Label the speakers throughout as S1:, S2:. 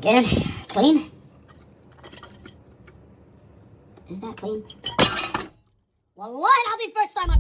S1: Again, clean? Is that clean? Wallahi al-Azim, first time I...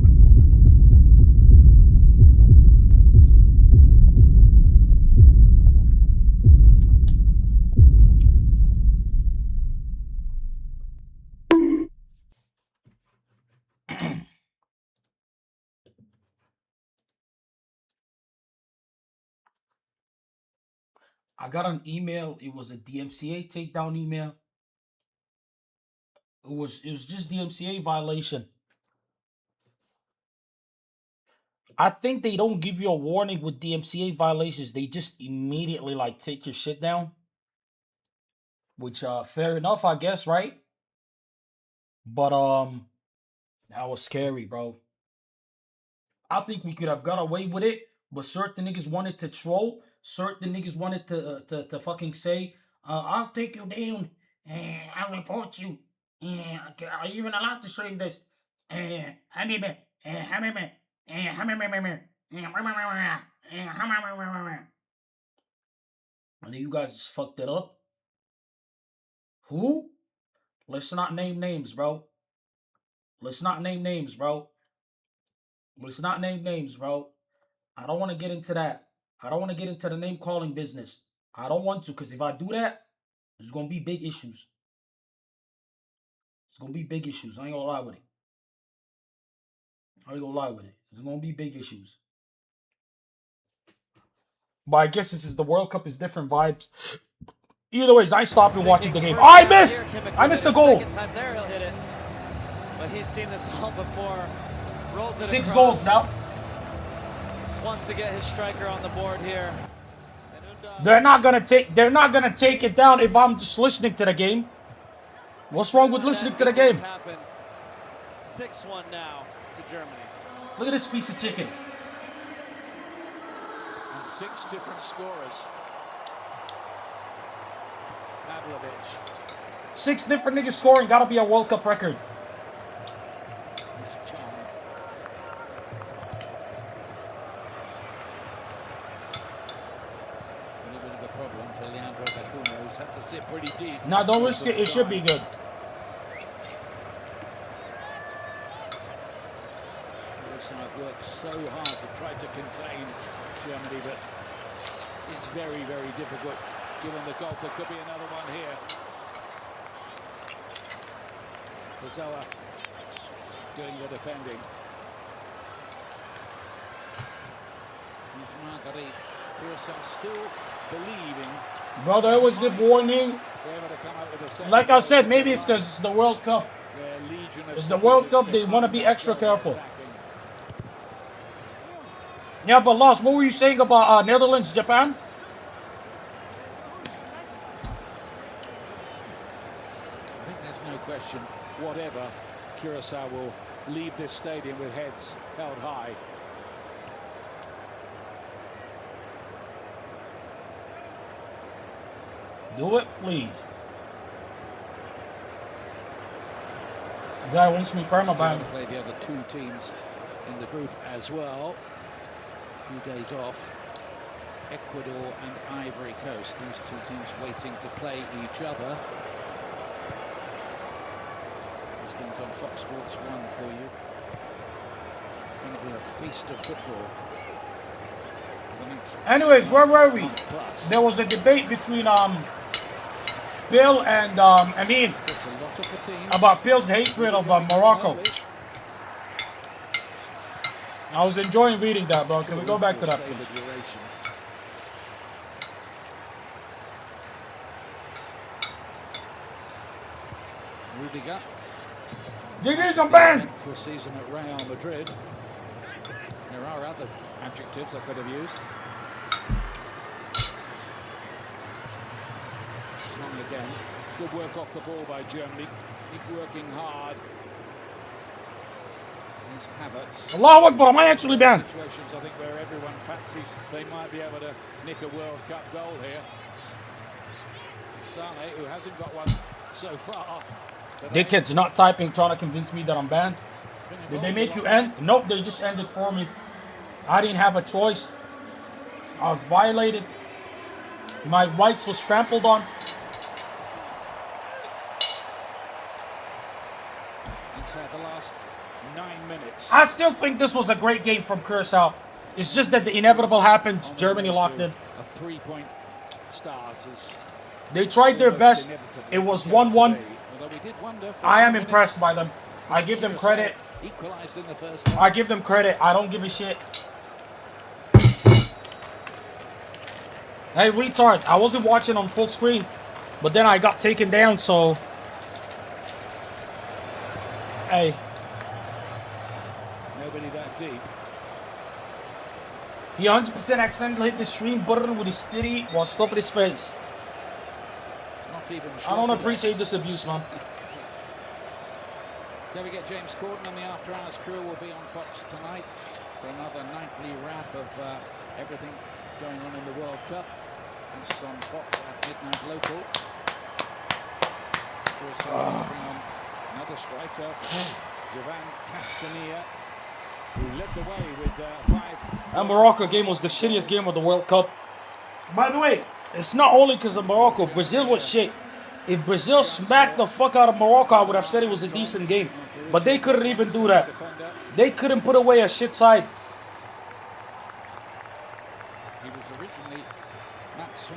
S2: I got an email. It was a DMCA takedown email. It was just DMCA violation. I think they don't give you a warning with DMCA violations. They just immediately like take your shit down. Which fair enough, I guess, right? But that was scary, bro. I think we could have got away with it, but certain niggas wanted to troll. Certain niggas wanted to fucking say, I'll take you down and I'll report you. And are you even allowed to stream this? Habibi, Habibi, and then you guys just fucked it up. Who? Let's not name names, bro. Let's not name names, bro. Let's not name names, bro. I don't want to get into that. I don't want to get into the name calling business. I don't want to, because if I do that, there's going to be big issues. It's going to be big issues. I ain't going to lie with it. I ain't going to lie with it. There's going to be big issues. But I guess this is the World Cup is different vibes. Either ways, I stopped watching the game. Oh, I missed! I missed the goal.
S3: Second time there, he'll hit it. But he's seen this all before. Rolls it
S2: 6
S3: across.
S2: goals now.
S3: Wants to get his striker on the board here.
S2: They're not gonna take it down if I'm just listening to the game. What's wrong with listening to the game?
S3: 6-1 now to Germany.
S2: Look at this piece of chicken.
S4: And 6 different scorers. Pavlovic.
S2: 6 different niggas scoring. Gotta be a World Cup record.
S4: Had to sit pretty deep.
S2: No, don't risk it. It should be good.
S4: I've worked so hard to try to contain Germany, but it's very, very difficult given the goal. There could be another one here. Zoa doing the defending. Here's Marguerite. Curacao still believing.
S2: Brother, it was good warning. Like I said, maybe it's because it's the World Cup. It's the World Cup, they want to be extra careful. Yeah, but Lost, what were you saying about Netherlands, Japan?
S4: I think there's no question, whatever, Curacao will leave this stadium with heads held high.
S2: Do it, please. The guy wants me permaban.
S4: Play the other 2 teams in the group as well. A few days off. Ecuador and Ivory Coast. These 2 teams waiting to play each other. This game's on Fox Sports 1 for you. It's going to be a feast of football.
S2: Anyways, where were we? There was a debate between Bill and Amin about Bill's hatred of Morocco. I was enjoying reading that, bro. Can we go back to that, please?
S4: Rudiger.
S2: Diggy's a ban!
S4: For a season at Real Madrid. There are other adjectives I could have used. Strong again. Good work off the ball by Germany. Keep working hard. Here's Havertz.
S2: Allahu Akbar, am I actually banned?
S4: Situations, I think, where everyone fancies they might be able to nick a World Cup goal here. Sane, who hasn't got one so far.
S2: Dickhead's not typing, trying to convince me that I'm banned. Did they make you end? Nope, they just ended for me. I didn't have a choice. I was violated. My rights was trampled on.
S4: inside the last 9 minutes.
S2: I still think this was a great game from Curacao. It's just that the inevitable happened. Germany locked in.
S4: A 3-point start is
S2: They tried their best. It was 1-1. I am impressed by them. I give them credit.
S4: Equalized in the first half.
S2: I give them credit. I don't give a shit. Hey, retard. I wasn't watching on full screen, but then I got taken down, so... Hey.
S4: Nobody that deep.
S2: He 100% accidentally hit the stream button with his titty while stuffing his face.
S4: Not even
S2: I don't appreciate this abuse, man.
S4: Don't forget, James Corden and the After Hours crew will be on Fox tonight for another nightly wrap of everything going on in the World Cup. It's on Fox at midnight local. Also bring on another striker, Jovan Castania, who led the way with 5.
S2: That Morocco game was the shittiest game of the World Cup. By the way, it's not only because of Morocco. Brazil was shit. If Brazil smacked the fuck out of Morocco, I would have said it was a decent game. But they couldn't even do that. They couldn't put away a shit side.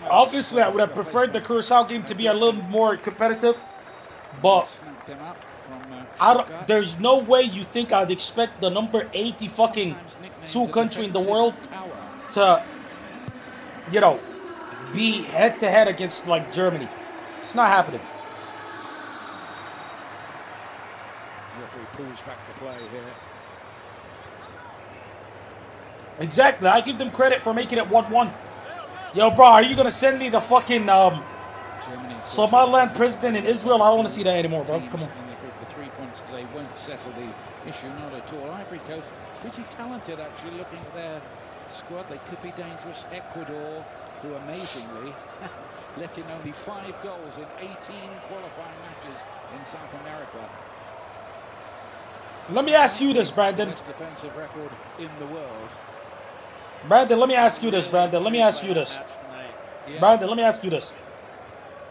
S2: Obviously, I would have preferred the Curacao game to be a little more competitive. But there's no way you think I'd expect the number 80 fucking 2 country in the world to, you know, be head-to-head against, like, Germany. It's not happening.
S4: Referee pulls back to play here.
S2: Exactly. I give them credit for making it 1-1. Yo, bro, are you going to send me the fucking Somaliland president in Israel? I don't want to see that anymore, bro. Come on.
S4: The 3 points today won't settle the issue, not at all. Ivory Coast, pretty talented, actually, looking at their squad. They could be dangerous. Ecuador, who amazingly let in only 5 goals in 18 qualifying matches in South America.
S2: Let me ask you this, Brandon.
S4: Best defensive record in the world.
S2: Brandon, let me ask you this, Brandon. Let me ask you this. Brandon, let me ask you this.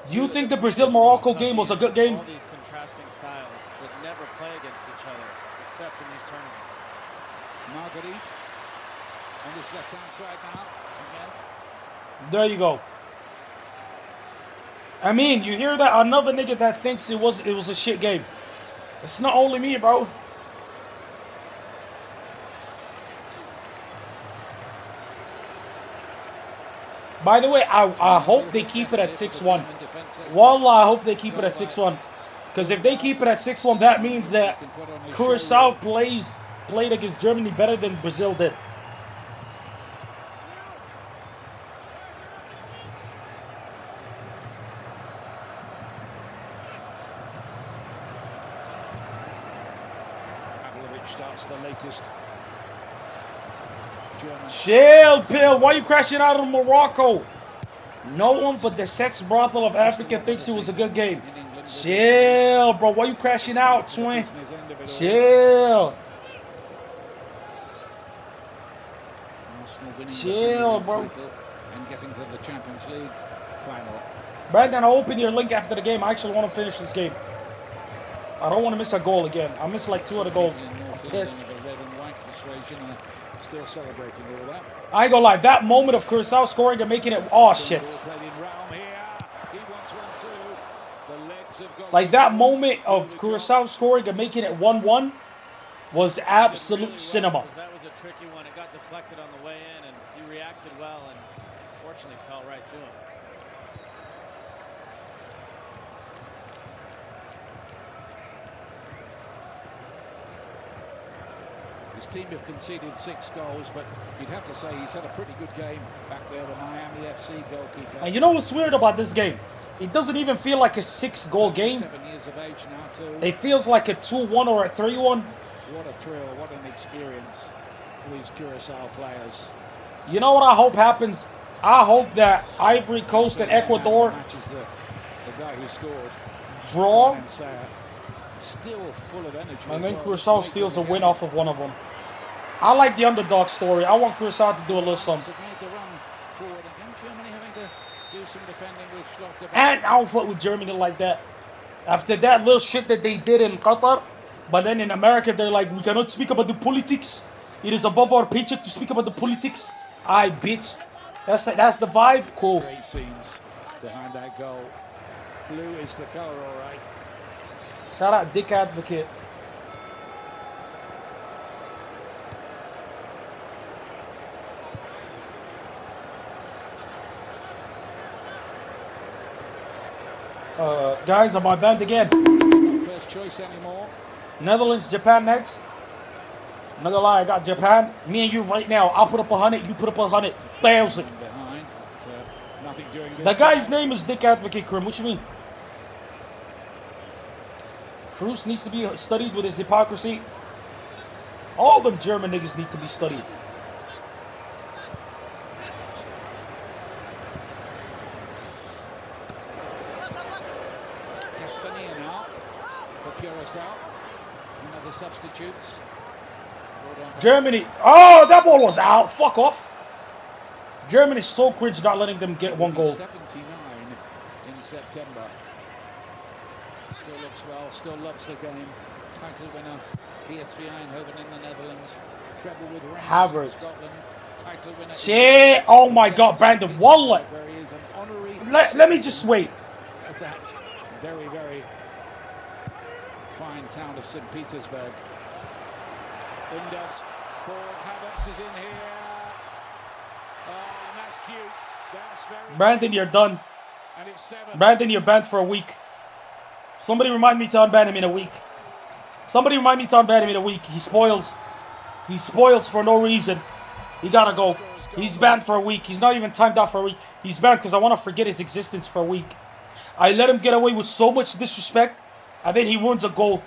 S2: Do you think the Brazil-Morocco game was a good game?
S3: All these contrasting styles that never play against each other, except in these tournaments.
S4: Marguerite on this left-hand side now. Again.
S2: There you go. I mean, you hear that? Another nigga that thinks it was a shit game. It's not only me, bro. By the way, I hope they keep it at 6-1. Wallah, I hope they keep it at 6-1. Because if they keep it at 6-1, that means that Curacao played against Germany better than Brazil did.
S4: Starts the latest German.
S2: Chill, Pill. Why are you crashing out of Morocco? No one but the sex brothel of Africa thinks it was a good game. Chill, bro. Why are you crashing out, twin? Chill. Chill, bro.
S4: And getting to the Champions League final.
S2: Brandon, I'll open your link after the game. I actually want to finish this game. I don't want to miss a goal again. I missed like 2 other goals. Yes.
S4: Still celebrating all that.
S2: I ain't gonna lie. That moment of Curacao scoring and making it... Oh, shit. Like, that moment of Curacao scoring and making it 1-1 was absolute cinema.
S3: That was a tricky one. It got deflected on the way in, and he reacted well, and unfortunately fell right to him.
S4: His team have conceded 6 goals, but you'd have to say he's had a pretty good game back there, the Miami FC goalkeeper.
S2: And you know what's weird about this game? It doesn't even feel like a 6-goal game.
S4: 7 years of age now, too.
S2: It feels like a 2-1 or a 3-1.
S4: What a thrill, what an experience for these Curacao players.
S2: You know what I hope happens? I hope that Ivory Coast and Ecuador
S4: matches the guy who scored.
S2: Draw.
S4: Still full of energy.
S2: And then Curacao steals a win off of one of them. I like the underdog story. I want Curacao to do a little something. And I don't fuck with Germany like that. After that little shit that they did in Qatar, But then in America, they're like, we cannot speak about the politics. It is above our paycheck to speak about the politics. Aye, bitch. That's the vibe. Cool.
S4: Great scenes behind that goal. Blue is the colour, all right.
S2: Shout out Dick Advocate. Guys, am I banned again?
S4: Not first choice anymore.
S2: Netherlands, Japan next. I'm not gonna lie, I got Japan. Me and you right now. I'll put up 100. You put up 100,000.
S4: Behind, but nothing doing this
S2: The guy's
S4: time.
S2: name is Dick Advocate, Krim. What you mean? Cruz needs to be studied with his hypocrisy. All them German niggas need to be studied.
S4: Castania now for Curacao. Another substitutes.
S2: Germany. Oh, that ball was out. Fuck off. Germany's so cringe not letting them get one goal.
S4: 79 in September. Still looks well, still loves the game. Title winner, PSV Eindhoven in the Netherlands. Treble with Rangers
S2: Havertz.
S4: in Scotland. Title winner.
S2: Shit. Oh my god, Brandon Wallet.
S4: Where he is an honorary
S2: Let me just wait.
S4: of that very, very fine town of St. Petersburg. Undev's ball, Havertz is in here. Oh, and that's cute. That's very
S2: Brandon, you're done.
S4: And it's 7.
S2: Brandon, you're banned for a week. Somebody remind me to unban him in a week. Somebody remind me to unban him in a week. He spoils. He spoils for no reason. He gotta go. He's banned for a week. He's not even timed out for a week. He's banned because I want to forget his existence for a week. I let him get away with so much disrespect, and then he ruins a goal.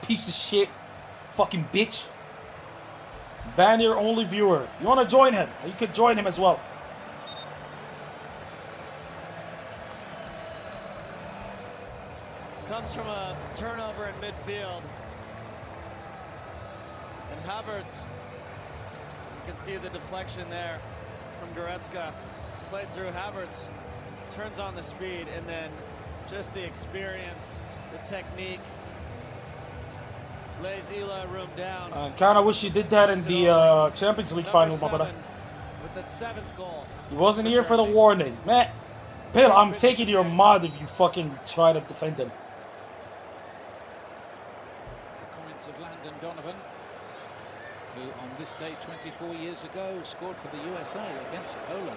S2: Piece of shit. Fucking bitch. Ban your only viewer. You want to join him? You could join him as well.
S3: Comes from a turnover in midfield. And Havertz, you can see the deflection there from Goretzka. Played through Havertz, turns on the speed, and then just the experience, the technique, lays Eli room down.
S2: Kind of wish you did that in the Champions League final, my brother.
S3: With the 7th goal.
S2: He wasn't here for the warning. Man, Bill, I'm taking your mod if you fucking try to defend him.
S4: The comments of Landon Donovan, who on this day 24 years ago scored for the USA against Poland.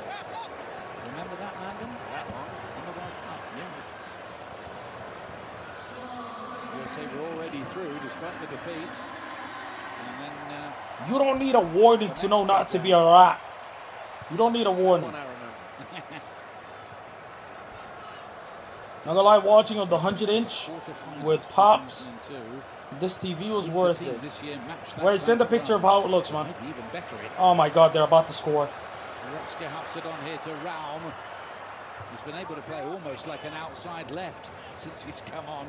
S4: Remember that, Landon?
S3: That long?
S4: In the World Cup, yes. USA were already through despite the defeat. And then
S2: You don't need a warning to know not to be a rat. You don't need a warning.
S3: One I remember.
S2: Not gonna lie, watching on the 100-inch
S4: quarterfinals
S2: with Pops,
S4: 2002,
S2: this TV was worth
S4: the team
S2: it.
S4: this year matched that
S2: Wait, send a
S4: grand
S2: picture of
S4: final.
S2: how it looks, man.
S4: Maybe even better it.
S2: Oh my god, they're about to score.
S4: Goretzka helps it on here to Raum. He's been able to play almost like an outside left since he's come on.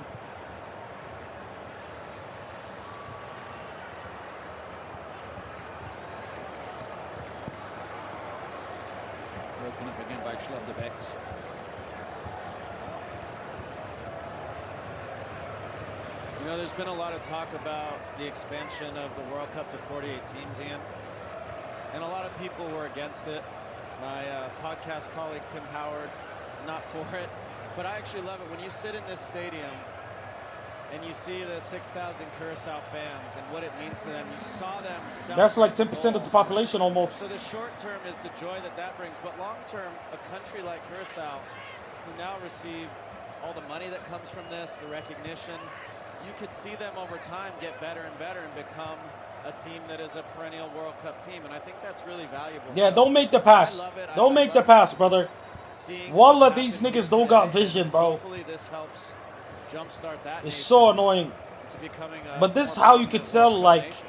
S4: Broken up again by Schlotterbeck's.
S3: You know, there's been a lot of talk about the expansion of the World Cup to 48 teams, Ian. And a lot of people were against it. My podcast colleague, Tim Howard, not for it. But I actually love it. When you sit in this stadium and you see the 6,000 Curacao fans and what it means to them, you saw them
S2: That's like
S3: celebrate
S2: 10% of the population almost.
S3: So the short term is the joy that that brings. But long term, a country like Curacao, who now receive all the money that comes from this, the recognition, you could see them over time get better and better and become a team that is a perennial World Cup team. And I think that's really valuable.
S2: Yeah,
S3: So
S2: don't make the pass.
S3: I love it.
S2: Don't
S3: I
S2: make the
S3: love
S2: pass, brother.
S3: seeing
S2: Wallah,
S3: what's
S2: these
S3: happening
S2: niggas don't got
S3: today.
S2: vision, bro.
S3: Hopefully this helps jumpstart that
S2: It's
S3: nation
S2: so annoying.
S3: to becoming a
S2: But this is
S3: more
S2: how you could
S3: prominent
S2: tell,
S3: World Cup
S2: like,
S3: nation.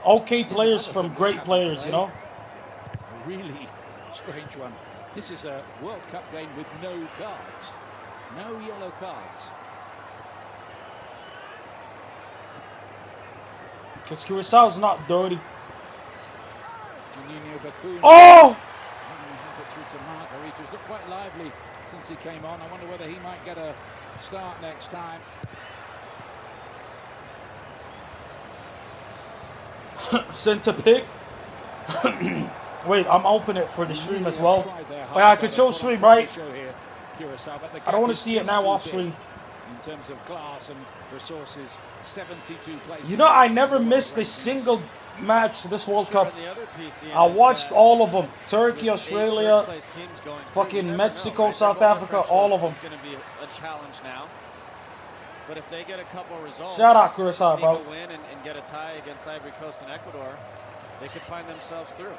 S2: okay players from great players, you know?
S4: A really strange one. This is a World Cup game with no cards. No yellow cards.
S2: Because Curaçao's not dirty.
S4: Juninho Bakun.
S2: Oh!
S4: Put through to Marguerite, who's looked quite lively since he came on. I wonder whether he might get a start next time.
S2: Center pick. Wait, I'm opening it for the stream as well.
S4: Well,
S2: Wait, I can show stream, right? I don't want to see it now off stream.
S4: In terms of glass and resources, 72 places.
S2: You know, I never missed a single match this World Cup. I watched all of them. Turkey, Australia, fucking Mexico, South Africa, all of them.
S3: It's going to be a challenge now. But if they get a couple results,
S2: shout out Curacao, bro.
S3: Sneak a win and get a tie against Ivory Coast and Ecuador, they could find themselves through.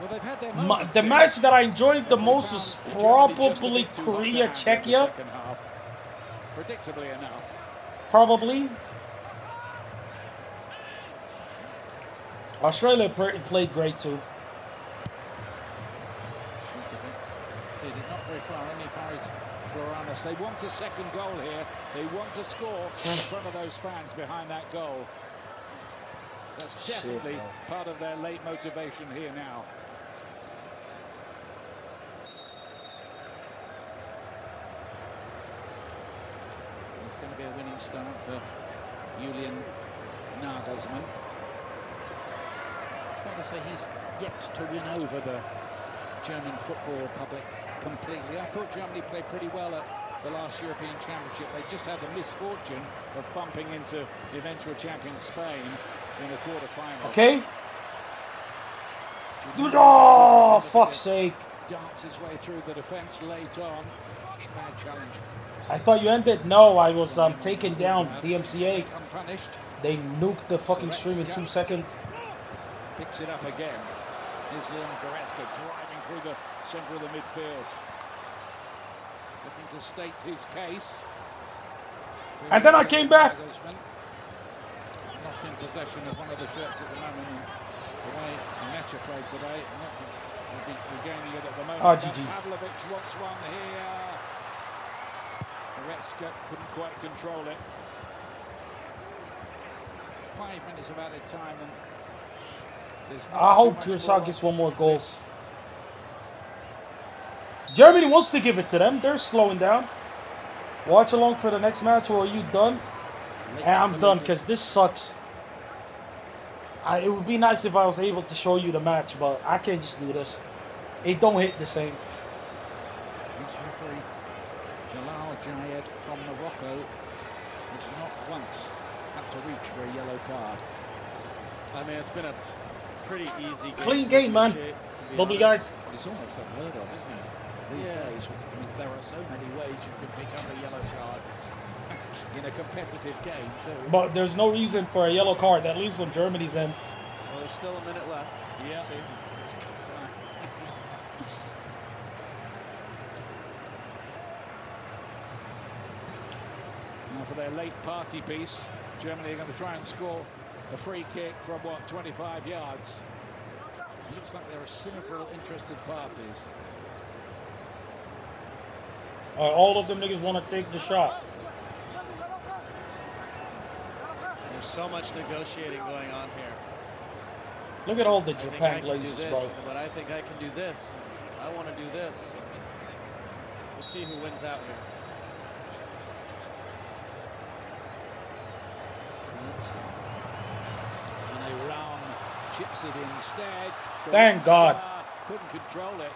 S4: Well, they've had their
S2: the match that I enjoyed the most is probably Korea, Czechia.
S4: Predictably enough.
S2: Probably. Australia played great too.
S4: Not very far, only far as Qorantos. They want a second goal here. They want to score in front of those fans behind that goal. That's definitely part of their late motivation here now. It's going to be a winning start for Julian Nagelsmann. It's fair to say he's yet to win over the German football public completely. I thought Germany played pretty well at the last European Championship. They just had the misfortune of bumping into the eventual champion Spain in the quarter-final.
S2: Okay. Dude, oh, fuck's sake.
S4: Darts his way through the defense late on. Bad challenge.
S2: I thought you ended. No, I was taken down. DMCA.
S4: Unpunished.
S2: They nuked the fucking stream in 2 seconds.
S4: Picks it up again. Here's Leon Goretzka driving through the centre of the midfield. Looking to state his case.
S2: And then I came back.
S4: Not in possession of one of the shirts at the moment. The way Mecha played today. Will be regaining it at the moment.
S2: Oh, GG's.
S4: Pavlovic wants one here. Goretzka couldn't quite control it. 5 minutes of added time, and there's not
S2: I hope
S4: too much
S2: Curacao
S4: more
S2: gets one more
S4: on
S2: goal.
S4: this.
S2: Germany wants to give it to them. They're slowing down. Watch along for the next match, or are you done? And I'm done because this sucks. It would be nice if I was able to show you the match, but I can't just do this. It don't hit the same.
S4: This referee, Jalal Jayed from Morocco, has not once had to reach for a yellow card.
S3: I mean, it's been a pretty easy game.
S2: Clean game, man. Lovely guys.
S4: It's almost unheard of, isn't it? These days, I mean, there are so many ways you can pick up a yellow card in a competitive game too.
S2: But there's no reason for a yellow card, at least when Germany's in.
S3: Well, there's still a minute left.
S4: Yeah.
S3: See?
S4: It's good time. Now for their late party piece, Germany are going to try and score a free kick from, what, 25 yards. It looks like there are several interested parties.
S2: All of them niggas want to take the shot.
S3: There's so much negotiating going on here.
S2: Look at all the
S3: I think I
S2: Japan
S3: can do
S2: glazes,
S3: this,
S2: bro.
S3: but I think I can do this. I want to do this. We'll see who wins out here.
S4: And Iran chips it instead.
S2: Thank God.
S4: Couldn't control it.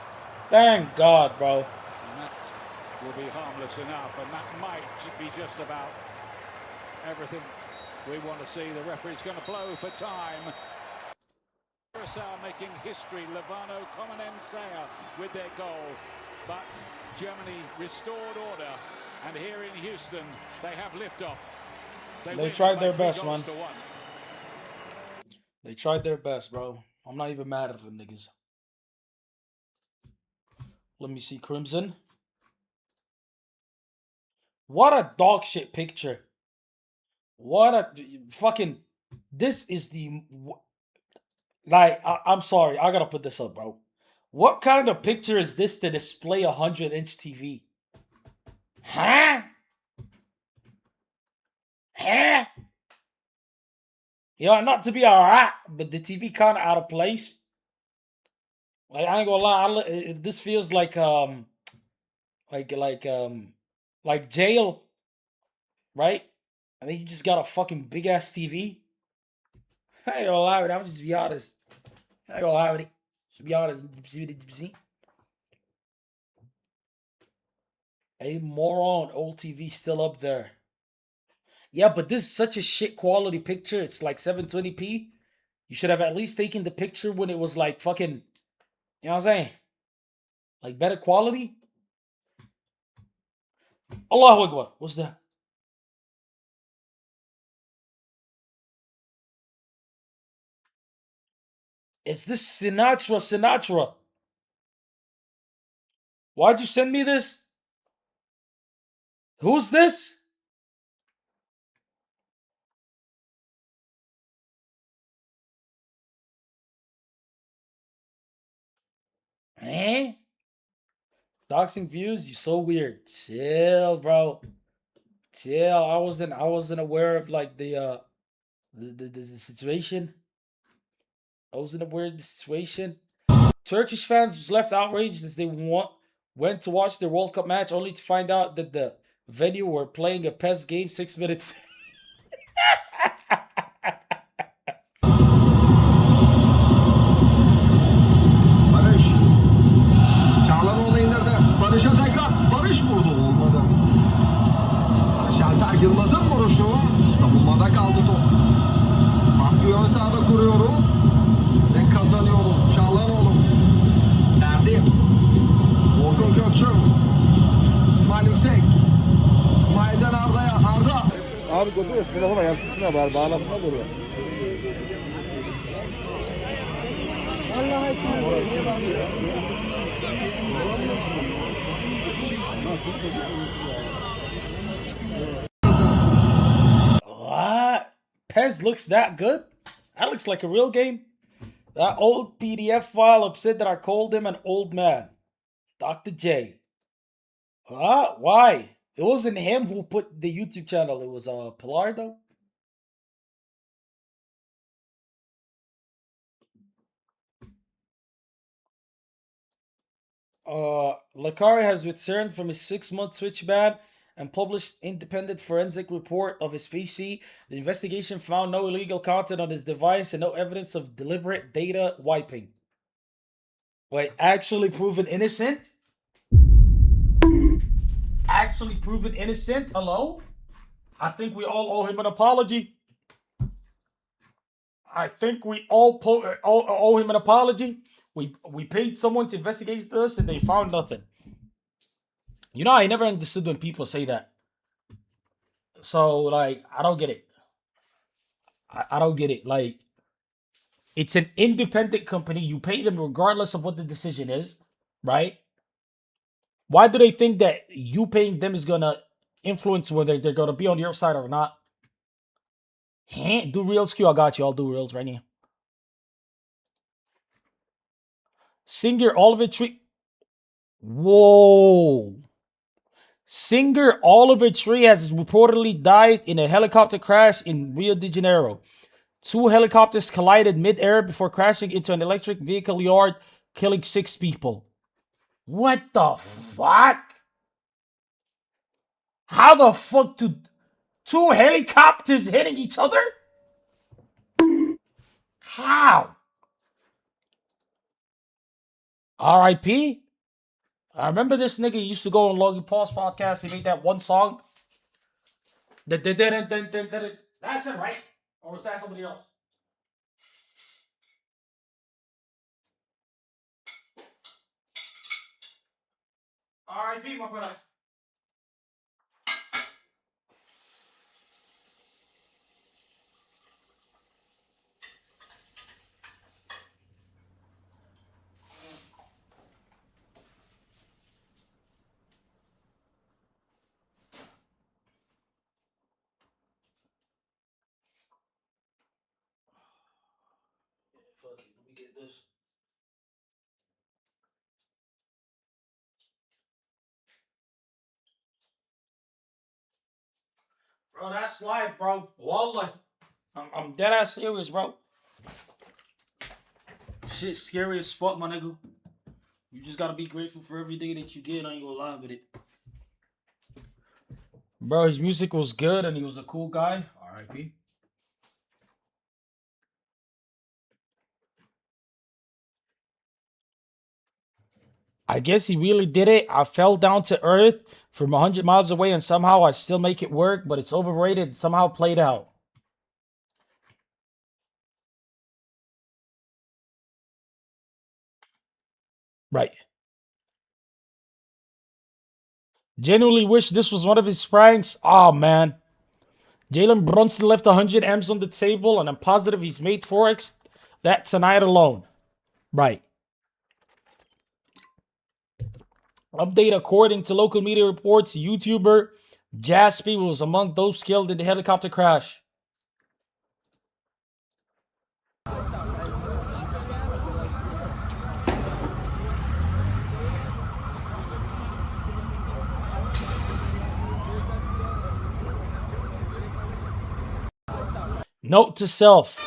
S2: Thank God, bro.
S4: And that will be harmless enough, and that might be just about everything we want to see. The referee's going to blow for time. Curacao making history. Levano Comenensea with their goal. But Germany restored order. And here in Houston, they have liftoff.
S2: They tried their best, man. They tried their best, bro. I'm not even mad at them niggas. Let me see Crimson. What a dog shit picture. What a fucking... This is the... Like, I'm sorry. I gotta put this up, bro. What kind of picture is this to display a 100-inch TV? Huh? Huh? Yeah, not to be alright, but the TV kind of out of place. Like, I ain't gonna lie, this feels like jail, right? And then you just got a fucking big ass TV. I ain't gonna lie with it. I'm just be honest. I ain't gonna lie with it. To be honest. A moron, old TV still up there. Yeah, but this is such a shit quality picture. It's like 720p. You should have at least taken the picture when it was like fucking, you know what I'm saying? Like better quality. Allahu Akbar. What's that? It's this Sinatra. Why'd you send me this? Who's this? Eh? Doxing views? You so weird. Chill, bro. Chill. I wasn't aware of like the situation. I wasn't aware of the situation. Turkish fans was left outraged as they went to watch their World Cup match only to find out that the venue were playing a PES game 6 minutes.
S5: Barış. Çağlanoğlu indirdi. Barış'a tekrar. Barış vurdu. Olmadı. Barış Alper Yılmaz'ın vuruşu. Savunmada kaldı top. Baskıyı ön sahada kuruyoruz. Ve kazanıyoruz. Çağlanoğlu. Erdi. Orkun Kökçüm. İsmail Yüksek. İsmail'den Arda'ya. Arda.
S6: Abi götürüyor. Telefona yansıtsına bari. Bağlasına duruyor. Allah'a
S2: What? PES looks that good? That looks like a real game. That old PDF file upset that I called him an old man. Dr. J. What? Why? It wasn't him who put the YouTube channel. It was Pilardo. Lakari has returned from his 6-month Twitch ban and published independent forensic report of his PC. The investigation found no illegal content on his device and no evidence of deliberate data wiping. Wait, actually proven innocent? Actually proven innocent? Hello? I think we all owe him an apology. I think we all owe him an apology. We paid someone to investigate this and they found nothing. You know, I never understood when people say that. So, like, I don't get it. I don't get it. Like, it's an independent company. You pay them regardless of what the decision is, right? Why do they think that you paying them is going to influence whether they're going to be on your side or not? Do reels, Q. I got you. I'll do reels right now. Singer Oliver Tree. Whoa. Singer Oliver Tree has reportedly died in a helicopter crash in Rio de Janeiro. 2 helicopters collided mid-air before crashing into an electric vehicle yard, killing 6 people. What the fuck? How the fuck do 2 helicopters hitting each other? How? R.I.P. I remember this nigga used to go on Logan Paul's podcast. He made that one song. That's it, right? Or was that somebody else? R.I.P. my brother. Fuck it, let me get this. Bro, that's life, bro. Wallah. I'm dead ass serious, bro. Shit scary as fuck, my nigga. You just gotta be grateful for every day that you get. I ain't gonna lie with it. Bro, his music was good and he was a cool guy. R.I.P. I guess he really did it. I fell down to earth from 100 miles away and somehow I still make it work, but it's overrated. Somehow played out. Right. Genuinely wish this was one of his pranks. Oh, man. Jalen Brunson left 100 M's on the table, and I'm positive he's made Forex that tonight alone. Right. Update according to local media reports, YouTuber Jaspy was among those killed in the helicopter crash. Note to self.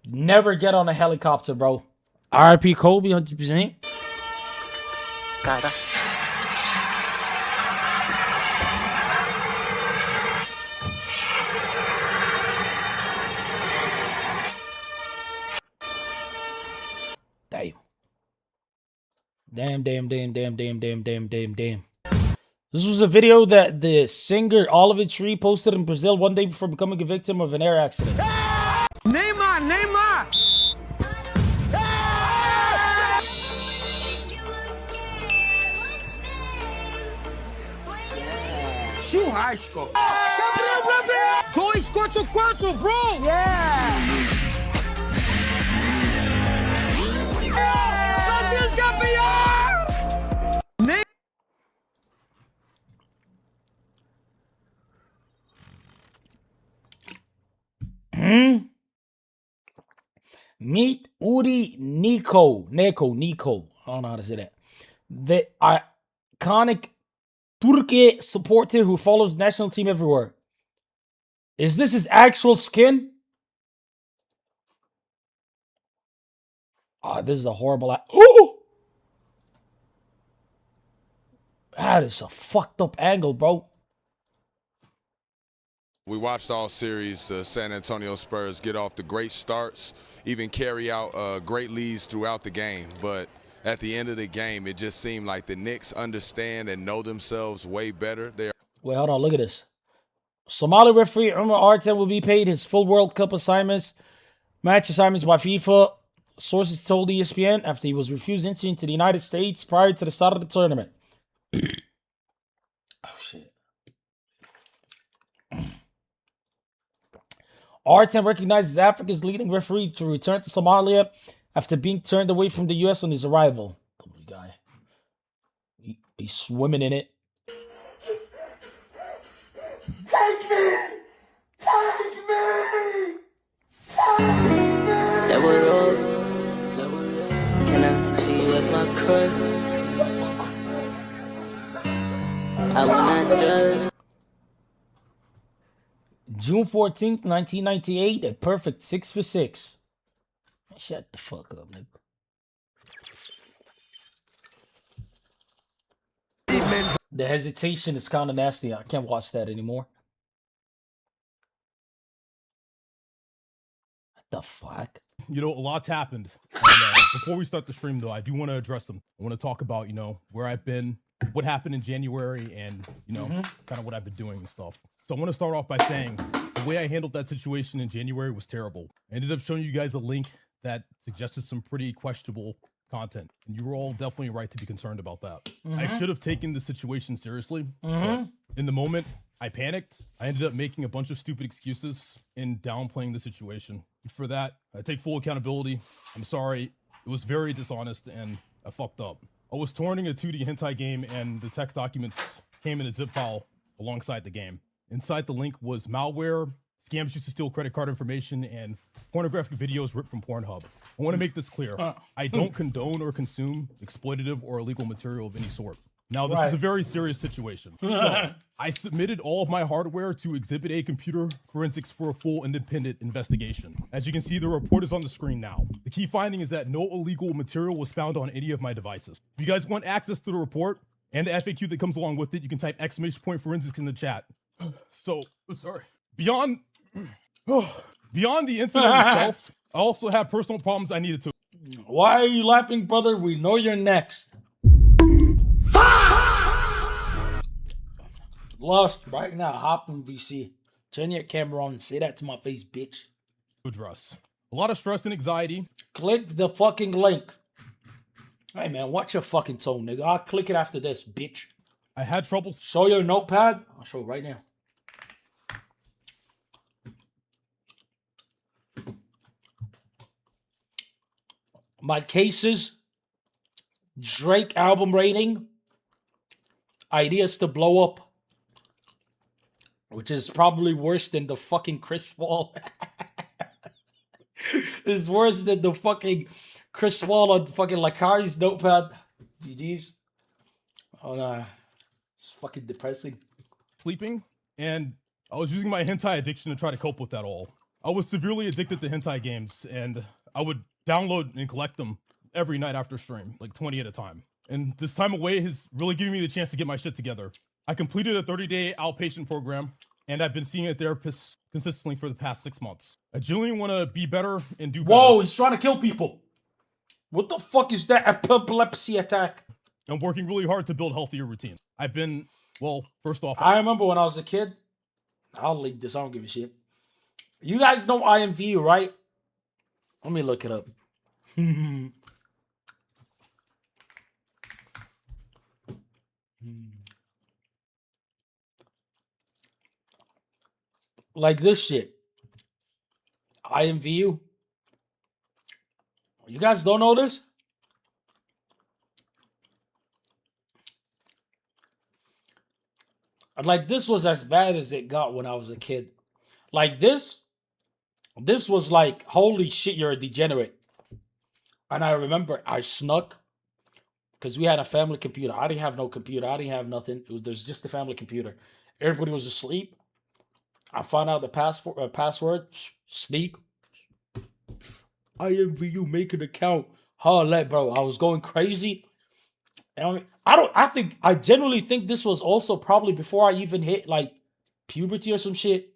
S2: Never get on a helicopter, bro. RIP Kobe, 100%.
S7: Cara.
S2: Damn. This was a video that the singer Oliver Tree posted in Brazil one day before becoming a victim of an air accident.
S8: Neymar! Churrasco! Gabriel! 2-4-4, bro! Yeah! Brasil campeão!
S2: Meet Uri Nico. I don't know how to say that. The iconic Turkey supporter who follows national team everywhere. Is this his actual skin? Oh, this is a horrible. Oh! That is a fucked up angle, bro.
S9: We watched all series, the San Antonio Spurs get off the great starts, even carry out great leads throughout the game. But at the end of the game, it just seemed like the Knicks understand and know themselves way better.
S2: Wait, hold on. Look at this. Somali referee Umar Artem will be paid his full World Cup match assignments by FIFA. Sources told ESPN after he was refused entry into the United States prior to the start of the tournament. Oh, shit. Artem recognizes Africa's leading referee to return to Somalia after being turned away from the U.S. on his arrival. Lovely guy. He's swimming in it.
S8: Take me! Take me! Take me!
S7: Can I see you as my crush? I will not judge.
S2: June 14th, 1998, a perfect 6 for 6. Shut the fuck up, nigga. The hesitation is kind of nasty. I can't watch that anymore. What the fuck?
S10: You know, a lot's happened. And, before we start the stream, though, I do want to address them. I want to talk about, you know, where I've been, what happened in January, and, you know, kind of what I've been doing and stuff. So I want to start off by saying the way I handled that situation in January was terrible. I ended up showing you guys a link that suggested some pretty questionable content. And you were all definitely right to be concerned about that. I should have taken the situation seriously. But in the moment, I panicked. I ended up making a bunch of stupid excuses and downplaying the situation. For that, I take full accountability. I'm sorry. It was very dishonest and I fucked up. I was touring a 2D hentai game and the text documents came in a zip file alongside the game. Inside the link was malware, scams used to steal credit card information, and pornographic videos ripped from Pornhub. I want to make this clear. I don't condone or consume exploitative or illegal material of any sort. Now, this is a very serious situation. So, I submitted all of my hardware to Exhibit A Computer Forensics for a full independent investigation. As you can see, the report is on the screen now. The key finding is that no illegal material was found on any of my devices. If you guys want access to the report, and the FAQ that comes along with it. You can type !forensics in the chat. So, sorry. Beyond the incident itself, I also have personal problems I needed to.
S2: Why are you laughing, brother? We know you're next. Lost right now. Hop in VC. Turn your camera on and say that to my face, bitch.
S10: Address. A lot of stress and anxiety.
S2: Click the fucking link. Hey, man, watch your fucking tone, nigga. I'll click it after this, bitch.
S10: I had trouble.
S2: Show your notepad. I'll show it right now. My cases. Drake album rating. Ideas to blow up. Which is probably worse than the fucking Chris Paul. It's worse than the fucking Chris Paul on fucking Lakari's notepad. GG's. Oh, nah. It's fucking depressing.
S10: Sleeping, and I was using my hentai addiction to try to cope with that all. I was severely addicted to hentai games, and I would download and collect them every night after stream, like 20 at a time. And this time away has really given me the chance to get my shit together. I completed a 30-day outpatient program, and I've been seeing a therapist consistently for the past 6 months. I genuinely want to be better and do better.
S2: Whoa, he's trying to kill people. What the fuck is that epilepsy attack?
S10: I'm working really hard to build healthier routines. I've been, well, first off...
S2: I remember when I was a kid. I'll link this. I don't give a shit. You guys know IMVU, right? Let me look it up. Like this shit. IMVU. You guys don't know this? Like, this was as bad as it got when I was a kid. Like, this was like, holy shit, you're a degenerate. And I remember I snuck, because we had a family computer. I didn't have no computer. I didn't have nothing. There's just a family computer. Everybody was asleep. I found out the password. Sneak. IMVU, make an account. Holla, bro. I was going crazy. And I genuinely think this was also probably before I even hit like puberty or some shit.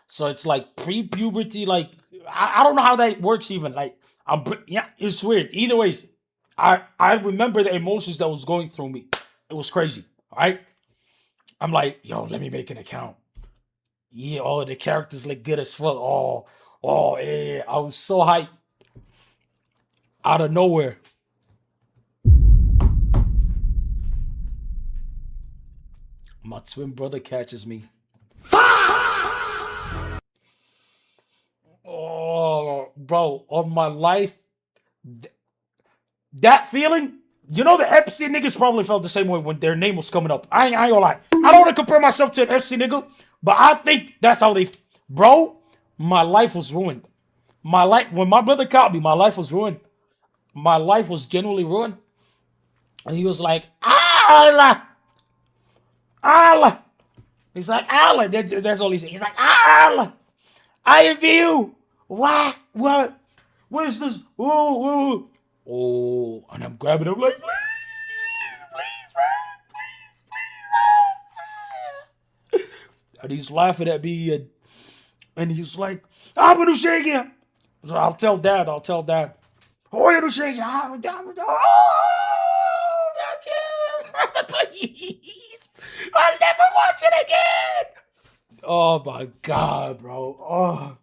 S2: So it's like pre-puberty, like I don't know how that works even. Like yeah, it's weird. Either way, I remember the emotions that was going through me. It was crazy. All right. I'm like, yo, let me make an account. Yeah, oh, the characters look good as fuck. Oh, yeah. I was so hyped. Out of nowhere. My twin brother catches me. Oh, bro, on my life, that feeling, you know, the FC niggas probably felt the same way when their name was coming up. I ain't gonna lie. I don't want to compare myself to an FC nigga, but I think that's how they, bro, my life was ruined. My life, when my brother caught me, my life was ruined. My life was genuinely ruined. And he was like, Allah. Allah. He's like, Allah. That's all he said. He's like, Allah. IMVU. What? What is this? Oh. And I'm grabbing him like, please, bro. Please. And he's laughing at me. And he's like, I'm going to shake you. So I'll tell dad. Oh, you're shaking. Oh, please. I'll never watch it again. Oh, my God, bro. Oh,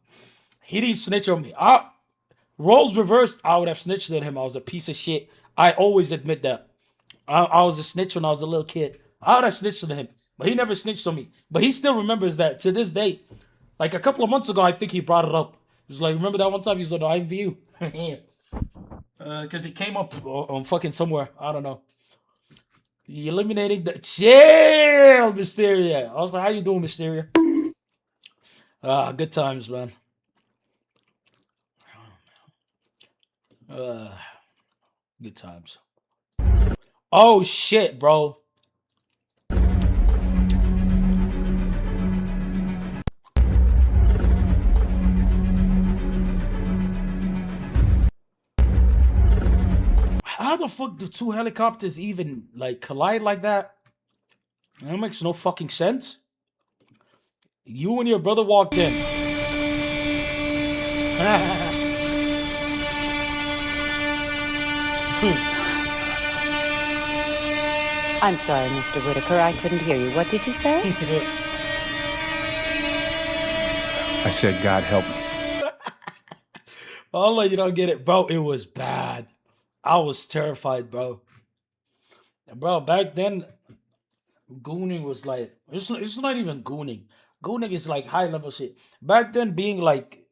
S2: he didn't snitch on me. Roles reversed, I would have snitched on him. I was a piece of shit. I always admit that. I was a snitch when I was a little kid. I would have snitched on him. But he never snitched on me. But he still remembers that to this day. Like a couple of months ago, I think he brought it up. He was like, remember that one time he was on the IMVU? Because it came up on fucking somewhere. I don't know. He eliminating the... Chill, Mysteria. I was like, how you doing, Mysteria? Good times, man. Good times. Oh, shit, bro. how the fuck do two helicopters even like collide like that? That makes no fucking sense. You and your brother walked in.
S11: I'm sorry, Mr. Whitaker. I couldn't hear you. What did you say?
S10: I said, God help me.
S2: I'll let you don't get it, bro. It was bad. I was terrified, bro. Bro, back then, gooning was like, it's not even gooning. Gooning is like high level shit. Back then, being like,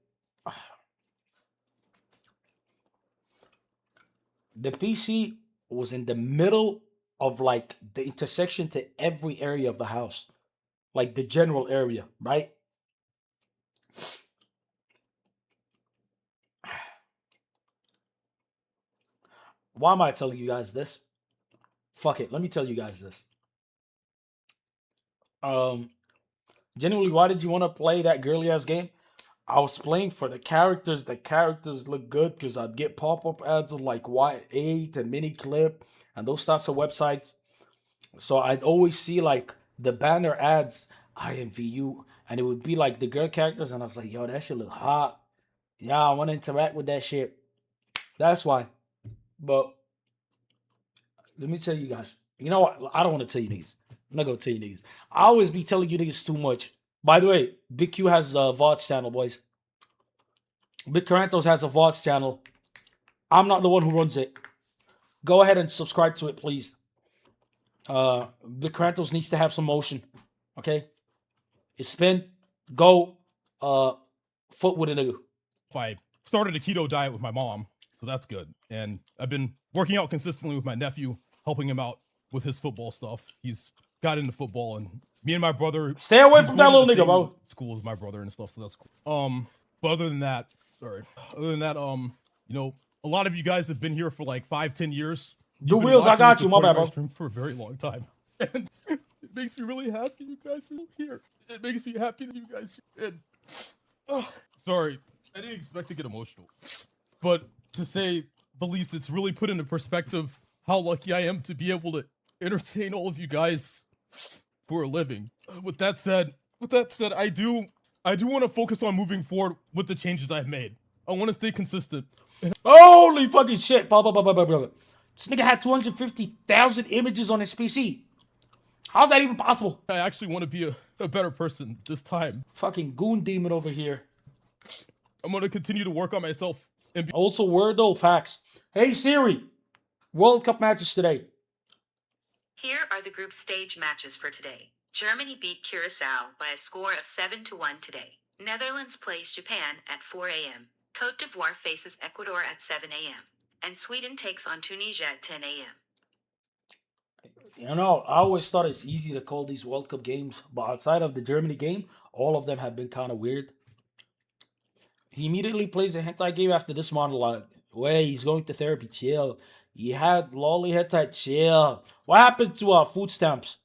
S2: the PC was in the middle of like the intersection to every area of the house, like the general area, right? Why am I telling you guys this? Fuck it, let me tell you guys this. Genuinely, why did you want to play that girly ass game? I was playing for the characters. The characters look good because I'd get pop-up ads of like Y8 and Mini Clip and those types of websites. So I'd always see like the banner ads, IMVU, and it would be like the girl characters, and I was like, yo, that shit look hot. Yeah, I want to interact with that shit. That's why. But let me tell you guys. You know what? I don't want to tell you niggas. I'm not gonna tell you niggas. I always be telling you niggas too much. By the way, Big Q has a VODs channel, boys. Big Qorantos has a VODs channel. I'm not the one who runs it. Go ahead and subscribe to it, please. Big Qorantos needs to have some motion. Okay? It's spin, go, foot with a nigga.
S10: I started a keto diet with my mom, so that's good. And I've been working out consistently with my nephew, helping him out with his football stuff. He's got into football, and me and my brother
S2: stay away from that little nigga, bro.
S10: School with my brother and stuff, so that's cool. But other than that, you know, a lot of you guys have been here for like 5-10 years.
S2: The wheels, I got you, my bad, bro.
S10: For a very long time, and it makes me really happy you guys are here. It makes me happy that you guys are. And, sorry, I didn't expect to get emotional, but to say the least, it's really put into perspective how lucky I am to be able to entertain all of you guys for a living. With that said, I do want to focus on moving forward with the changes I've made. I want to stay consistent.
S2: Holy fucking shit! This nigga had 250,000 images on his PC. How's that even possible?
S10: I actually want to be a better person this time.
S2: Fucking goon demon over here.
S10: I'm gonna continue to work on myself. And
S2: also, word though, facts. Hey Siri, World Cup matches today.
S11: Here are the group stage matches for today. Germany beat Curacao by a score of 7-1 today. Netherlands plays Japan at 4 a.m. Côte d'Ivoire faces Ecuador at 7 a.m. And Sweden takes on Tunisia at 10 a.m.
S2: You know, I always thought it's easy to call these World Cup games, but outside of the Germany game, all of them have been kind of weird. He immediately plays a hentai game after this monologue. Wait, he's going to therapy, chill. He had lolly hentai, chill. What happened to food stamps?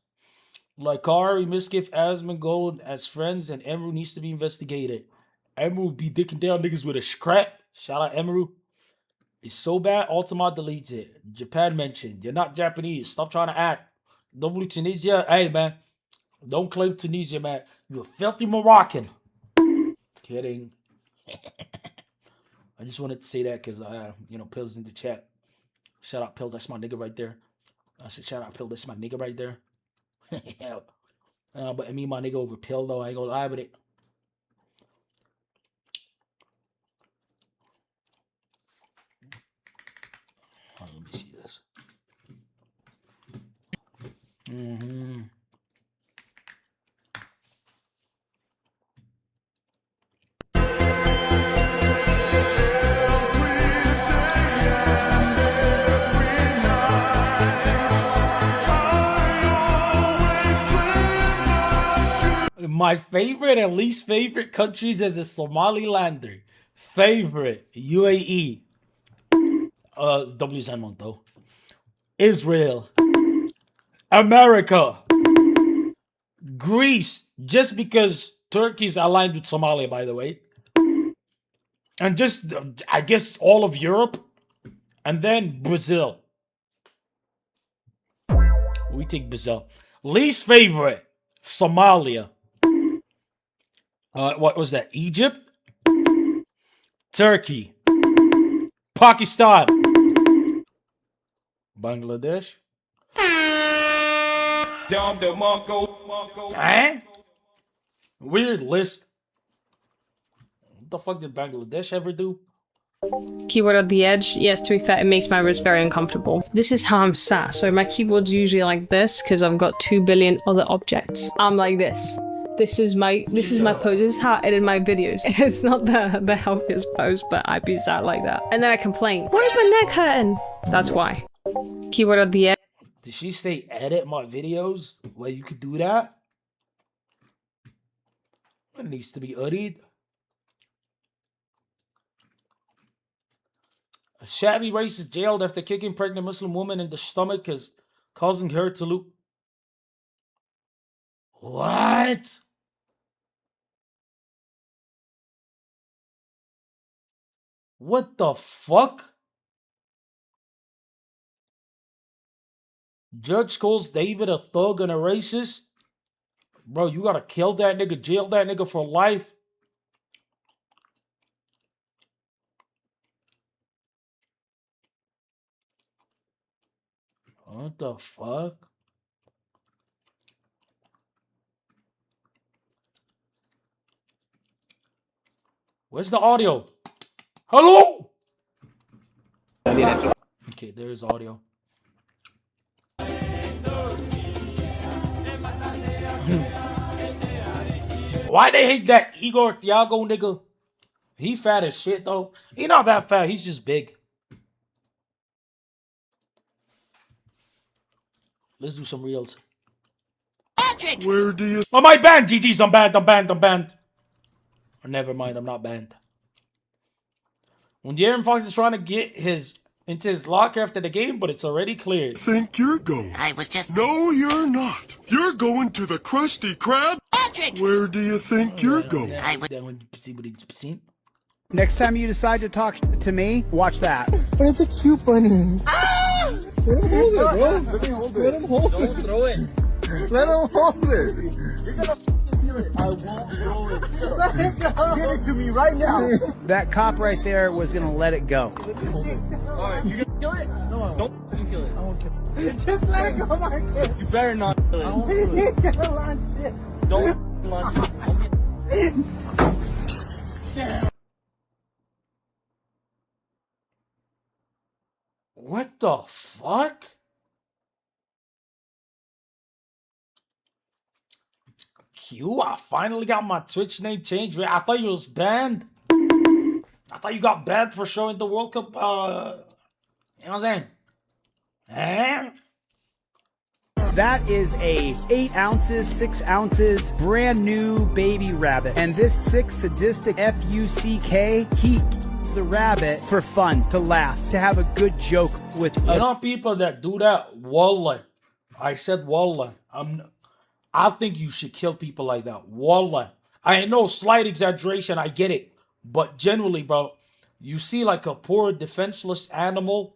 S2: Lakari, Miskiff, Asmongold as friends, and Emeru needs to be investigated. Emeru be dicking down niggas with a scrap. Shout out Emeru. It's so bad, Ultima deletes it. Japan mentioned. You're not Japanese. Stop trying to act. W Tunisia. Hey, man. Don't claim Tunisia, man. You're a filthy Moroccan. Kidding. I just wanted to say that because, Pill's in the chat. Shout out, Pill. That's my nigga right there. I said, shout out, Pill. That's my nigga right there. But I mean, my nigga over Pill, though. I ain't gonna lie with it. Oh, let me see this. My favorite and least favorite countries as a Somalilander. Favorite, UAE. W though. Israel. America. Greece. Just because Turkey's aligned with Somalia, by the way. And just, I guess, all of Europe. And then Brazil. We take Brazil. Least favorite, Somalia. What was that? Egypt, Turkey, Pakistan, Bangladesh. Eh? Weird list. What the fuck did Bangladesh ever do?
S12: Keyboard at the edge, yes, to be fair, it makes my wrist very uncomfortable. This is how I'm sat, so my keyboard's usually like this because I've got 2 billion other objects. I'm like this. This is my pose. This is how I edit my videos. It's not the healthiest pose, but I be sat like that. And then I complain, why is my neck hurting? That's why. Keyboard at the edge.
S2: Did she say edit my videos? Well, you could do that. It needs to be uddied. A shabby racist jailed after kicking pregnant Muslim woman in the stomach as causing her to lose. What? What the fuck? Judge calls David a thug and a racist? Bro, you gotta kill that nigga, jail that nigga for life. What the fuck? Where's the audio? Hello? Okay, there's audio. Why they hate that Igor Thiago nigga? He fat as shit though. He not that fat, he's just big. Let's do some reels.
S8: Patrick!
S5: Where do you...
S2: Oh, my banned. GG's, I'm banned. Or never mind, I'm not banned. When De'Aaron Fox is trying to get into his locker after the game, but it's already cleared.
S5: think you're going?
S8: I was just...
S5: No, you're not. You're going to the Krusty Krab.
S8: Patrick!
S5: Where do you think you're going?
S8: I would...
S13: Next time you decide to talk to me, watch that.
S5: But it's a cute bunny.
S8: Ah!
S5: Let him hold it, bro. Let him hold it.
S6: Don't throw it.
S5: Let him hold it.
S6: You're gonna feel it. I won't throw it. Let it go. Give it to me right now.
S13: That cop right there was gonna let it go.
S6: Alright, you gonna kill it? No, don't kill it. I won't kill it.
S8: Just let it go, Marcus.
S6: You better not kill it. I won't kill it.
S8: He's gonna launch shit.
S6: Don't launch it.
S2: What the fuck? Q, I finally got my Twitch name changed. I thought you was banned. I thought you got banned for showing the World Cup, you know what I'm saying? Eh?
S13: That is a 8 ounces, 6 ounces, brand new baby rabbit. And this sick sadistic F-U-C-K, he the rabbit for fun, to laugh, to have a good joke with.
S2: You know people that do that? Wallah. I said wallah. I think you should kill people like that. Wallah. I know, slight exaggeration, I get it. But generally, bro, you see like a poor defenseless animal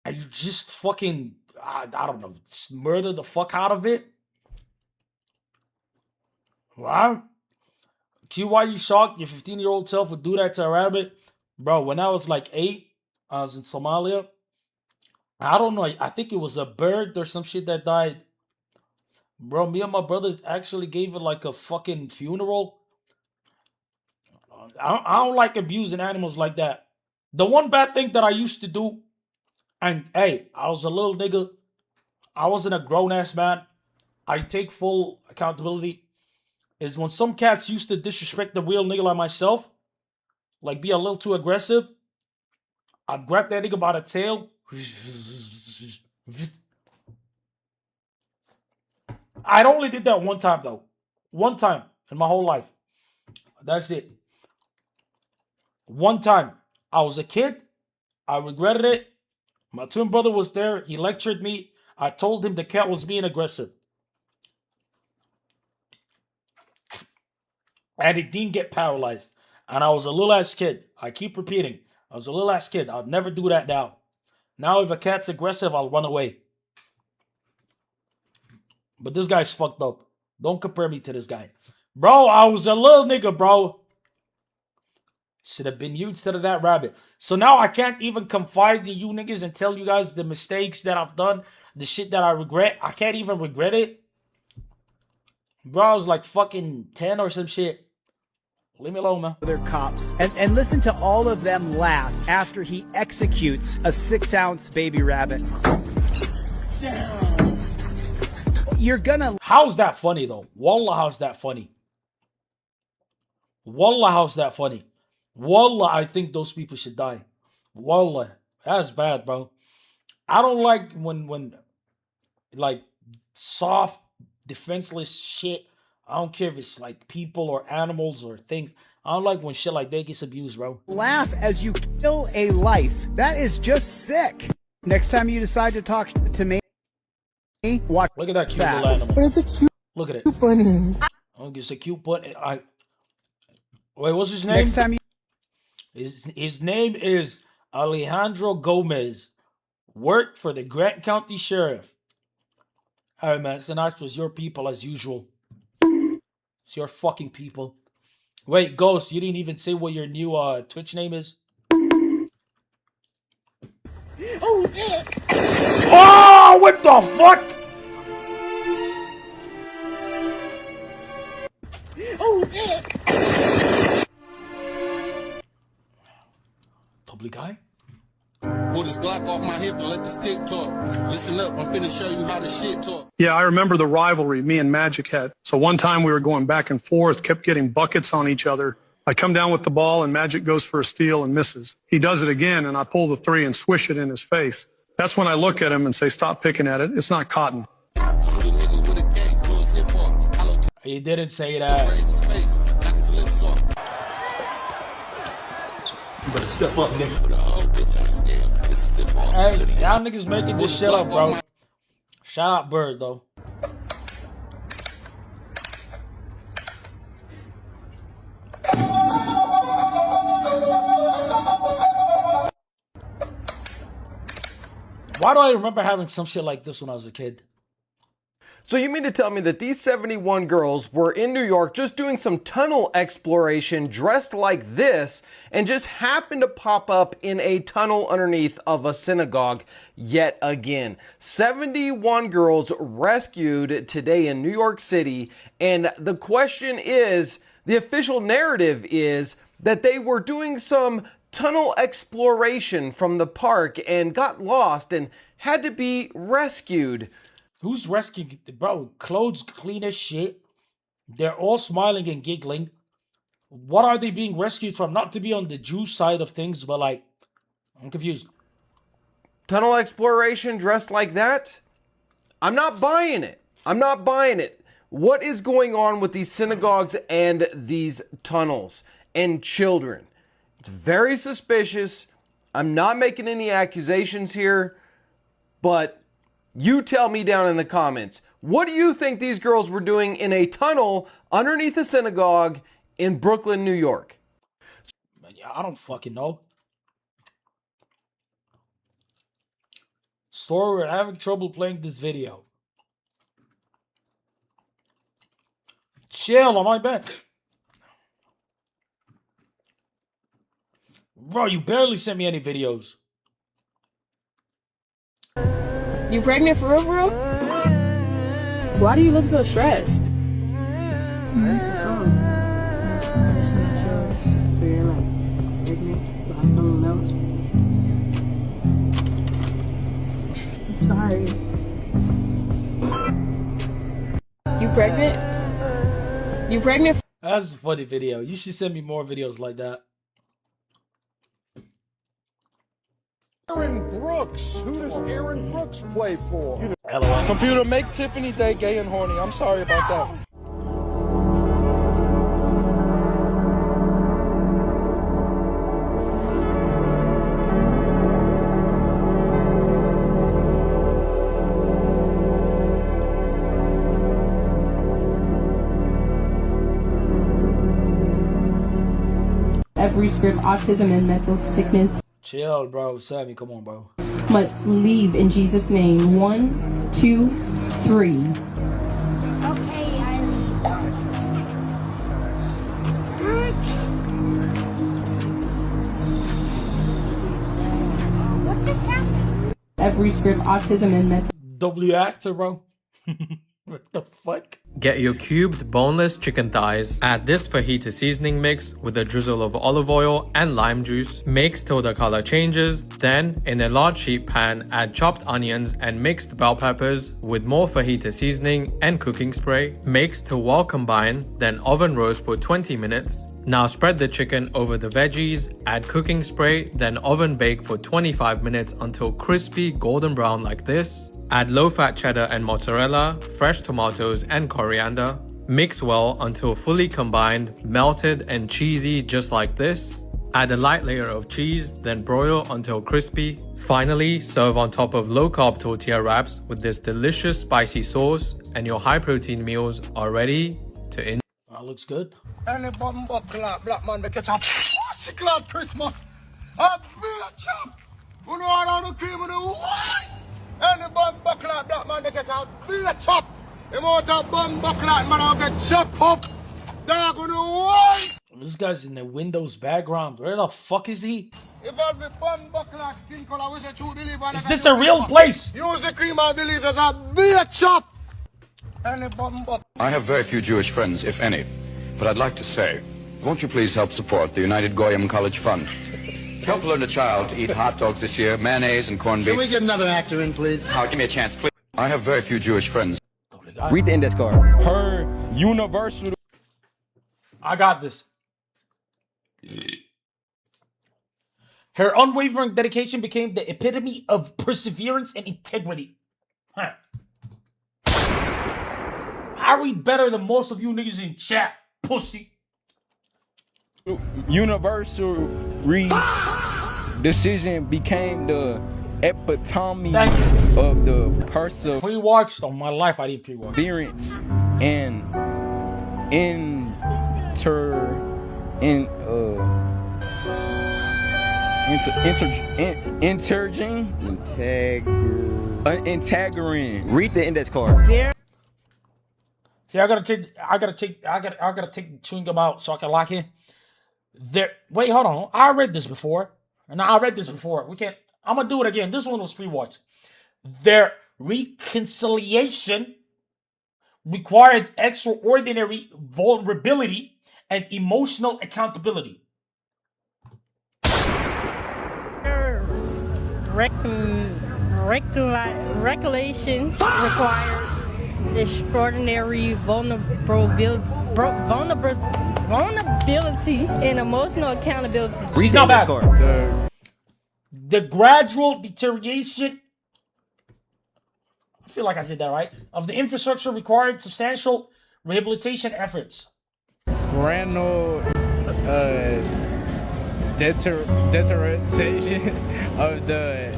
S2: and you just fucking, I don't know, just murder the fuck out of it. Wow. Q, why you shocked? Your 15-year-old self would do that to a rabbit? Bro, when I was like 8, I was in Somalia. I don't know. I think it was a bird or some shit that died. Bro, me and my brother actually gave it like a fucking funeral. I don't like abusing animals like that. The one bad thing that I used to do, and hey, I was a little nigga. I wasn't a grown-ass man. I take full accountability. Is when some cats used to disrespect the real nigga like myself, like be a little too aggressive, I'd grab that nigga by the tail. I only did that one time though. One time in my whole life. That's it. One time. I was a kid. I regretted it. My twin brother was there. He lectured me. I told him the cat was being aggressive. And it didn't get paralyzed. And I was a little ass kid. I keep repeating. I was a little ass kid. I'll never do that now. Now if a cat's aggressive, I'll run away. But this guy's fucked up. Don't compare me to this guy. Bro, I was a little nigga, bro. Should have been you instead of that rabbit. So now I can't even confide in you niggas and tell you guys the mistakes that I've done. The shit that I regret. I can't even regret it. Bro, I was like fucking 10 or some shit. Leave me alone, man.
S13: Other cops. And listen to all of them laugh after he executes a 6-ounce baby rabbit. You're gonna...
S2: How's that funny, though? Wallah, how's that funny? Wallah, how's that funny? Wallah, I think those people should die. Wallah, that's bad, bro. I don't like when like, soft, defenseless shit. I don't care if it's, like, people or animals or things. I don't like when shit like that gets abused, bro.
S13: Laugh as you kill a life. That is just sick. Next time you decide to talk to me, watch.
S2: Look at that cute little animal.
S8: But it's a cute,
S2: Look at it.
S8: cute bunny.
S2: Oh, it's a cute bunny. Wait, what's his name?
S13: Next time you...
S2: His name is Alejandro Gomez. Worked for the Grant County Sheriff. All right, man. So nice was your people as usual. It's your fucking people. Wait, Ghost, you didn't even say what your new Twitch name is?
S8: Oh, yeah.
S2: Oh, what the fuck?
S8: Oh, yeah.
S2: Public guy?
S14: Pull this Glock off my hip and let the stick talk. Listen up, I'm finna show you how the shit talk.
S15: Yeah, I remember the rivalry me and Magic had. So one time we were going back and forth, kept getting buckets on each other. I come down with the ball and Magic goes for a steal and misses. He does it again and I pull the 3 and swish it in his face. That's when I look at him and say, stop picking at it. It's not cotton.
S2: He didn't say that.
S6: You better step up, nigga.
S2: Hey, y'all niggas making this shit up, bro. Shout out Bird, though. Why do I remember having some shit like this when I was a kid?
S16: So you mean to tell me that these 71 girls were in New York just doing some tunnel exploration dressed like this and just happened to pop up in a tunnel underneath of a synagogue yet again? 71 girls rescued today in New York City, and the question is, the official narrative is that they were doing some tunnel exploration from the park and got lost and had to be rescued.
S2: Who's rescuing? Bro, clothes clean as shit. They're all smiling and giggling. What are they being rescued from? Not to be on the Jew side of things, but like, I'm confused.
S16: Tunnel exploration dressed like that? I'm not buying it. I'm not buying it. What is going on with these synagogues and these tunnels and children? It's very suspicious. I'm not making any accusations here, but you tell me down in the comments, what do you think these girls were doing in a tunnel underneath a synagogue in Brooklyn, New York?
S2: I don't fucking know. Sorry, we're having trouble playing this video. Chill on my bed. Bro, you barely sent me any videos.
S17: You pregnant for real? Why do you look so stressed?
S18: What's wrong? So you're like pregnant by someone else? I'm sorry.
S17: You pregnant? You pregnant?
S2: That's a funny video. You should send me more videos like that.
S19: Aaron Brooks. Who does Aaron Brooks play for?
S2: LOL.
S19: Computer, make Tiffany Day gay and horny. I'm sorry about that.
S18: Every script, autism and mental sickness
S2: Chill, bro. Sammy, come on, bro.
S18: must leave in Jesus' name. 1, 2, 3. every script autism and mental.
S2: W actor, bro. What the fuck?
S20: Get your cubed boneless chicken thighs. Add this fajita seasoning mix with a drizzle of olive oil and lime juice. Mix till the color changes. Then, in a large sheet pan, add chopped onions and mixed bell peppers with more fajita seasoning and cooking spray. Mix till well combined, then oven roast for 20 minutes. Now spread the chicken over the veggies, add cooking spray, then oven bake for 25 minutes until crispy golden brown like this. Add low-fat cheddar and mozzarella, fresh tomatoes and coriander. Mix well until fully combined, melted and cheesy just like this. Add a light layer of cheese, then broil until crispy. Finally, serve on top of low-carb tortilla wraps with this delicious spicy sauce, and your high-protein meals are ready to enjoy.
S2: That looks good.
S19: Any bumbo clap, black man, they catch up. What's the clap Christmas? A big chop. You know all the cream of the white. Any bumbo clap, black man, they catch out. Big chop. The amount of bumbo clap, man, I'll get chopped up. Dog on the white.
S2: This guy's in the Windows background. Where the fuck is he?
S19: If every bumbo clap skin color was a true believer.
S2: Is this a real place?
S19: Use the cream, I believe, as a big chop. Any bumbo.
S21: I have very few Jewish friends, if any. But I'd like to say, won't you please help support the United Goyim College Fund? Help learn a child to eat hot dogs this year, mayonnaise and corned beef.
S22: Can we get another actor in, please?
S21: Oh, give me a chance, please. I have very few Jewish friends.
S23: Read the index card.
S19: Her universal.
S2: I got this. Her unwavering dedication became the epitome of perseverance and integrity. Huh. I read better than most of you niggas in chat, pussy.
S19: Universal decision became the epitome of the
S2: pre-watched on my life. I didn't pre-watch.
S19: Perseverance and integrating.
S23: Read the index card.
S2: See, I gotta take the chewing gum out so I can lock in. There. Wait, hold on. I read this before. No, I read this before. We can't. I'm gonna do it again. This one was pre-watched. Their reconciliation required extraordinary vulnerability and emotional accountability.
S17: Regulation required extraordinary vulnerability and emotional accountability.
S2: It's not bad. The gradual deterioration, I feel like I said that right, of the infrastructure required substantial rehabilitation efforts.
S19: Renal deterioration of the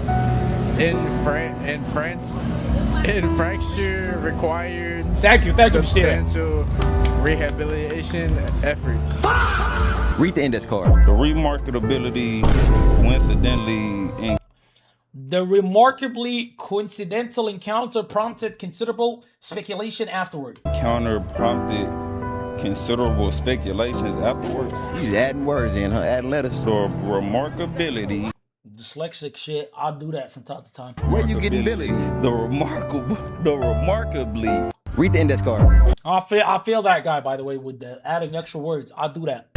S19: infrastructure required substantial rehabilitation efforts.
S23: Read the index card.
S24: The remarkability coincidentally.
S2: The remarkably coincidental encounter prompted considerable speculation afterward.
S24: Encounter prompted considerable speculations afterwards.
S23: You adding words in, huh? Adding letters.
S24: The remarkability.
S2: Dyslexic shit, I'll do that from time to time.
S23: Where you getting Billy?
S24: The remarkably.
S23: Read the index card.
S2: I feel that guy, by the way, with the adding extra words. I'll do that.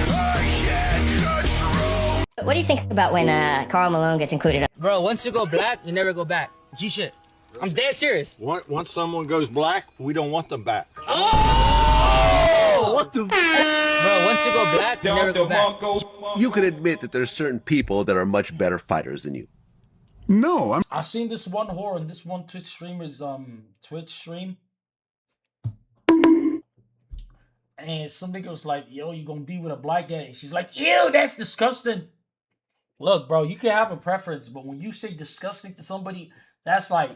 S1: What do you think about when Karl Malone gets included?
S25: Bro, once you go black, you never go back. G shit. I'm dead serious.
S26: Once someone goes black, we don't want them back.
S25: Oh! What the? Bro, once you go black, you never go back.
S27: You can admit that there's certain people that are much better fighters than you.
S2: No, I've seen this one whore on this one Twitch streamer's Twitch stream. And some nigga was like, yo, you gonna be with a black guy. And she's like, ew, that's disgusting. Look, bro, you can have a preference, but when you say disgusting to somebody, that's like,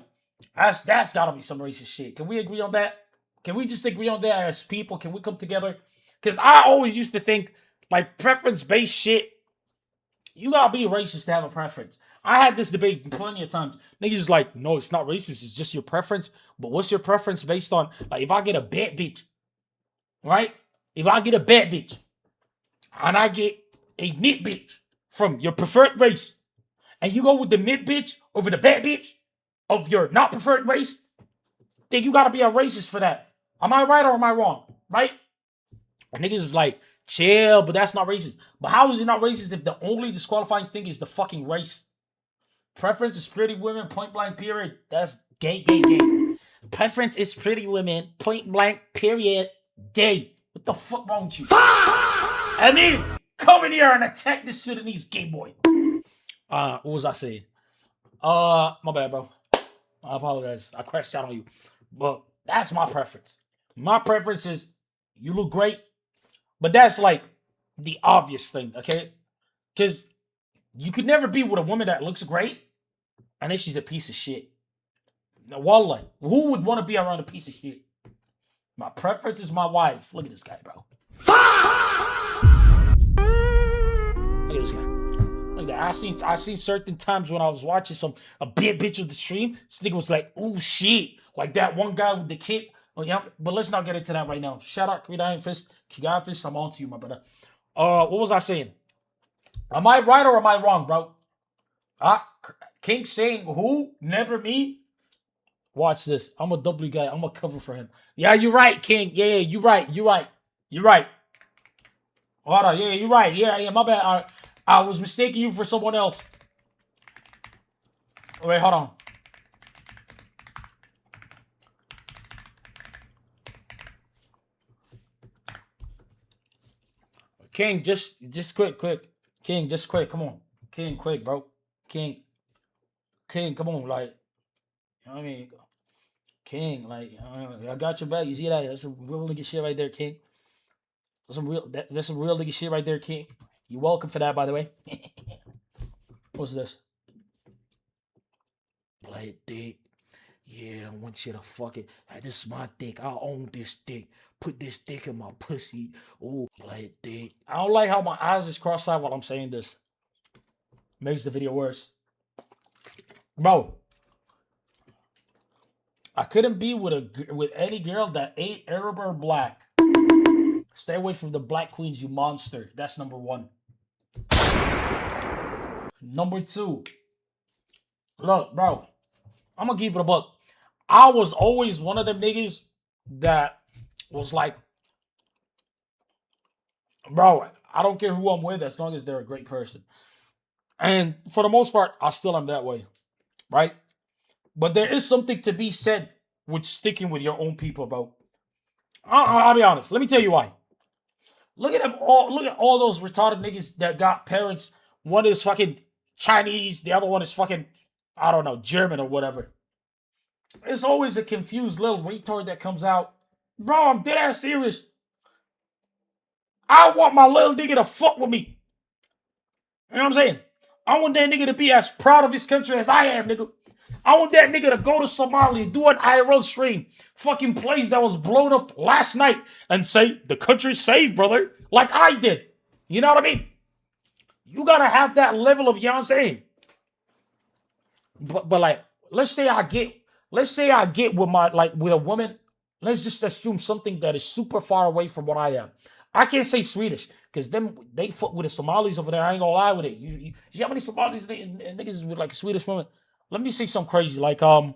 S2: that's gotta be some racist shit. Can we agree on that? Can we just agree on that as people? Can we come together? Because I always used to think, like, preference-based shit, you gotta be racist to have a preference. I had this debate plenty of times. Niggas is like, no, it's not racist, it's just your preference. But what's your preference based on? Like, if I get a bad bitch, right? If I get a bad bitch, and I get a mid bitch from your preferred race, and you go with the mid bitch over the bad bitch, of your not preferred race, then you gotta be a racist for that. Am I right or am I wrong? Right? And niggas is like, chill, but that's not racist. But how is it not racist if the only disqualifying thing is the fucking race? Preference is pretty women, point blank, period. That's gay, gay, gay. Preference is pretty women, point blank, period, gay. What the fuck wrong with you? And then come in here and attack this Sudanese gay boy. What was I saying? My bad, bro. I apologize. I crashed out on you. But that's my preference. My preference is you look great. But that's like the obvious thing, okay? Because you could never be with a woman that looks great and then she's a piece of shit. Now, wallah, who would want to be around a piece of shit? My preference is my wife. Look at this guy, bro. Look at this guy. Look at that. I seen certain times when I was watching a big bitch of the stream, this nigga was like, oh shit. Like that one guy with the kids. Oh, yeah, but let's not get into that right now. Shout out Kigai Fist. I'm on to you, my brother. What was I saying? Am I right or am I wrong, bro? King saying who? Never me? Watch this. I'm a W guy. I'm a cover for him. Yeah, you're right, King. Yeah, you're right. You're right. Hold on. Yeah, you're right. Yeah, my bad. I was mistaking you for someone else. Wait, hold on. King, just quick. King, just quick. Come on. King, quick, bro. King, come on. Like, you know what I mean? King, like, I got your back. You see that? That's some real nigga shit right there, King. That's some real nigga shit right there, King. You welcome for that, by the way. What's this? Play dick. Yeah, I want you to fuck it. Hey, this is my dick. I own this dick. Put this dick in my pussy. Oh, play dick. I don't like how my eyes is cross-eyed while I'm saying this. Makes the video worse. Bro. I couldn't be with any girl that ain't Arab or black. Stay away from the black queens, you monster. That's number one. Number two. Look, bro. I'm gonna keep it a buck. I was always one of them niggas that was like, bro, I don't care who I'm with as long as they're a great person. And for the most part, I still am that way. Right? But there is something to be said with sticking with your own people, bro. I'll be honest. Let me tell you why. Look at them all. Look at all those retarded niggas that got parents. One is fucking Chinese. The other one is fucking, I don't know, German or whatever. It's always a confused little retard that comes out. Bro, I'm dead ass serious. I want my little nigga to fuck with me. You know what I'm saying? I want that nigga to be as proud of his country as I am, nigga. I want that nigga to go to Somalia, do an IRL stream, fucking place that was blown up last night, and say, the country's safe, brother, like I did. You know what I mean? You gotta have that level of, you know what I'm saying? But like, let's say I get with my, like, with a woman, let's just assume something that is super far away from what I am. I can't say Swedish, because they fuck with the Somalis over there. I ain't gonna lie with it. You see how many Somalis and niggas is with like a Swedish woman? Let me say something crazy. Like, let's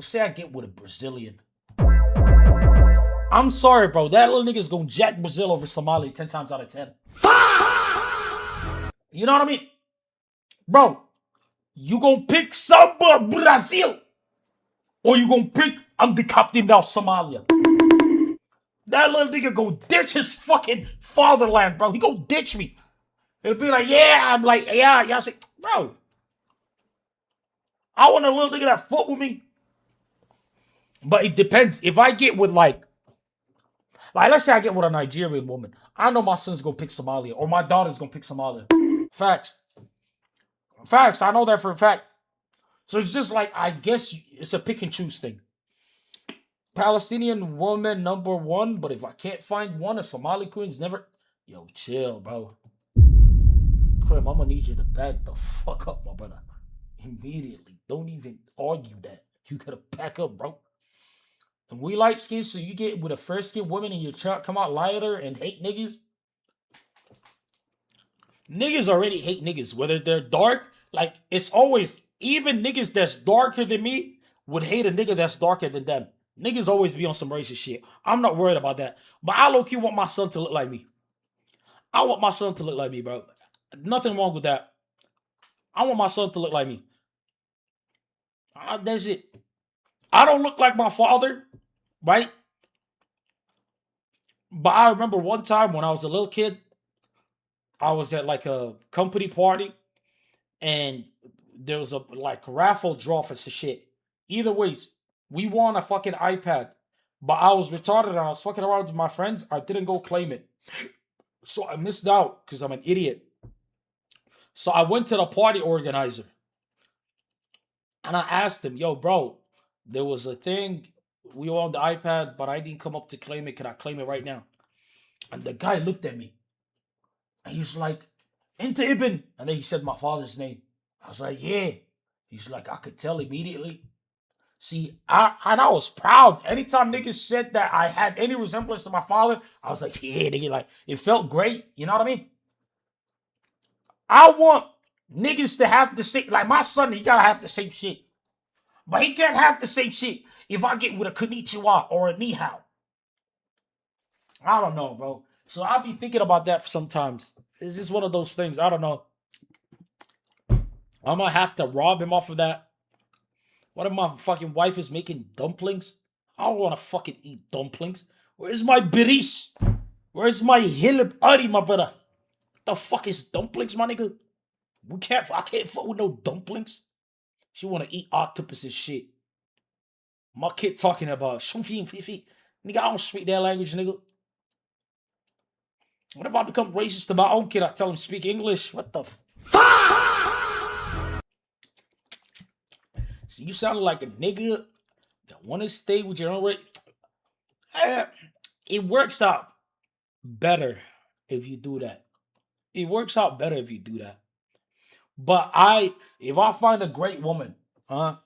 S2: say I get with a Brazilian. I'm sorry, bro. That little nigga's gonna jack Brazil over Somalia 10 times out of 10. You know what I mean? Bro, you gonna pick Samba Brazil, or you gonna pick I'm the captain now Somalia. That little nigga go ditch his fucking fatherland, bro. He go ditch me. It'll be like, yeah, I'm like, yeah, y'all say, bro. I want a little nigga that fuck with me. But it depends. If I get with like let's say I get with a Nigerian woman. I know my son's gonna pick Somalia, or my daughter's gonna pick Somalia. Facts. Facts. I know that for a fact. So it's just like, I guess it's a pick and choose thing. Palestinian woman number one, but if I can't find one, a Somali queen's never. Yo, chill, bro. Krim, I'm gonna need you to back the fuck up, my brother. Immediately. Don't even argue that. You gotta back up, bro. And we light skin, so you get with a fair skinned woman and your child come out lighter and hate niggas. Niggas already hate niggas, whether they're dark. Like, it's always, even niggas that's darker than me would hate a nigga that's darker than them. Niggas always be on some racist shit. I'm not worried about that. But I low-key want my son to look like me. I want my son to look like me, bro. Nothing wrong with that. I want my son to look like me. That's it. I don't look like my father, right? But I remember one time when I was a little kid, I was at like a company party, and there was a like raffle draw for some shit. Either ways, we won a fucking iPad. But I was retarded and I was fucking around with my friends. I didn't go claim it. So I missed out because I'm an idiot. So I went to the party organizer. And I asked him, yo, bro, there was a thing. We were on the iPad, but I didn't come up to claim it. Can I claim it right now? And the guy looked at me. And he was like, Enta Ibn. And then he said my father's name. I was like, yeah. He's like, I could tell immediately. See, I was proud. Anytime niggas said that I had any resemblance to my father, I was like, yeah, nigga, like, it felt great. You know what I mean? I want niggas to have the same, like my son, he gotta have the same shit. But he can't have the same shit if I get with a konnichiwa or a ni hao. I don't know, bro. So I'll be thinking about that sometimes. It's just one of those things. I don't know. I'm gonna have to rob him off of that. What if my fucking wife is making dumplings? I don't want to fucking eat dumplings. Where's my biris? Where's my hilib ari, my brother? What the fuck is dumplings, my nigga? I can't fuck with no dumplings. She want to eat octopus and shit. My kid talking about shumfi and fifi. Nigga, I don't speak that language, nigga. What if I become racist to my own kid? I tell him speak English. What the fuck? See, you sound like a nigga that want to stay with your own race. It works out better if you do that. It works out better if you do that. But if I find a great woman, I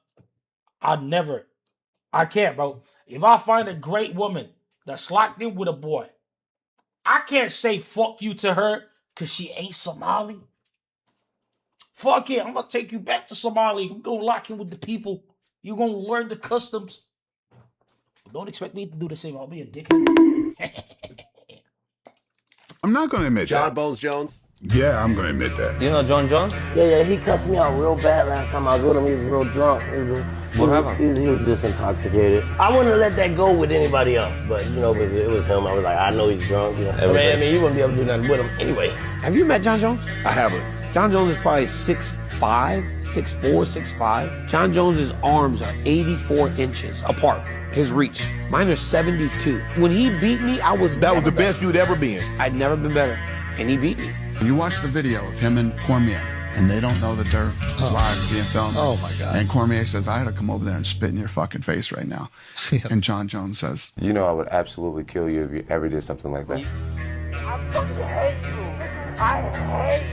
S2: can't, bro. If I find a great woman that's locked in with a boy, I can't say fuck you to her because she ain't Somali. Fuck it, I'm gonna take you back to Somalia. We're gonna lock in with the people. You're gonna learn the customs. Don't expect me to do the same. I'll be a dickhead.
S3: I'm not gonna admit
S27: John
S3: that.
S27: Bones Jones?
S3: Yeah, I'm gonna admit that.
S25: You know John Jones?
S4: Yeah, he cussed me out real bad last time I was with him. He was real drunk.
S25: What happened?
S4: He was just intoxicated. I wouldn't have let that go with anybody else, but you know, it was him. I was like, I know he's drunk. You know? I mean, you wouldn't be able to do nothing with him anyway.
S7: Have you met John Jones?
S3: I haven't.
S7: John Jones is probably 6'5", 6'4", 6'5". John Jones's arms are 84 inches apart. His reach. Mine are 72. When he beat me,
S3: That was the best you'd ever been.
S7: I'd never been better. And he beat me.
S9: You watch the video of him and Cormier, and they don't know that they're live being filmed.
S10: Oh, my God.
S9: And Cormier says, I had to come over there and spit in your fucking face right now. And John Jones says,
S11: you know I would absolutely kill you if you ever did something like that.
S4: I fucking hate you. I hate you.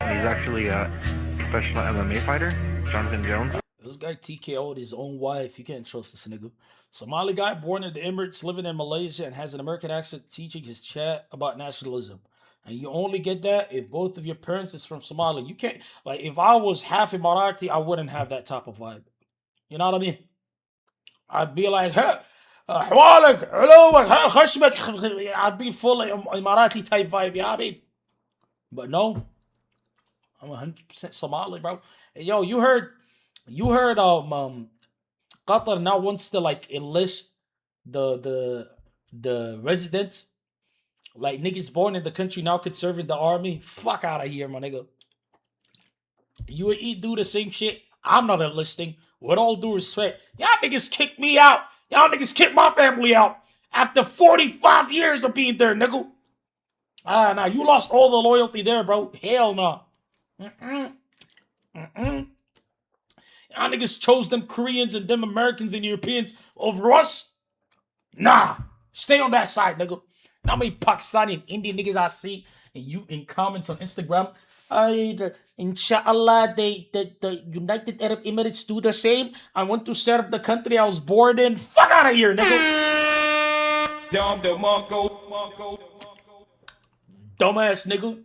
S22: He's actually a professional MMA fighter, Jonathan Jones.
S2: This guy TKO'd his own wife. You can't trust this nigga. Somali guy born in the Emirates, living in Malaysia, and has an American accent, teaching his chat about nationalism. And you only get that if both of your parents is from Somalia. You can't, like, if I was half Emirati, I wouldn't have that type of vibe. You know what I mean? I'd be like, hey, I'd be full of Emirati type vibe, you know what I mean? But no, I'm 100% Somali, bro. And yo, you heard Qatar now wants to like enlist the residents, like niggas born in the country now could serve in the army. Fuck out of here, my nigga. You do the same shit. I'm not enlisting. With all due respect, y'all niggas kicked me out. Y'all niggas kicked my family out after 45 years of being there, nigga. Nah, you lost all the loyalty there, bro. Hell no. Y'all niggas chose them Koreans and them Americans and Europeans over us? Nah. Stay on that side, nigga. How many Pakistani and Indian niggas I see and you in comments on Instagram? Inshallah, the United Arab Emirates do the same. I want to serve the country I was born in. Fuck out of here, nigga. Dumbass nigga.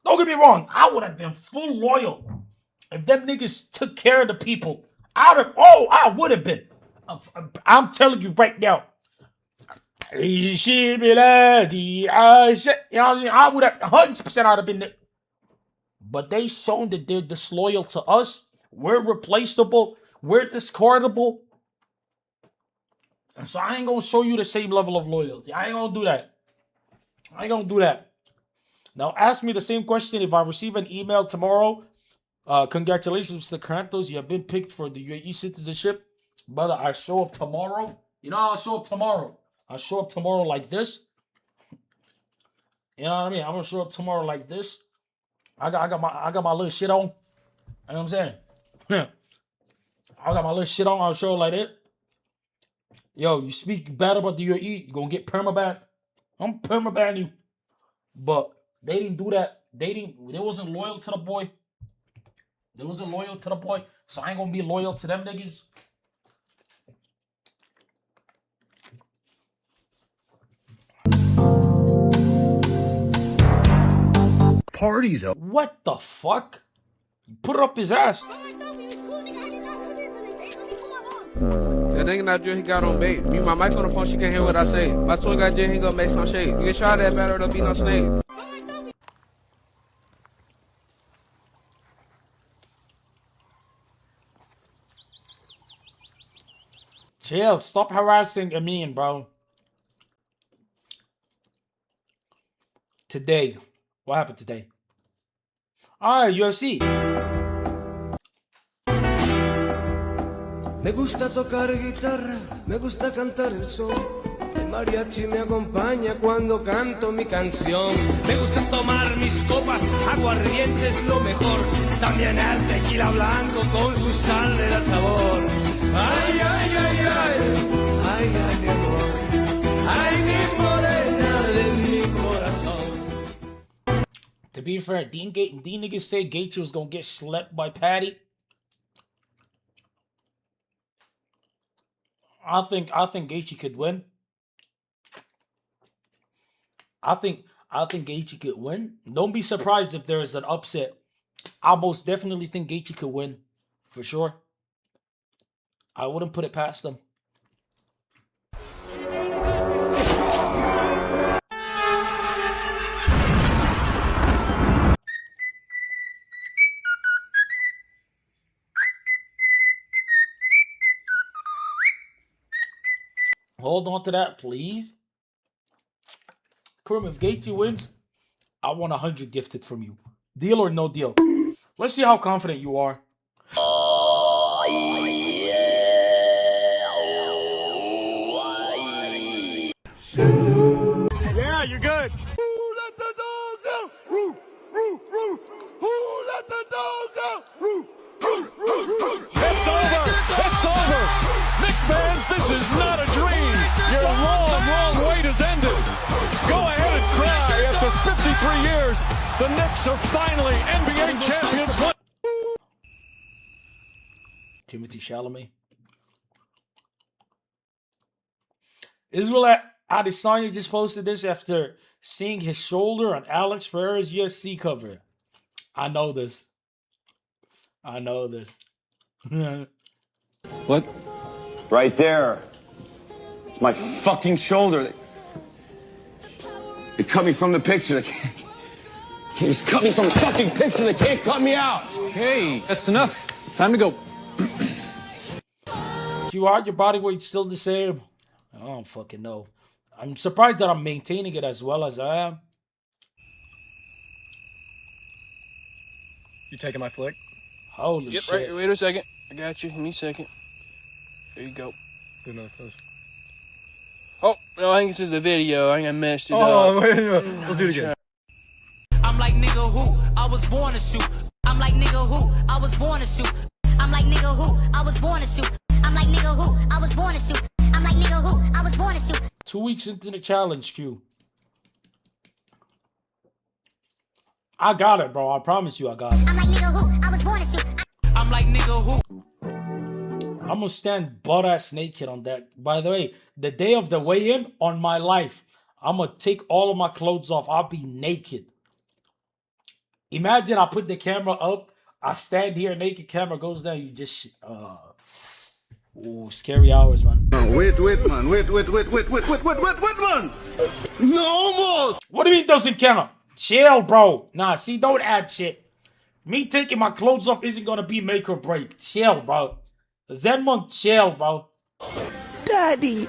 S2: Don't get me wrong. I would have been full loyal if them niggas took care of the people. I would have been. I'm telling you right now. You know what I would have 100% I'd have been there. But they shown that they're disloyal to us. We're replaceable. We're discardable. And so I ain't gonna show you the same level of loyalty. I ain't gonna do that. I ain't gonna do that. Now ask me the same question if I receive an email tomorrow. Congratulations, Mr. Qorantos. You have been picked for the UAE citizenship. Brother, I show up tomorrow. You know how I'll show up tomorrow? I'll show up tomorrow like this. You know what I mean? I'm gonna show up tomorrow like this. I got my little shit on. You know what I'm saying? I got my little shit on. I'll show up like that. Yo, you speak bad about the UAE, you gonna get permaban. I'm permaban you. But they didn't do that. They wasn't loyal to the boy. They wasn't loyal to the boy. So I ain't gonna be loyal to them niggas.
S3: Parties up.
S2: What the fuck? Put it up his ass.
S5: That nigga not drill, he got on bait. Mute my mic on the phone, she can't hear what I say. My twin got drill, he gonna make some shade. You can try that better, there'll be no snake.
S2: Chill, stop harassing Amin, bro. Today. What happened today? Alright, UFC.
S8: Me gusta tocar guitarra, me gusta cantar el sol. El mariachi me acompaña cuando canto mi canción. Me gusta tomar mis copas, aguardiente es lo mejor. También el tequila blanco con su sal de sabor. Ay, ay, ay, ay, ay, ay, mi amor. Ay, mi morena de mi corazón.
S2: To be fair, D niggas say Gaethje was gonna get slept by Patty. I think Gaethje could win. I think Gaethje could win. Don't be surprised if there is an upset. I most definitely think Gaethje could win, for sure. I wouldn't put it past them. Hold on to that, please. Krum, if Gaethje wins, I want 100 gifted from you. Deal or no deal? Let's see how confident you are.
S6: Yeah, you're good.
S19: Who let the dogs out? Roo, roo, roo. Who let the dogs out? Roo, roo, roo, roo.
S6: It's over. It's over. Knicks fans, this is not a dream. Your long wait has ended. Go ahead and cry. After 53 years, the Knicks are finally NBA champions.
S2: Timothy Chalamet. Israel Adesanya just posted this after seeing his shoulder on Alex Pereira's UFC cover. I know this. I know this.
S10: What? Right there. It's my fucking shoulder. They cut me from the picture. They can't just cut me from the fucking picture. They can't cut me out. Okay, that's enough. Time to go.
S2: You are, your body weight's still the same. I don't fucking know. I'm surprised that I'm maintaining it as well as I am.
S5: You taking my flick?
S2: Holy shit.
S5: Right, wait a second. I got you. Give me a second. There you go. Do another close. Oh, no, I think this is a video. I think I messed it up.
S6: Let's do it again.
S8: I'm like nigga who I was born to shoot. I'm like nigga who I was born to shoot. I'm like nigga who I was born to shoot. I'm like nigga who I was born to shoot. I'm like nigga who I was born to shoot.
S2: 2 weeks into the challenge, Q. I got it, bro. I promise you I got it.
S8: I'm like nigga who I was born to shoot. I'm like nigga who.
S2: I'm gonna stand butt-ass naked on that. By the way, the day of the weigh-in on my life, I'm gonna take all of my clothes off. I'll be naked. Imagine I put the camera up, I stand here, naked, camera goes down, you just ooh, scary hours, man.
S19: Wait, man. Wait, man. No, almost.
S2: What do you mean doesn't count? Chill, bro. Nah, see, don't add shit. Me taking my clothes off isn't gonna be make or break. Chill, bro. Zenmon, chill, bro.
S12: Daddy,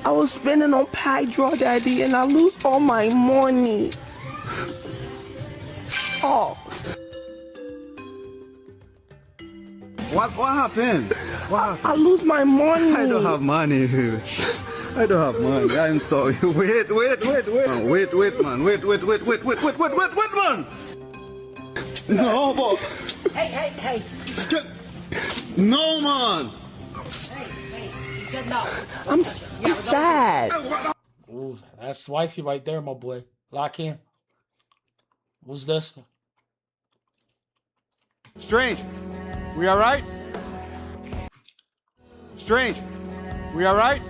S12: I was spending on pie draw, Daddy, and I lose all my money. Oh.
S19: What happened?
S12: I lose my money.
S19: I don't have money. I don't have money. I'm sorry. Wait, man. Wait, man. No, but...
S12: Hey.
S19: No, man.
S12: He said no. I'm sad.
S2: Ooh, that's wifey right there, my boy. Lock in. Who's this?
S5: Strange. We all right? Strange. We all right?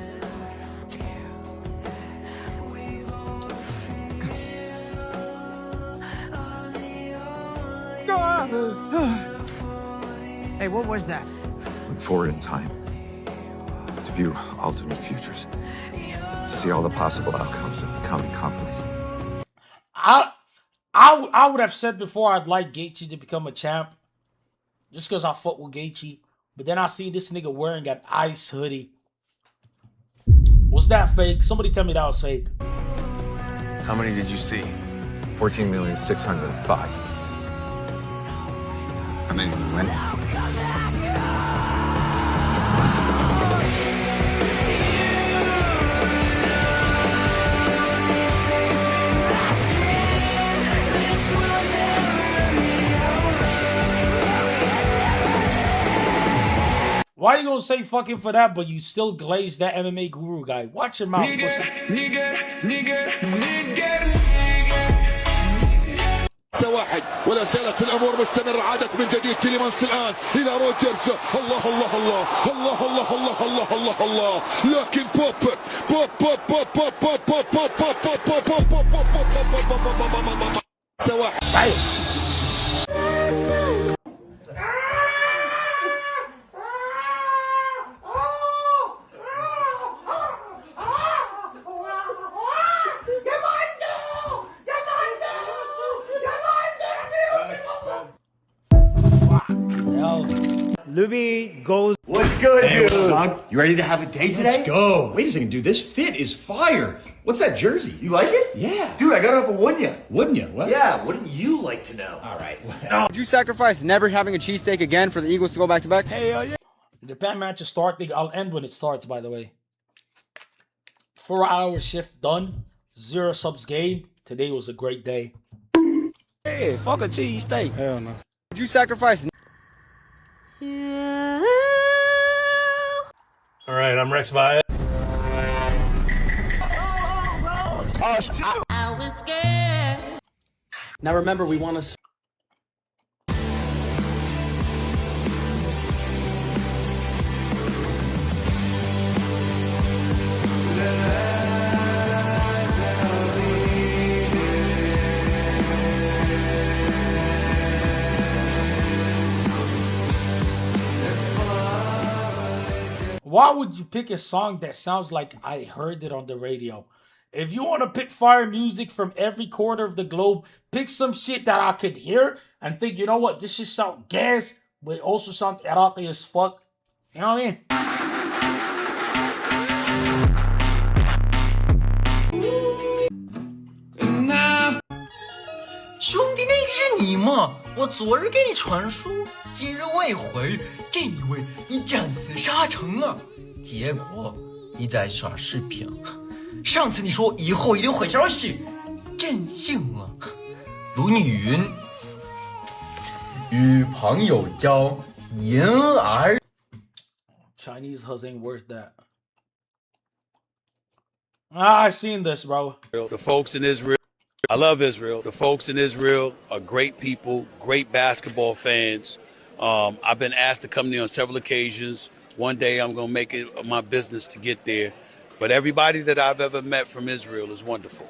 S13: Hey, what was that?
S14: Look forward in time. To view alternate futures. To see all the possible outcomes of the coming conflict.
S2: I would have said before I'd like Gaethje to become a champ. Just because I fuck with Gaethje. But then I see this nigga wearing an ice hoodie. Was that fake? Somebody tell me that was fake.
S14: How many did you see? 14,605.
S19: How many did you win?
S2: Why you gonna say fucking for that, but you still glaze that MMA guru guy? Watch your mouth.
S19: واحد ولا زالت الامور مستمره. عادت من جديد تيليمانس الان الى روجرز. الله الله الله الله الله الله الله الله الله. لكن بوب بوب بوب بوب بوب بوب بوب بوب بوب بوب بوب بوب بوب واحد.
S15: Luby goes.
S16: What's good,
S15: Hey,
S16: dude?
S15: dog?
S16: You ready to have a date today?
S15: Let's go. Wait a second, dude. This fit is fire. What's that jersey?
S16: You like it?
S15: Yeah.
S16: Dude, I got it off of Wouldn't
S15: Wouldn't you? What?
S16: Yeah, wouldn't you like to know?
S15: All right.
S18: Would you sacrifice never having a cheesesteak again for the Eagles to go back to back?
S15: Hell yeah.
S2: Japan matches start. I'll end when it starts, by the way. 4-hour shift done. 0 subs game. Today was a great day.
S15: Hey, fuck a cheesesteak.
S5: Hell no.
S18: Would you sacrifice?
S15: All right, I'm Rex Byatt.
S16: Oh, shit.
S20: I was scared.
S18: Now remember, we want to.
S2: Why would you pick a song that sounds like I heard it on the radio? If you want to pick fire music from every corner of the globe, pick some shit that I could hear and think, you know what, this shit sound gas, but it also sounds Iraqi as fuck. You know what I mean?
S20: 那兄弟，那是你吗？我昨日给你传书，今日未回，真以为你战死沙城了，结果你在耍视频。上次你说以后一定回消息，真信了。如你云，与朋友交，言而
S2: Chinese hus ain't worth that. I seen this, bro.
S28: The folks in Israel, I love Israel. The folks in Israel are great people, great basketball fans. I've been asked to come there on several occasions. One day I'm going to make it my business to get there. But everybody that I've ever met from Israel is wonderful.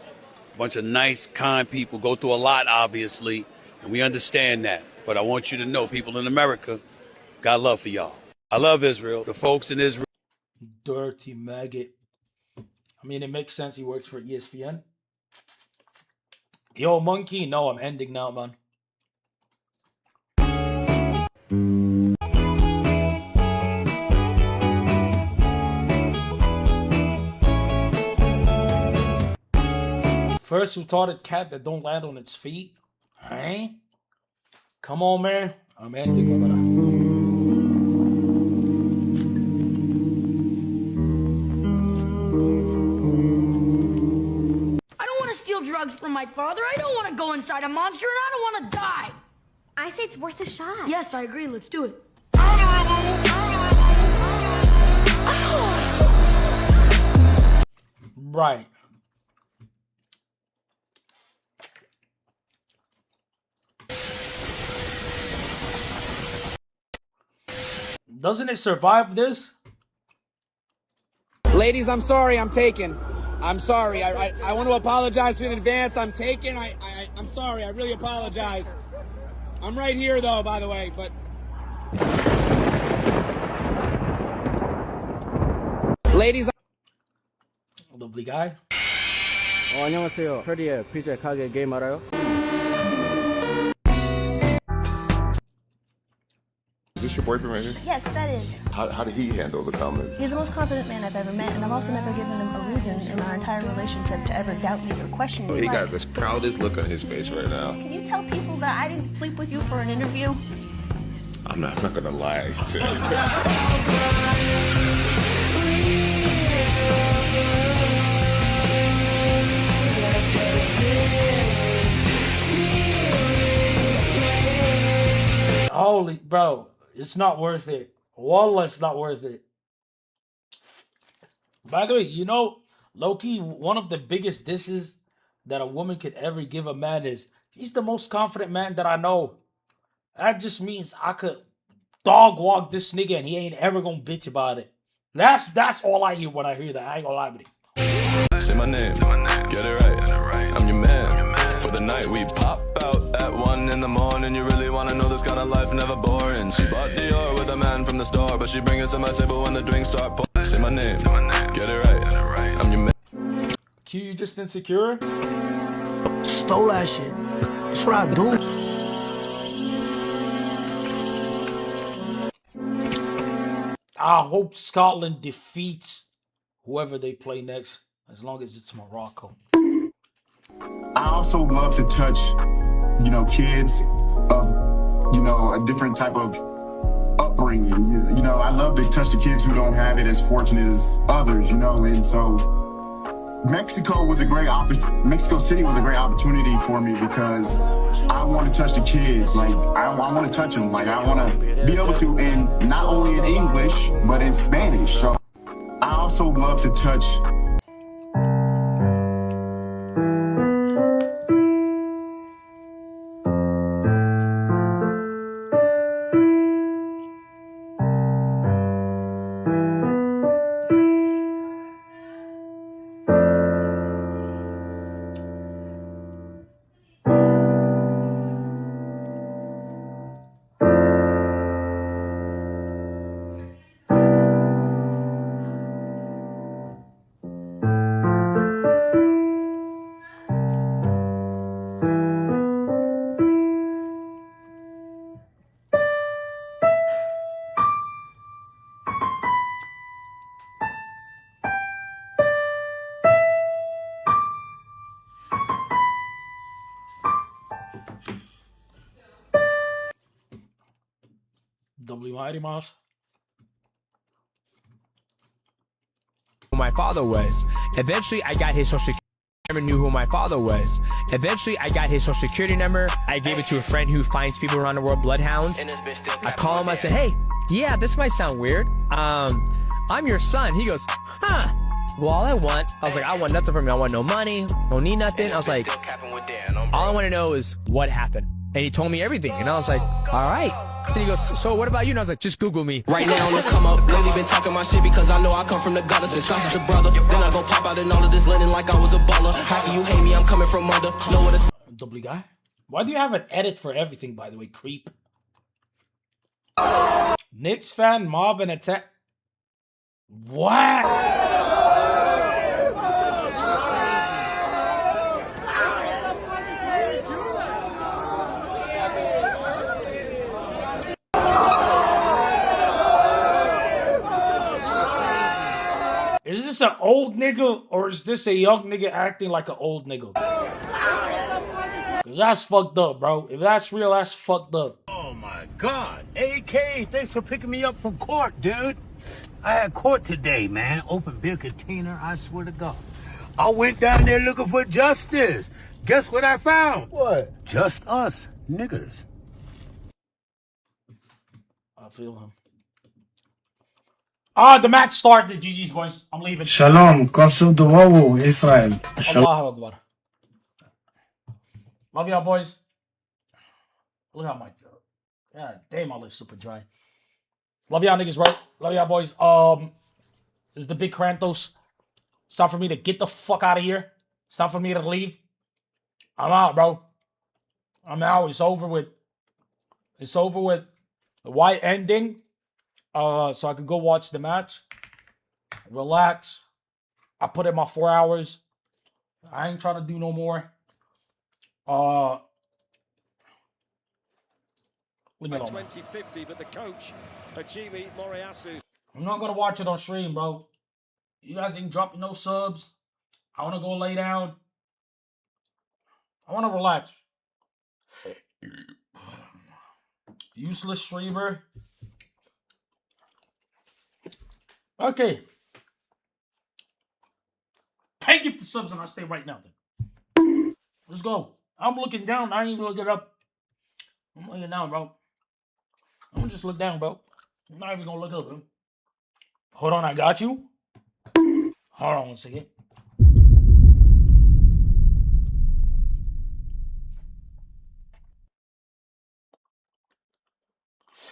S28: a bunch of nice, kind people, go through a lot, obviously, and we understand that. But I want you to know, people in America, got love for y'all. I love Israel, the folks in Israel.
S2: Dirty maggot. I mean, it makes sense. He works for ESPN. Yo, monkey. No, I'm ending now, man. First retarded cat that don't land on its feet. Hey? Come on, man. I'm ending, my brother.
S1: I don't want to steal drugs from my father. I don't want to go inside a monster, and I don't want to die.
S13: I say it's worth a shot.
S1: Yes, I agree. Let's do it.
S2: Right. Doesn't it survive this?
S17: Ladies, I'm sorry, I'm taken. I'm sorry. I want to apologize in advance. I'm taken. I'm sorry. I really apologize. I'm right here, though, by the way, but... Ladies...
S2: Lovely guy.
S17: 안녕하세요. 프레디의 피자 가게 게임 알아요?
S14: Is this your boyfriend right here?
S13: Yes, that is.
S14: How did he handle the comments?
S13: He's the most confident man I've ever met, and I've also never given him a reason in our entire relationship to ever doubt me or question me.
S14: He got this proudest look on his face right now.
S13: Can you tell people that I didn't sleep with you for an interview?
S14: I'm not gonna lie to you.
S2: Holy, bro, it's not worth it. Wallah, it's not worth it. By the way, you know, Loki, one of the biggest disses that a woman could ever give a man is, he's the most confident man that I know. That just means I could dog walk this nigga and he ain't ever gonna bitch about it. That's all I hear when I hear that. I ain't gonna lie with you.
S21: Say my name, get it right. I'm your man. For the night we pop out at 1 in the morning. You really wanna know this kind of life never boring. She bought Dior with a man from the store, but she bring it to my table when the drinks start pouring. Say my name, get it right. I'm your man.
S2: Q, you just insecure?
S1: Stole that shit. That's what I do.
S2: I hope Scotland defeats whoever they play next, as long as it's Morocco.
S9: I also love to touch, kids of, a different type of upbringing. I love to touch the kids who don't have it as fortunate as others, and so Mexico City was a great opportunity for me because I want to touch the kids. Like, I want to touch them. Like, I want to be able to, and not only in English, but in Spanish. So I also love to touch.
S2: Mighty Mouse.
S23: Who my father was. Eventually, I got his social security. I never knew who my father was. Eventually, I got his social security number. I gave it to a friend who finds people around the world bloodhounds. I call him. I say, hey, yeah, this might sound weird. I'm your son. He goes, huh. Well, all I was like, I want nothing from you. I want no money. Don't need nothing. I was like, all I want to know is what happened. And he told me everything. And I was like, all right. And he goes, so what about you? And I was like, just Google me.
S8: Right now on the come up, lately been talking my shit because I know I come from the gutter. Since I was your brother, then I go pop out in all of this linen like I was a baller. How can you hate me? I'm coming from under. Know what it's.
S2: Double guy. Why do you have an edit for everything? By the way, creep. Knicks fan, mob, and attack. What? Is this an old nigga or is this a young nigga acting like an old nigga? Cause that's fucked up, bro. If that's real, that's fucked up.
S4: Oh my God. AK, thanks for picking me up from court, dude. I had court today, man. Open beer container, I swear to God. I went down there looking for justice. Guess what I found? What? Just us, niggers.
S2: I feel him. Ah, the match started. GG's, boys. I'm leaving.
S7: Shalom, Kosovo Duovo, Israel.
S2: Allahu Akbar. Love y'all, boys. Look how my God damn, my lips super dry. Love y'all niggas, bro. Love y'all, boys. This is the big Qorantos. It's time for me to get the fuck out of here. It's time for me to leave. I'm out, bro. I'm out. It's over with. It's over with. The white ending. So I could go watch the match. Relax. I put in my 4 hours. I ain't trying to do no more. Leave me alone.
S6: 2050, but the coach, Hajime Moriyasu.
S2: I'm not gonna watch it on stream, bro. You guys ain't dropping no subs. I wanna go lay down. I wanna relax. Useless streamer. Okay. Thank you for the subs and I'll stay right now then. Let's go. I'm looking down. I ain't even looking up. I'm looking down, bro. I'm gonna just look down, bro. I'm not even gonna look up, bro. Hold on, I got you. Hold on one second.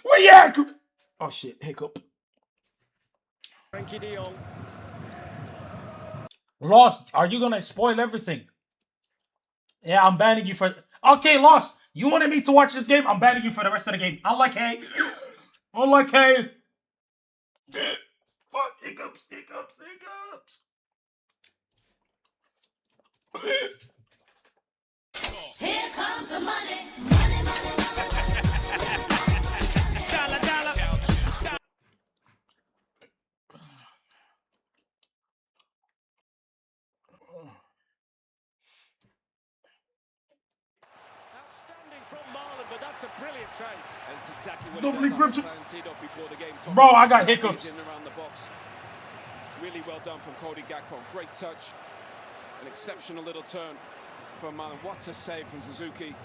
S2: Where you at? Oh shit, hiccup.
S6: Frankie de Jong.
S2: Lost, are you gonna spoil everything? Yeah, I'm banning you for... Okay, Lost, you wanted me to watch this game? I'm banning you for the rest of the game. Unlucky. Unlucky. Fuck, hiccups, hiccups, hiccups.
S11: Here comes the money. Money, money, money. Dollar, dollar.
S6: Outstanding from Marlon, but that's a brilliant save. And it's exactly what
S2: Double encryption.
S6: before the game.
S2: Bro, I got hiccups.
S6: In around the box. Really well done from Cody Gakpo. Great touch. An exceptional little turn from Marlon. What a save from Suzuki.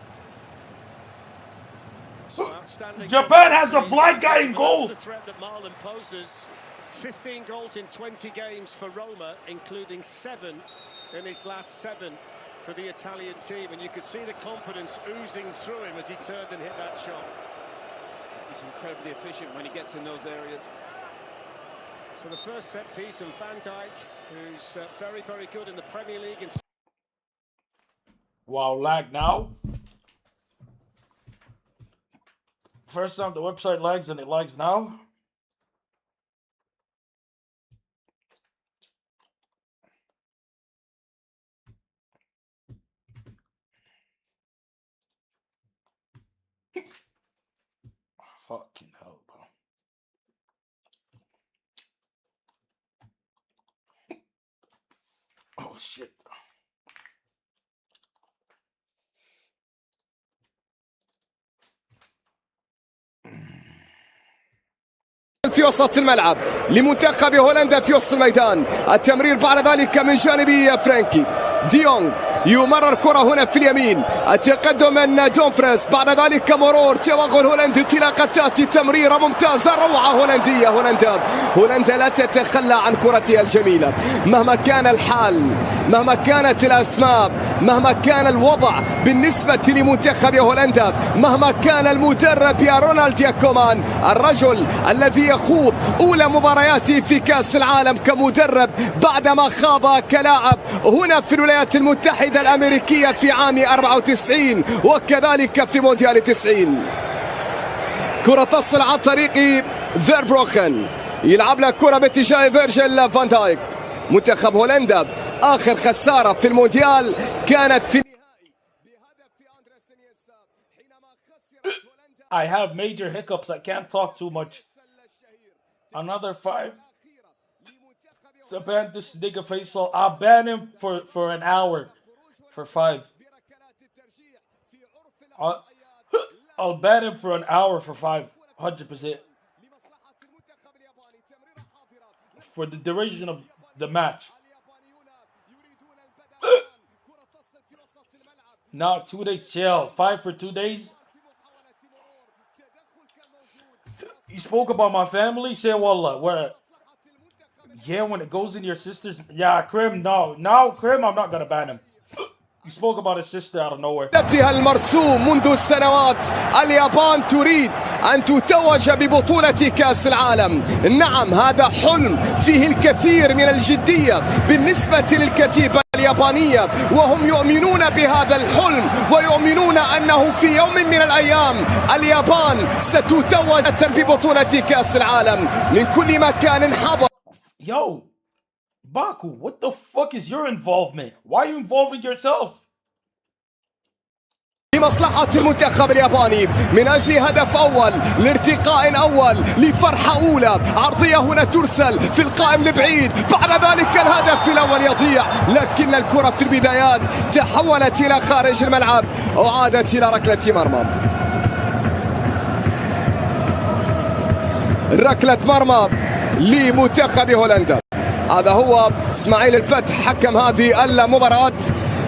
S6: So outstanding.
S2: Japan has a black guy in goal.
S6: The threat that Marlon poses. 15 goals in 20 games for Roma, including 7 in his last 7 for the Italian team. And you could see the confidence oozing through him as he turned and hit that shot. He's incredibly efficient when he gets in those areas. So the first set piece, and Van Dijk, who's very, very good in the Premier League.
S2: Wow, lag now. First time the website lags and it lags now. Fucking hell, bro. Oh shit.
S22: في وسط الملعب لمنتخب هولندا في وسط الميدان. التمرير بعد ذلك من جانب فرانكي دي يونغ يمرر كرة هنا في اليمين. التقدم من دومفريس، بعد ذلك مرور توغل هولندا، انطلاقة تأتي، تمريرة ممتازة، روعة هولندية. هولندا لا تتخلى عن كرتها الجميلة مهما كان الحال، مهما كانت الأسباب، مهما كان الوضع بالنسبة لمنتخب هولندا، مهما كان المدرب يا رونالد يا كومان، الرجل الذي يخوض أولى مبارياته في كأس العالم كمدرب بعدما خاض كلاعب هنا في الولايات المتحدة الأمريكية في عام 94 وكذلك في مونديال 90. كرة تصل عن طريق فيربروخن، يلعب لها كرة باتجاه فيرجيل فان دايك. منتخب هولندا آخر خسارة في المونديال كانت في
S2: I have major hiccups. I can't talk too much. Another 5. So ban this nigga Faisal. I'll ban him for an hour. For 5. I'll ban him for an hour for 5. 100%. For the duration of the match. Now 2 days chill. 5 for 2 days. You spoke about my family. Say wallah. Where? Yeah, when it goes in your sister's. Yeah, Krim. No, Krim. I'm not gonna ban him. You spoke about his sister out of nowhere.
S22: فيها المرسوم منذ سنوات، اليابان تريد أن تتوج ببطولة كأس العالم. نعم، هذا حلم فيه الكثير من الجدية بالنسبة للكتيبة اليابانية، وهم يؤمنون بهذا الحلم ويؤمنون أنه في يوم من الأيام اليابان ستتوج ببطولة كأس العالم من كل مكان حضر.
S2: Yo, Baku, what the fuck is your involvement? Why are you involving yourself?
S22: لمصلحة المنتخب الياباني من أجل هدف أول، لارتقاء أول، لفرحة أولى. عرضية هنا ترسل في القائم البعيد، بعد ذلك الهدف الأول يضيع، لكن الكرة في البدايات تحولت إلى خارج الملعب وعادت إلى ركلة مرمى. ركلة مرمى لمنتخب هولندا. هذا هو اسماعيل الفتح حكم هذه المباراة.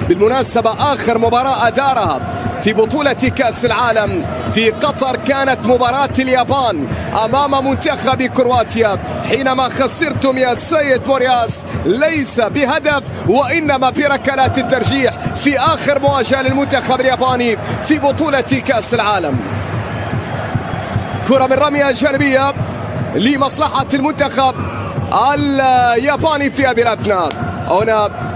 S22: بالمناسبة آخر مباراة أدارها في بطولة كأس العالم في قطر كانت مباراة اليابان أمام منتخب كرواتيا، حينما خسرتم يا سيد مورياس ليس بهدف وإنما بركلات الترجيح في آخر مواجهة للمنتخب الياباني في بطولة كأس العالم. كرة من رمية جانبية لمصلحة المنتخب الياباني في هذه الأثناء. هنا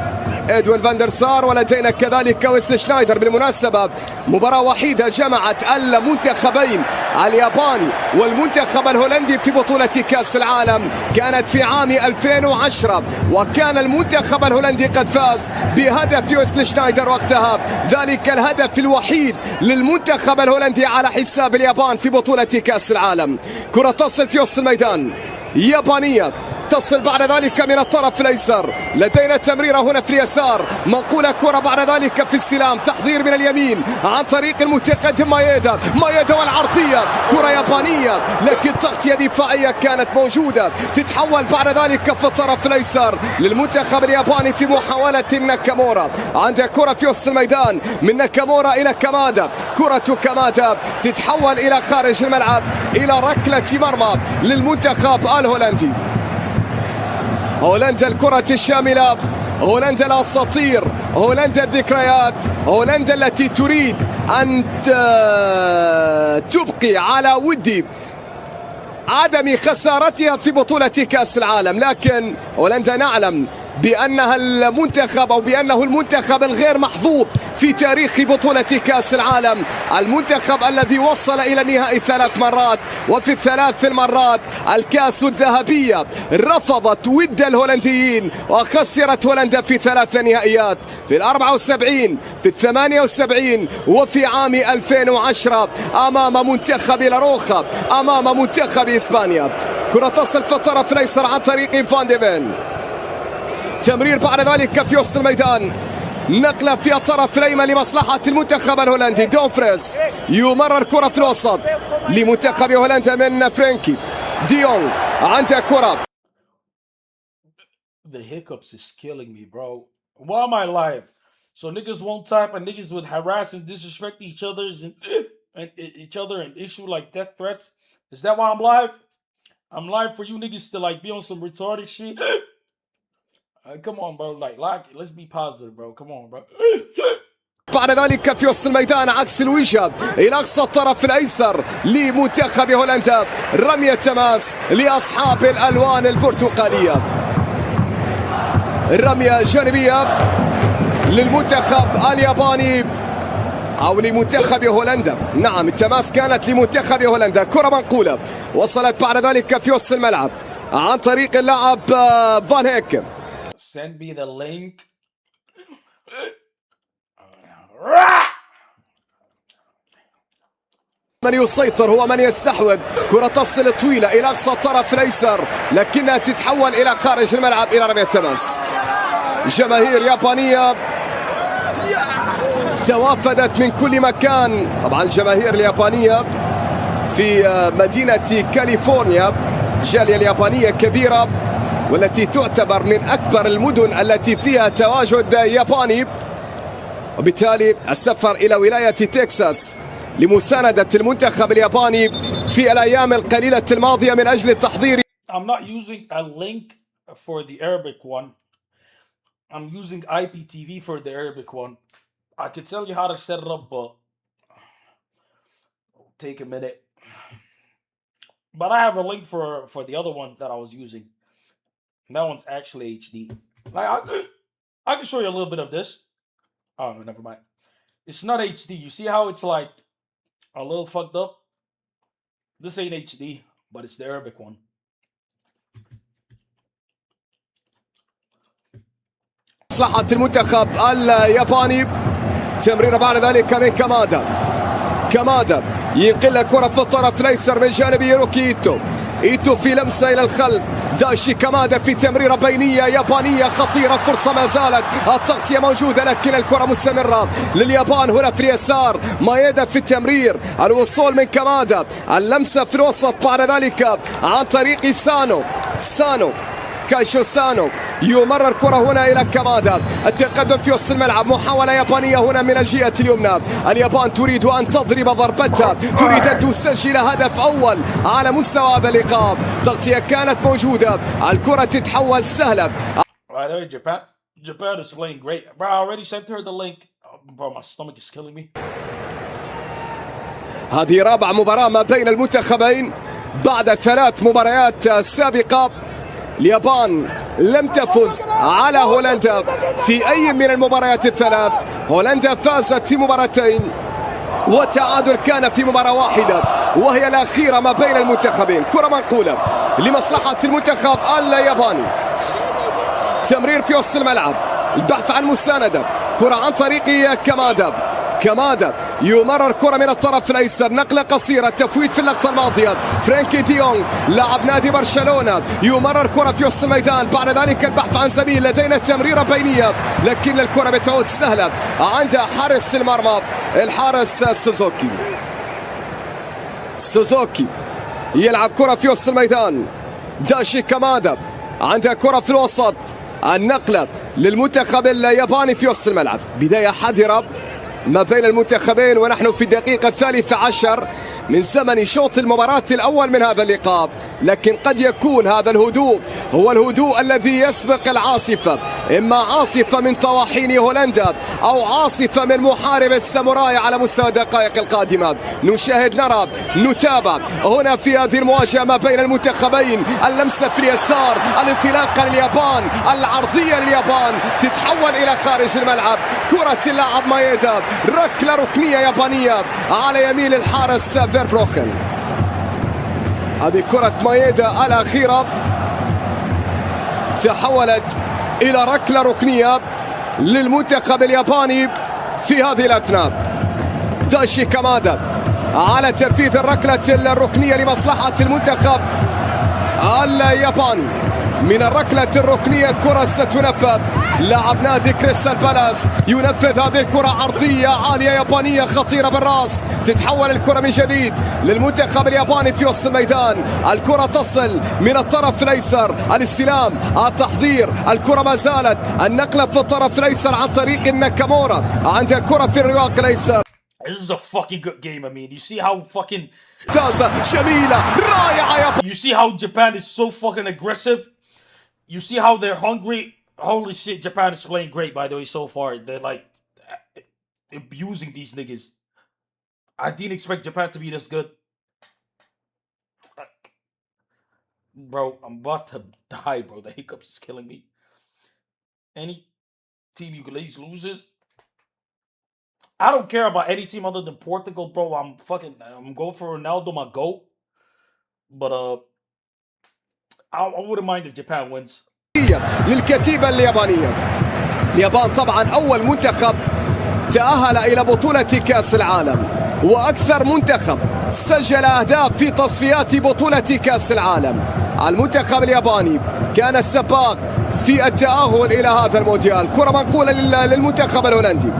S22: إدوين فاندر سار، ولدينا كذلك ويسلي شنايدر. بالمناسبة مباراة وحيدة جمعت المنتخبين الياباني والمنتخب الهولندي في بطولة كأس العالم، كانت في عام 2010 وكان المنتخب الهولندي قد فاز بهدف ويسلي شنايدر وقتها، ذلك الهدف الوحيد للمنتخب الهولندي على حساب اليابان في بطولة كأس العالم. كرة تصل في وسط الميدان يابانية، تصل بعد ذلك من الطرف الايسر، لدينا تمريره هنا في اليسار، منقوله كره بعد ذلك في استلام، تحضير من اليمين عن طريق المتقدم مايدا والعرضيه، كره يابانيه لكن تغطيه دفاعيه كانت موجوده، تتحول بعد ذلك في الطرف الايسر للمنتخب الياباني في محاوله ناكامورا. عنده كره في وسط الميدان من ناكامورا الى كامادا، كره كامادا تتحول الى خارج الملعب الى ركله مرمى للمنتخب الهولندي. هولندا الكرة الشاملة، هولندا الأساطير، هولندا الذكريات، هولندا التي تريد أن تبقي على ود عدم خسارتها في بطولة كأس العالم، لكن هولندا نعلم بأنها المنتخب أو بأنه المنتخب الغير محظوظ في تاريخ بطولة كأس العالم، المنتخب الذي وصل إلى النهائي 3 مرات، وفي ال3 المرات الكأس الذهبية رفضت ود الهولنديين وخسرت هولندا في 3 نهائيات، في 74 في 78 وفي عام 2010 أمام منتخب لاروخا، أمام منتخب إسبانيا. كرة تصل في الطرف الأيسر عن طريق فان دي بين، تمرير بعد ذلك في وسط الميدان، نقلة في الطرف الأيمن لمصلحة المنتخب الهولندي. دومفريس يمرر كرة في الوسط لمنتخب هولندا من فرانكي ديونغ، عنده كرة.
S2: The hiccups is killing me, bro. Why am I live? So niggas won't type, and niggas would harass and disrespect each other's and each other and issue like death threats. Is that why I'm live? I'm live for you niggas to like be on some retarded shit. Come on, bro. Like, let's be positive, bro. Come on, bro.
S22: بعد ذلك في وسط الميدان عكس الوجهة إلى أقصى الطرف الأيسر لمنتخب هولندا، رمية تماس لأصحاب الألوان البرتقالية، رمية جانبية للمنتخب الياباني أو لمنتخب هولندا. نعم، التماس كانت لمنتخب هولندا. كرة منقولة وصلت بعد ذلك في وسط الملعب عن طريق اللاعب فان هيك.
S2: Send me the link.
S22: من يسيطر هو من يستحوذ. كرة تصل طويلة إلى أقصى الطرف الأيسر لكنها تتحول إلى خارج الملعب إلى رمية تماس. جماهير يابانية توافدت من كل مكان. طبعا الجماهير اليابانية في مدينة كاليفورنيا الجالية اليابانية كبيرة والتي تعتبر من أكبر المدن التي فيها تواجد ياباني، وبالتالي السفر إلى ولاية تكساس لمساندة المنتخب الياباني في الأيام القليلة الماضية من أجل التحضير.
S2: I'm not using a link for the Arabic one. I'm using IPTV for the Arabic one. I could tell you how to set it up, but it'll take a minute. But I have a link for the other one that I was using. That one's actually HD. Like I can show you a little bit of this. Oh, never mind. It's not HD. You see how it's like a little fucked up? This ain't HD, but it's the Arabic one.
S22: مصلحة المنتخب الياباني. تمريرة بعد ذلك من كامادا ينقل الكرة في الطرف الايسر من جانب يوروكي ايتو في لمسة الى الخلف. داشي كامادا في تمريرة بينية يابانية خطيرة. فرصة ما زالت، التغطية موجودة لكن الكرة مستمرة لليابان. هنا في اليسار مايدا في التمرير، الوصول من كامادا، اللمسة في الوسط بعد ذلك عن طريق سانو كايشو سانو يمرر كرة هنا إلى كامادا. التقدم في وسط الملعب، محاولة يابانية هنا من الجهة اليمنى. اليابان تريد أن تضرب ضربتها، تريد أن تسجل هدف أول على مستوى هذا اللقاء. تغطية كانت موجودة، الكرة تتحول سهلة.
S2: Japan is playing great. Bro, I already sent her the link. Bro, my stomach is killing me.
S22: هذه رابع مباراة ما بين المنتخبين بعد 3 مباريات سابقة. اليابان لم تفز على هولندا في أي من المباريات الثلاث. هولندا فازت في مباراتين والتعادل كان في مباراة واحدة وهي الأخيرة ما بين المنتخبين. كرة منقولة لمصلحة المنتخب الياباني. تمرير في وسط الملعب، البحث عن مساندة. كرة عن طريق كامادا يمرر كرة من الطرف الأيسر، نقلة قصيرة، تفويت في اللقطة الماضية. فرانكي ديونغ لاعب نادي برشلونة يمرر كرة في وسط الميدان، بعد ذلك البحث عن زميل. لدينا تمريرة بينية لكن الكرة بتعود سهلة عند حارس المرمى الحارس سوزوكي يلعب كرة في وسط الميدان. داشي كامادا عنده كرة في الوسط، النقلة للمنتخب الياباني في وسط الملعب. بداية حذرة ما بين المنتخبين ونحن في الدقيقة 13 من زمن شوط المباراة الأول من هذا اللقاء، لكن قد يكون هذا الهدوء هو الهدوء الذي يسبق العاصفة، إما عاصفة من طواحين هولندا أو عاصفة من محارب الساموراي على مستوى الدقائق القادمة. نشاهد، نرى، نتابع هنا في هذه المواجهة ما بين المنتخبين. اللمسة في اليسار، الانطلاقة لليابان، العرضية لليابان تتحول إلى خارج الملعب. كرة اللاعب مايدا، ركلة ركنية يابانية على يمين الحارس فيربروخن. هذه كرة مايدا الأخيرة تحولت إلى ركلة ركنية للمنتخب الياباني في هذه الأثناء. داشي كامادا على تنفيذ الركلة الركنية لمصلحة المنتخب الياباني. من الركلة الركنية كرة ستنفذ. لاعب نادي كريستال بالاس ينفذ هذه الكرة عرضية عالية يابانية خطيرة بالراس. تتحول الكرة من جديد للمنتخب الياباني في وسط الميدان. الكرة تصل من الطرف الأيسر، الاستلام، التحضير، الكرة ما زالت، النقلة في الطرف الأيسر عن طريق الناكامورا. عند الكرة في الرواق الأيسر.
S2: This is a fucking good game. I mean, you see how fucking
S22: جميلة رائعة يا
S2: You see how Japan is so fucking aggressive? You see how they're hungry? Holy shit, Japan is playing great, by the way, so far. They're like abusing these niggas. I didn't expect Japan to be this good. Bro, I'm about to die, bro. The hiccups is killing me. Any team Ukulele loses, I don't care about any team other than Portugal, bro. I'm going for Ronaldo, my GOAT. But I wouldn't mind if Japan wins.
S22: للكتيبة اليابانية. اليابان طبعا أول منتخب تأهل إلى بطولة كأس العالم، وأكثر منتخب سجل أهداف في تصفيات بطولة كأس العالم. المنتخب الياباني كان السباق في التأهل إلى هذا المونديال. كرة منقولة للمنتخب الهولندي.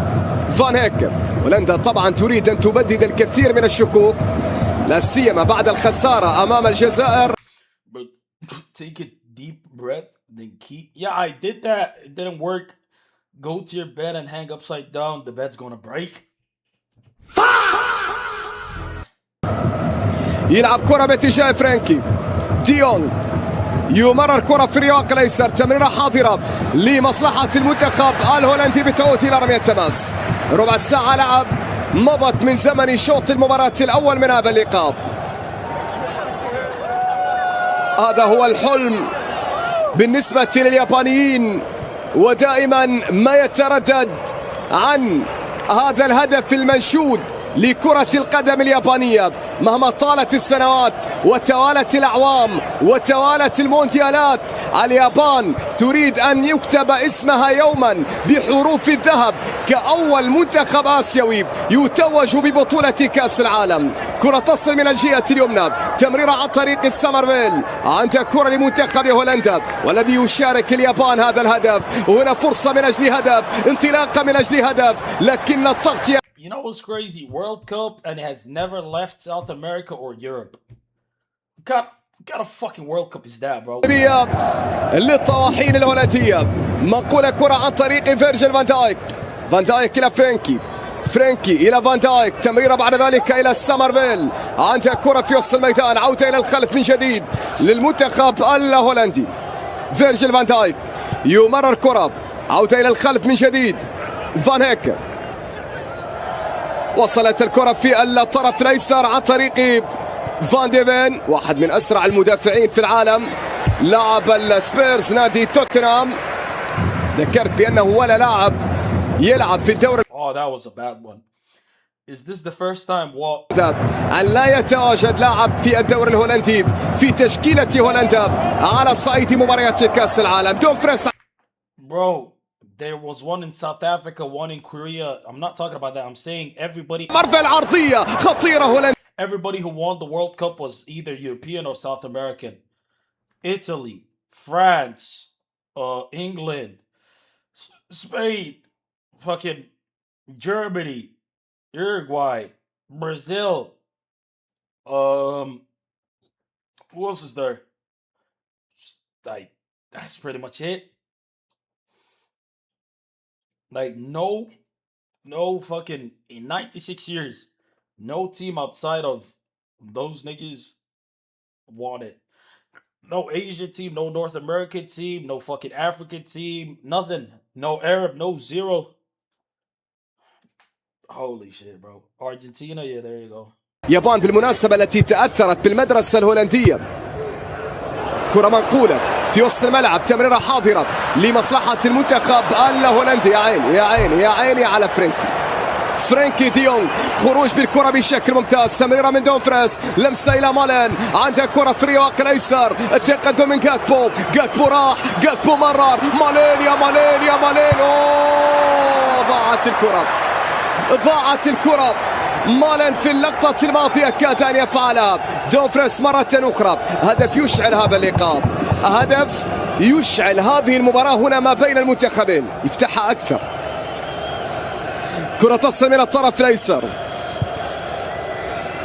S22: فان هيك. هولندا طبعا تريد أن تبدد الكثير من الشكوك، لا سيما بعد الخسارة أمام الجزائر.
S2: Take a deep breath, then keep. Yeah, I did that. It didn't work. Go to your bed and hang upside down. The bed's gonna break.
S22: يلعب كرة باتجاه فرانكي ديونغ. يمرر كرة في الرواق الأيسر. تمريرة حاضرة لمصلحة المنتخب الهولندي بتعود إلى رمية التماس. ربع ساعة لعب مضت من زمن شوط المباراة الأول من هذا اللقاء. هذا هو الحلم بالنسبة لليابانيين، ودائما ما يتردد عن هذا الهدف المنشود لكرة القدم اليابانية. مهما طالت السنوات وتوالت الأعوام وتوالت المونديالات، اليابان تريد أن يكتب اسمها يوما بحروف الذهب كأول منتخب آسيوي يتوج ببطولة كأس العالم. كرة تصل من الجهة اليمنى، تمريرة عن طريق السمرفيل. عند كرة لمنتخب هولندا والذي يشارك اليابان هذا الهدف. وهنا فرصة من أجل هدف، انطلاقة من أجل هدف، لكن التغطية.
S2: You know what's crazy? World Cup and it has never left South America or Europe. What kind of fucking World Cup is that, bro?
S22: للطواحين الهولندية. منقولة كرة عن طريق فيرجيل فان دايك. فان دايك إلى فرانكي. فرانكي إلى فان دايك. تمريرة بعد ذلك إلى سمرفيل. عندها كرة في وسط الميدان. عودة إلى الخلف من جديد للمنتخب الهولندي. فيرجيل فان دايك يمرر كرة. عودة إلى الخلف من جديد. فان هيك. وصلت الكرة في الطرف الأيسر عن طريق فان ديفين، واحد من أسرع المدافعين في العالم، لاعب السبيرز نادي توتنهام. ذكرت بأنه ولا لاعب يلعب في الدوري.
S2: Oh, that was a bad one. Is this the first time
S22: أن لا يتواجد لاعب في الدوري الهولندي في تشكيلة هولندا على صعيد مباريات كأس العالم. دومفريس.
S2: Bro, there was one in South Africa, one in Korea. I'm not talking about that. I'm saying everybody.
S22: مرفل عرضية خطيرة هولندا.
S2: Everybody who won the World Cup was either European or South American. Italy, France, England, Spain, fucking Germany, Uruguay, Brazil. Who else is there? Like, that's pretty much it. Like, no fucking, in 96 years, no team outside of those niggas won it. No Asian team, no North American team, no fucking African team, nothing. No Arab, no zero. Holy shit, bro. Argentina, yeah, there you go.
S22: اليابان بالمناسبة التي تأثرت بالمدرسة الهولندية. كرة منقولة في وسط الملعب. تمريرة حاضرة لمصلحة المنتخب الهولندي. يا عيني يا عيني يا عيني على فرانكي ديونغ. خروج بالكرة بشكل ممتاز. تمريرة من دومفريس. لمسة إلى مالين. عندها كرة في الرواق الأيسر. التقدم من جاكبو. جاكبو راح. جاكبو مرر. مالين يا مالين يا مالين. أوه ضاعت الكرة. ضاعت الكرة. مالين في اللقطة الماضية كاد أن يفعلها. دومفريس مرة أخرى. هدف يشعل هذا اللقاء. هدف يشعل هذه المباراة هنا ما بين المنتخبين، يفتحها أكثر. كرة تصل من الطرف الأيسر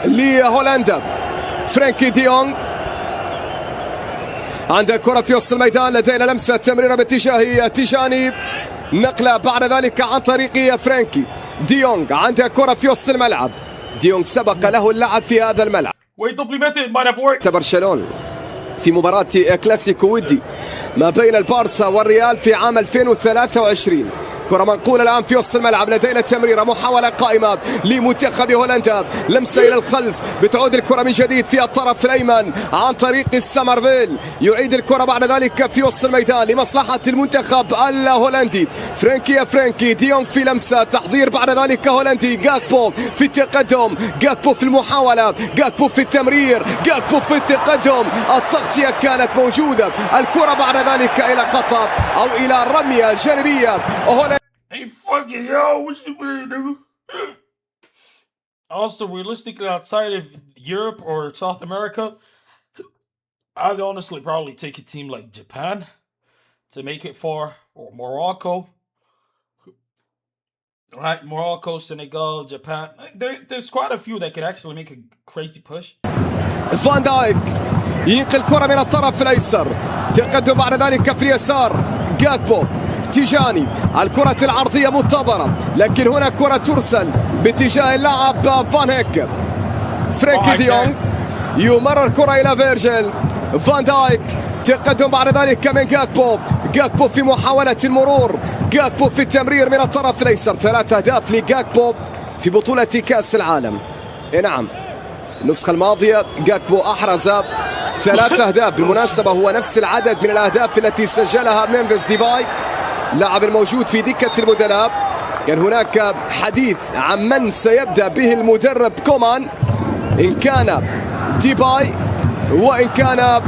S22: لهولندا، فرانكي ديونغ عنده كرة في وسط الميدان، لدينا لمسة تمريرة باتجاه تيجاني، نقلة بعد ذلك عن طريق فرانكي ديونغ، عنده كرة في وسط الملعب. ديونغ سبق له اللعب في هذا الملعب. برشلونة في مباراة كلاسيكو ودي ما بين البارسا والريال في عام 2023. كرة منقولة الآن في وسط الملعب، لدينا تمريرة، محاولة قائمة لمنتخب هولندا، لمسة إلى الخلف، بتعود الكرة من جديد في الطرف الأيمن عن طريق السمرفيل، يعيد الكرة بعد ذلك في وسط الميدان لمصلحة المنتخب الهولندي. فرانكي ديونغ في لمسة تحضير بعد ذلك هولندي. جاكبو في التقدم، جاكبو في المحاولة، جاكبو في التمرير، جاكبو في التقدم، التغطية كانت موجودة، الكرة بعد ذلك إلى خطأ أو إلى رمية جانبية.
S2: Hey, fuck it, yo. What you mean, nigga? Also, realistically, outside of Europe or South America, I'd honestly probably take a team like Japan to make it far, or Morocco. Right, Morocco, Senegal, Japan. There's quite a few that could actually make a crazy push.
S22: فان دايك ينقل الكرة من الطرف الأيسر، تقدم بعد ذلك في اليسار. جاكبو تيجاني، الكرة العرضية منتظرة، لكن هنا كرة ترسل باتجاه اللاعب فان هيك. فرانكي ديونغ يمرر كرة إلى فيرجيل فان دايك، تقدم بعد ذلك من جاكبو في محاولة المرور، جاكبو في التمرير من الطرف الأيسر. 3 أهداف لجاكبو في بطولة كأس العالم. نعم، النسخة الماضية جاكبو أحرز 3 أهداف، بالمناسبة هو نفس العدد من الأهداف التي سجلها ممفيس ديباي، لاعب الموجود في دكة البدلاء. كان هناك حديث عن من سيبدأ به المدرب كومان، إن كان ديباي وإن كان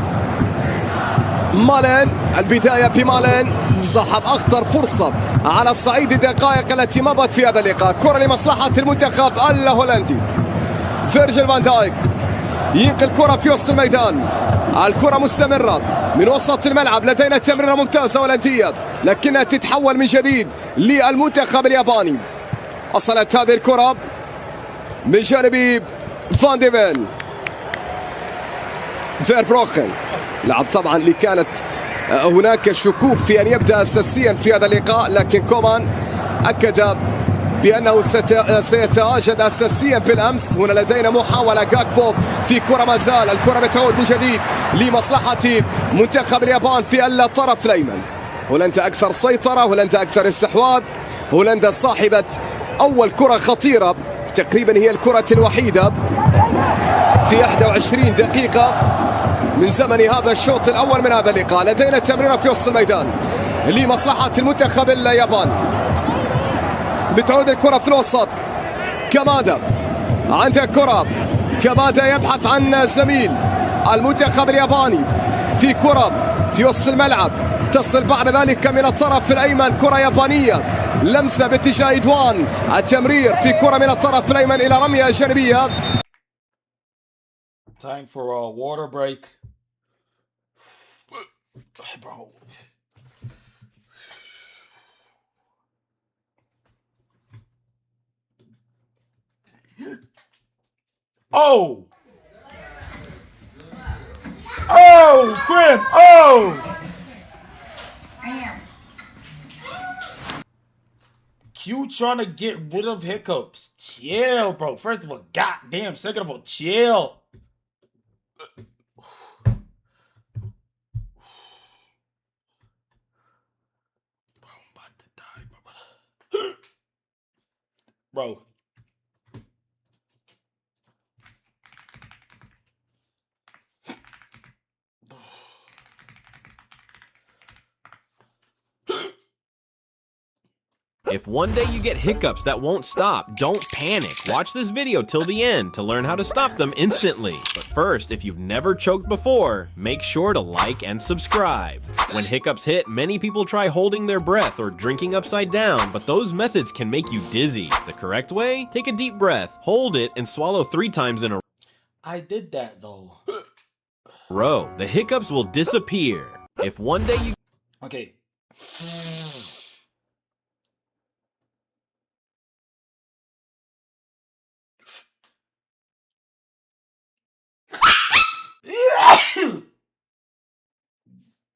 S22: مالين. البداية بمالين، صاحب أخطر فرصة على صعيد الدقائق التي مضت في هذا اللقاء. كرة لمصلحة المنتخب الهولندي. فيرجيل فان دايك ينقل كرة في وسط الميدان، الكرة مستمرة من وسط الملعب، لدينا تمريرة ممتازة هولندية لكنها تتحول من جديد للمنتخب الياباني. وصلت هذه الكرة من جانب فان ديفين فيربروخن، لاعب طبعا اللي كانت هناك شكوك في أن يبدأ أساسيا في هذا اللقاء، لكن كومان أكد بأنه سيتواجد أساسيا بالأمس. هنا لدينا محاولة، جاكبو في كرة، ما زال الكرة بتعود من جديد لمصلحة منتخب اليابان في الطرف الأيمن. هولندا أكثر سيطرة، هولندا أكثر استحواذ، هولندا صاحبة أول كرة خطيرة، تقريبا هي الكرة الوحيدة في 21 دقيقة من زمن هذا الشوط الأول من هذا اللقاء. لدينا تمريرة في وسط الميدان لمصلحة المنتخب الياباني، بتعود الكرة في الوسط. كامادا عنده كرة، كامادا يبحث عن زميل المنتخب الياباني في كرة في وسط الملعب، تصل بعد ذلك من الطرف الأيمن، كرة يابانية، لمسة باتجاه إدوان، التمرير في كرة من الطرف الأيمن إلى رمية جانبية.
S2: Time for a water break. Bro. Oh! Oh, Grim! Oh! Q trying to get rid of hiccups. Chill, bro. First of all, goddamn. Second of all, chill. Bro, I'm about to die, bro. Bro.
S3: If one day you get hiccups that won't stop, don't panic. Watch this video till the end to learn how to stop them instantly. But first, if you've never choked before, make sure to like and subscribe. When hiccups hit, many people try holding their breath or drinking upside down, but those methods can make you dizzy. The correct way? Take a deep breath, hold it, and swallow 3 times in a
S2: I did that though.
S3: row. The hiccups will disappear. If one day you
S2: Okay.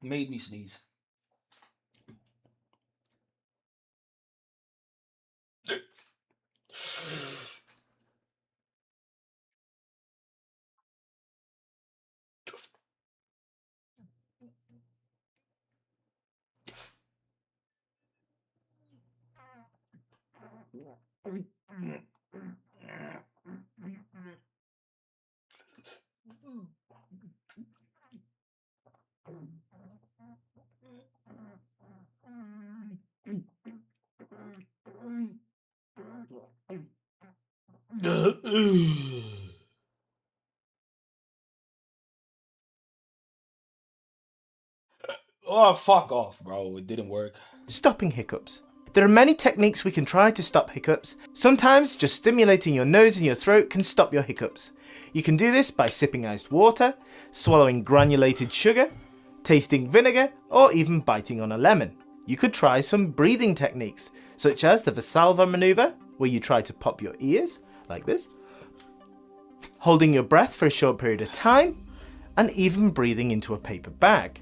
S2: Made me sneeze. Oh, fuck off, bro. It didn't work.
S5: Stopping hiccups. There are many techniques we can try to stop hiccups. Sometimes just stimulating your nose and your throat can stop your hiccups. You can do this by sipping iced water, swallowing granulated sugar, tasting vinegar, or even biting on a lemon. You could try some breathing techniques, such as the Valsalva maneuver, where you try to pop your ears, like this, holding your breath for a short period of time, and even breathing into a paper bag.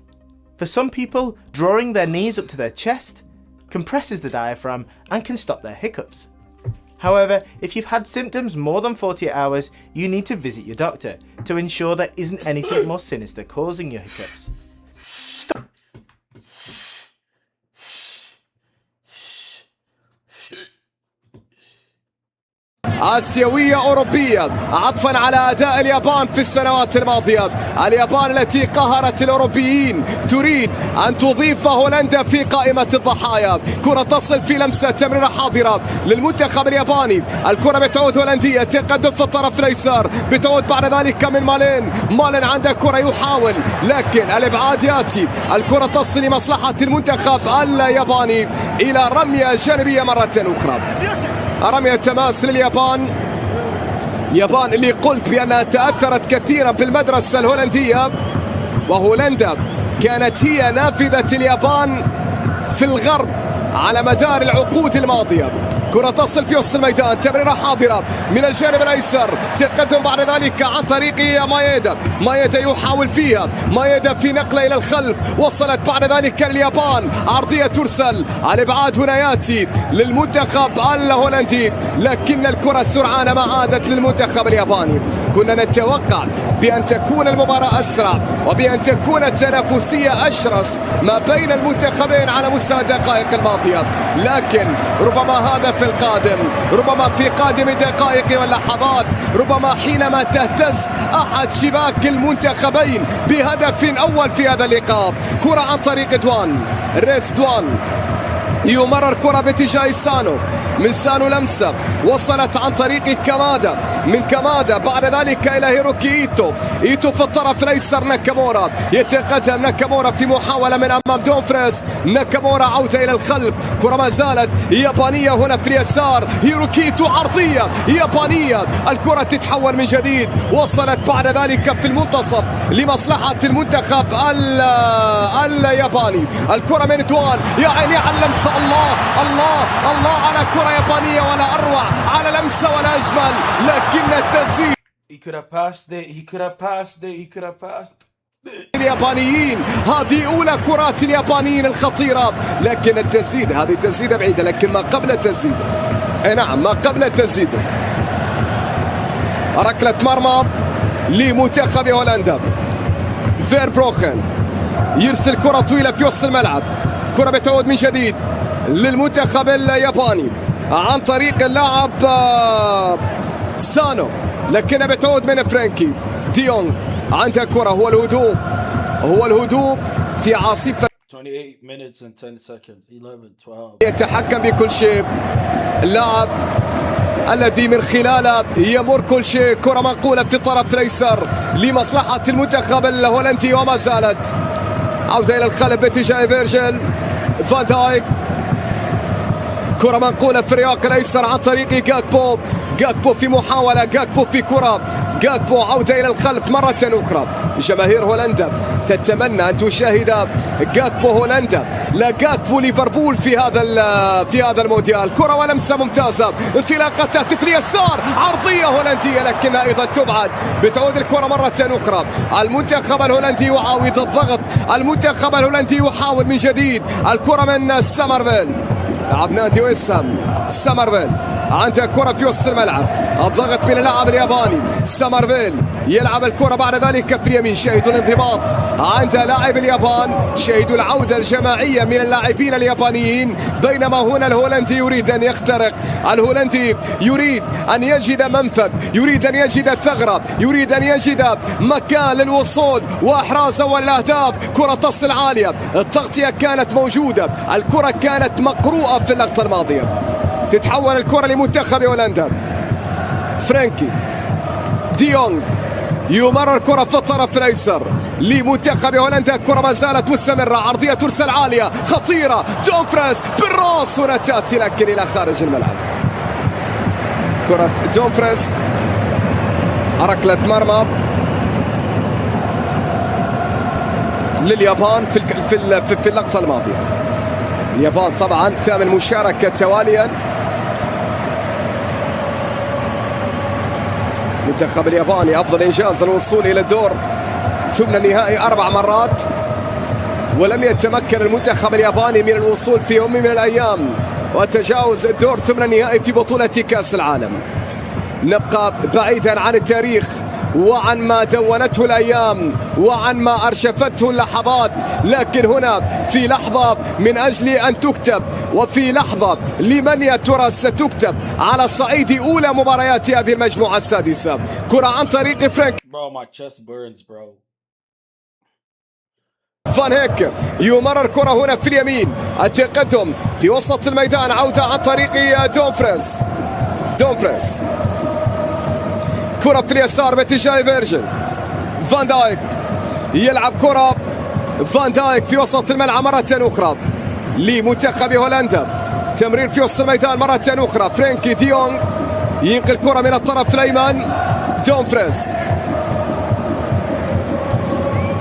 S5: For some people, drawing their knees up to their chest compresses the diaphragm and can stop their hiccups. However, if you've had symptoms more than 48 hours, you need to visit your doctor to ensure there isn't anything more sinister causing your hiccups. Stop.
S22: آسيوية أوروبية عطفا على أداء اليابان في السنوات الماضية. اليابان التي قهرت الأوروبيين تريد أن تضيف هولندا في قائمة الضحايا. كرة تصل في لمسة تمريرة حاضرة للمنتخب الياباني. الكرة بتعود هولندية، تقدم في الطرف الأيسر، بتعود بعد ذلك من مالين عنده كرة يحاول، لكن الإبعاد يأتي. الكرة تصل لمصلحة المنتخب الياباني إلى رمية جانبية مرة أخرى. رمية تماس لليابان. يابان اللي قلت بأنها تأثرت كثيرا بالمدرسة الهولندية، وهولندا كانت هي نافذة اليابان في الغرب على مدار العقود الماضية. كرة تصل في وسط الميدان، تمريرة حاضرة من الجانب الأيسر، تقدم بعد ذلك عن طريق مايدا يحاول فيها، مايدا في نقلة إلى الخلف، وصلت بعد ذلك اليابان، عرضية ترسل، الإبعاد هنا يأتي للمنتخب الهولندي، لكن الكرة سرعان ما عادت للمنتخب الياباني. كنا نتوقع بأن تكون المباراة أسرع وبأن تكون التنافسية أشرس ما بين المنتخبين على مستوى الدقائق الماضية، لكن ربما هذا في القادم، ربما في قادم دقائق واللحظات، ربما حينما تهتز أحد شباك المنتخبين بهدف أول في هذا اللقاء. كرة عن طريق دوان يمرر كرة باتجاه سانو، من سانو لمسة وصلت عن طريق كامادا، من كامادا بعد ذلك إلى هيروكي إيتو في الطرف الأيسر. ناكامورا يتقدم، ناكامورا في محاولة من أمام دونفريس، ناكامورا عودة إلى الخلف، كرة ما زالت يابانية هنا في اليسار، هيروكي عرضية يابانية، الكرة تتحول من جديد، وصلت بعد ذلك في المنتصف لمصلحة المنتخب الياباني. الكرة من دوان، يا عيني على اللمسة، الله على كرة يابانية، ولا أروع على لمسة ولا أجمل، لكن التسديد اليابانيين. هذه أولى كرات اليابانيين الخطيرة، لكن التسديد، هذه تسديدة بعيدة، لكن ما قبل التسديد، نعم ما قبل التسديد، ركلة مرمى لمنتخب هولندا. فيربروخن يرسل كرة طويلة في وسط الملعب، كرة بتعود من جديد للمنتخب الياباني عن طريق اللاعب سانو، لكنها بتعود من فرانكي ديونغ. عنده كرة، هو الهدوء في عاصفة
S2: 28 minutes and 10 seconds 11 12.
S22: يتحكم بكل شيء، اللاعب الذي من خلاله يمر كل شيء. كرة منقولة في الطرف الأيسر لمصلحة المنتخب الهولندي، وما زالت عودة إلى الخلف باتجاه فيرجيل فان دايك. كرة منقولة في الرياق الأيسر عن طريق جاكبو في محاولة، جاكبو في كرة، جاكبو عودة إلى الخلف مرة أخرى. جماهير هولندا تتمنى أن تشاهد جاكبو هولندا لا جاكبو ليفربول في هذا المونديال. كرة ولمسة ممتازة، انطلاقة تهدف اليسار، عرضية هولندية لكنها أيضا تبعد. بتعود الكرة مرة أخرى. المنتخب الهولندي يعاود الضغط، المنتخب الهولندي يحاول من جديد. الكرة من سامرفيل، لاعب نادي ويسام. سامرفيل عنده كرة في وسط الملعب، الضغط من اللاعب الياباني. سامرفيل يلعب الكرة بعد ذلك في اليمين. شاهدوا الانضباط عند لاعب اليابان، شاهدوا العودة الجماعية من اللاعبين اليابانيين. بينما هنا الهولندي يريد أن يخترق، الهولندي يريد أن يجد منفذ، يريد أن يجد ثغرة، يريد أن يجد مكان للوصول وإحراز والأهداف. كرة تصل عالية، التغطية كانت موجودة، الكرة كانت مقروءة في اللقطة الماضية. تتحول الكرة لمنتخب هولندا. فرانكي ديونغ يمرر كرة في الطرف الأيسر لمنتخب هولندا. الكرة ما زالت مستمرة، عرضية ترسل عالية خطيرة. دومفريز بالراس هنا تأتي لكن إلى خارج الملعب. كرة دومفريز ركلة مرمى لليابان في اللقطة الماضية. اليابان طبعا ثامن مشاركة تواليا. المنتخب الياباني أفضل إنجاز الوصول إلى الدور ثمن النهائي 4 مرات، ولم يتمكن المنتخب الياباني من الوصول في يوم من الأيام وتجاوز الدور ثمن النهائي في بطولة كأس العالم. نبقى بعيدا عن التاريخ وعن ما دونته الأيام وعن ما أرشفته اللحظات، لكن هنا في لحظة من أجل أن تكتب، وفي لحظة لمن يا ترى ستكتب على صعيد أولى مباريات هذه المجموعة السادسة. كرة عن طريق فرانك.
S2: Bro, my chest burns, bro.
S22: فان هيك يمرر كرة هنا في اليمين، التقدم في وسط الميدان، عودة عن طريق دومفريز. دومفريز كرة في اليسار باتجاه فيرجن. فان دايك يلعب كرة، فان دايك في وسط الملعب مرة أخرى لمنتخب هولندا. تمرير في وسط الميدان مرة أخرى. فرانكي ديونغ ينقل كرة من الطرف الأيمن. دومفريز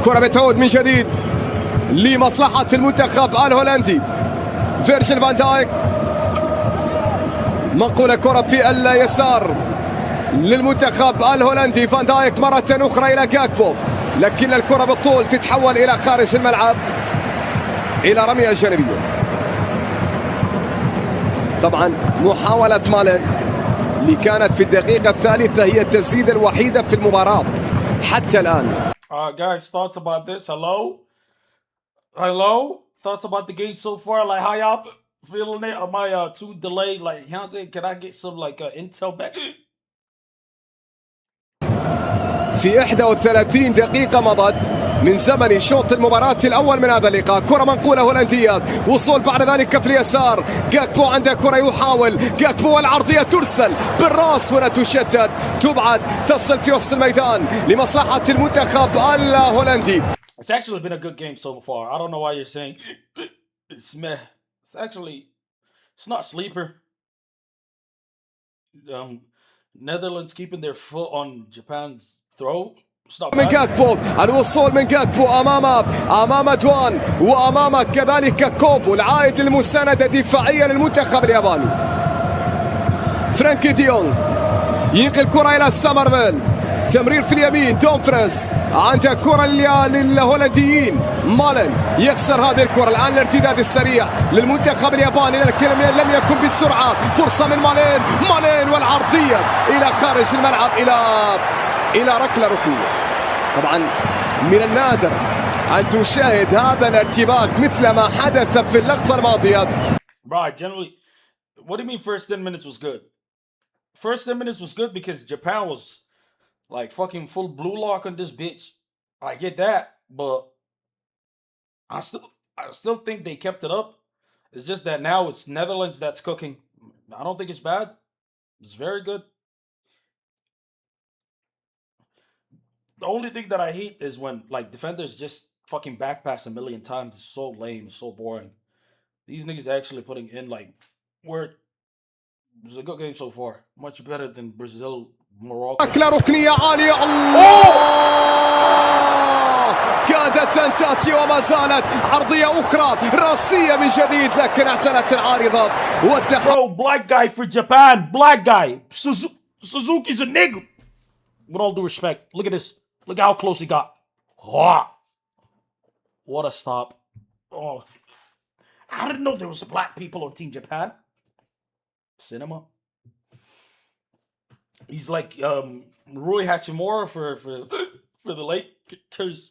S22: كرة بتعود من جديد لمصلحة المنتخب الهولندي. فيرجن فان دايك منقولة كرة في اليسار للمنتخب الهولندي. فان دايك مرة أخرى إلى جاكبو، لكن الكرة بالطول تتحول إلى خارج الملعب إلى رمية جانبية. طبعا محاولة مالن اللي كانت في الدقيقة الثالثة هي التسديدة الوحيدة في المباراة حتى الآن.
S2: Guys, thoughts about this? Hello? Thoughts about the game so far? Like, how y'all feeling it? Am I too delayed? Like, you know what I'm saying? Can I get some, like, intel back?
S22: في 31 دقيقة مضت من زمن شوط المباراة الأول من هذا اللقاء. كرة منقولة هولندية، وصول بعد ذلك في اليسار. جاكبو عنده كرة يحاول، جاكبو والعرضية ترسل بالراس هنا تشتت، تبعد، تصل في وسط الميدان لمصلحة المنتخب الهولندي.
S2: It's actually been a good game so far. I don't know why you're saying it's meh. It's not sleeper. Netherlands keeping their foot on Japan's throat.
S22: من جاكبو، الوصول من جاكبو أمام دوان وأمام كذلك كوبو العائد المساندة دفاعية للمنتخب الياباني. فرانكي ديونغ ينقل كرة إلى سامرفيل، تمرير في اليمين. دومفريز عنده كرة للهولنديين. مالن يخسر هذه الكرة. الآن الارتداد السريع للمنتخب الياباني لكن لم يكن بالسرعة. فرصة من مالين والعرضية إلى خارج الملعب إلى ركلة ركنية. طبعا من النادر أن تشاهد هذا الارتباك مثل ما حدث في اللقطة الماضية.
S2: Bro, generally, what do you mean first 10 minutes was good? First 10 minutes was good because Japan was like fucking full blue lock on this bitch. I get that, but I still think they kept it up. It's just that now it's Netherlands that's cooking. I don't think it's bad. It's very good. The only thing that I hate is when like defenders just fucking back pass a million times. It's so lame. It's so boring. These niggas actually putting in like work. It was a good game so far. Much better than Brazil Morocco.
S22: ركلة ركنية عالية. الله كادت أن تأتي وما زالت عرضية أخرى راسية من جديد لكن اعتلت العارضة.
S2: Bro, black guy for Japan. Black guy. Suzuki's a nigga. With all due respect. Look at this. Look at how close he got. Oh, what a stop. Oh, I didn't know there was black people on Team Japan. Cinema. He's like Rui Hachimura for the Lakers.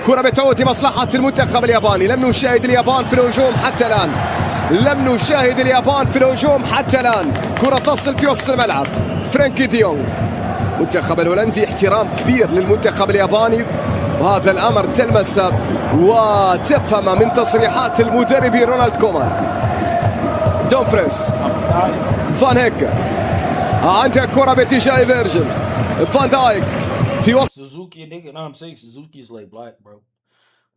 S22: كرة بتعود لمصلحة المنتخب الياباني. لم نشاهد اليابان في الهجوم حتى الآن. لم نشاهد اليابان في الهجوم حتى الآن. كرة تصل في وسط الملعب. فرانكي ديونغ. المنتخب الهولندي احترام كبير للمنتخب الياباني وهذا الأمر تلمسه وتفهم من تصريحات المدرب رونالد كومان. دومفريس. فان هيك. عنده كرة باتجاه فيرجل. فان دايك في وسط
S2: Suzuki, nigga, no, I'm saying Suzuki's like black, bro.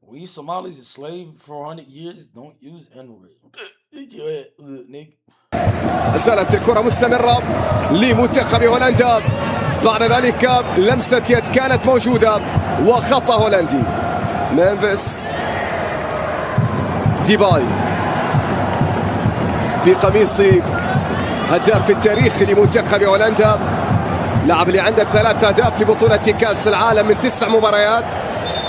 S2: We Somalis enslaved for 100 years. Don't use N-word. Nigga.
S22: زالت الكرة مستمرة لمنتخب هولندا. بعد ذلك لمسة يد كانت موجودة وخطأ هولندي. ممفيس ديباي بقميص هداف التاريخ لمنتخب هولندا. لاعب اللي عنده 3 أهداف في بطولة كأس العالم من 9 مباريات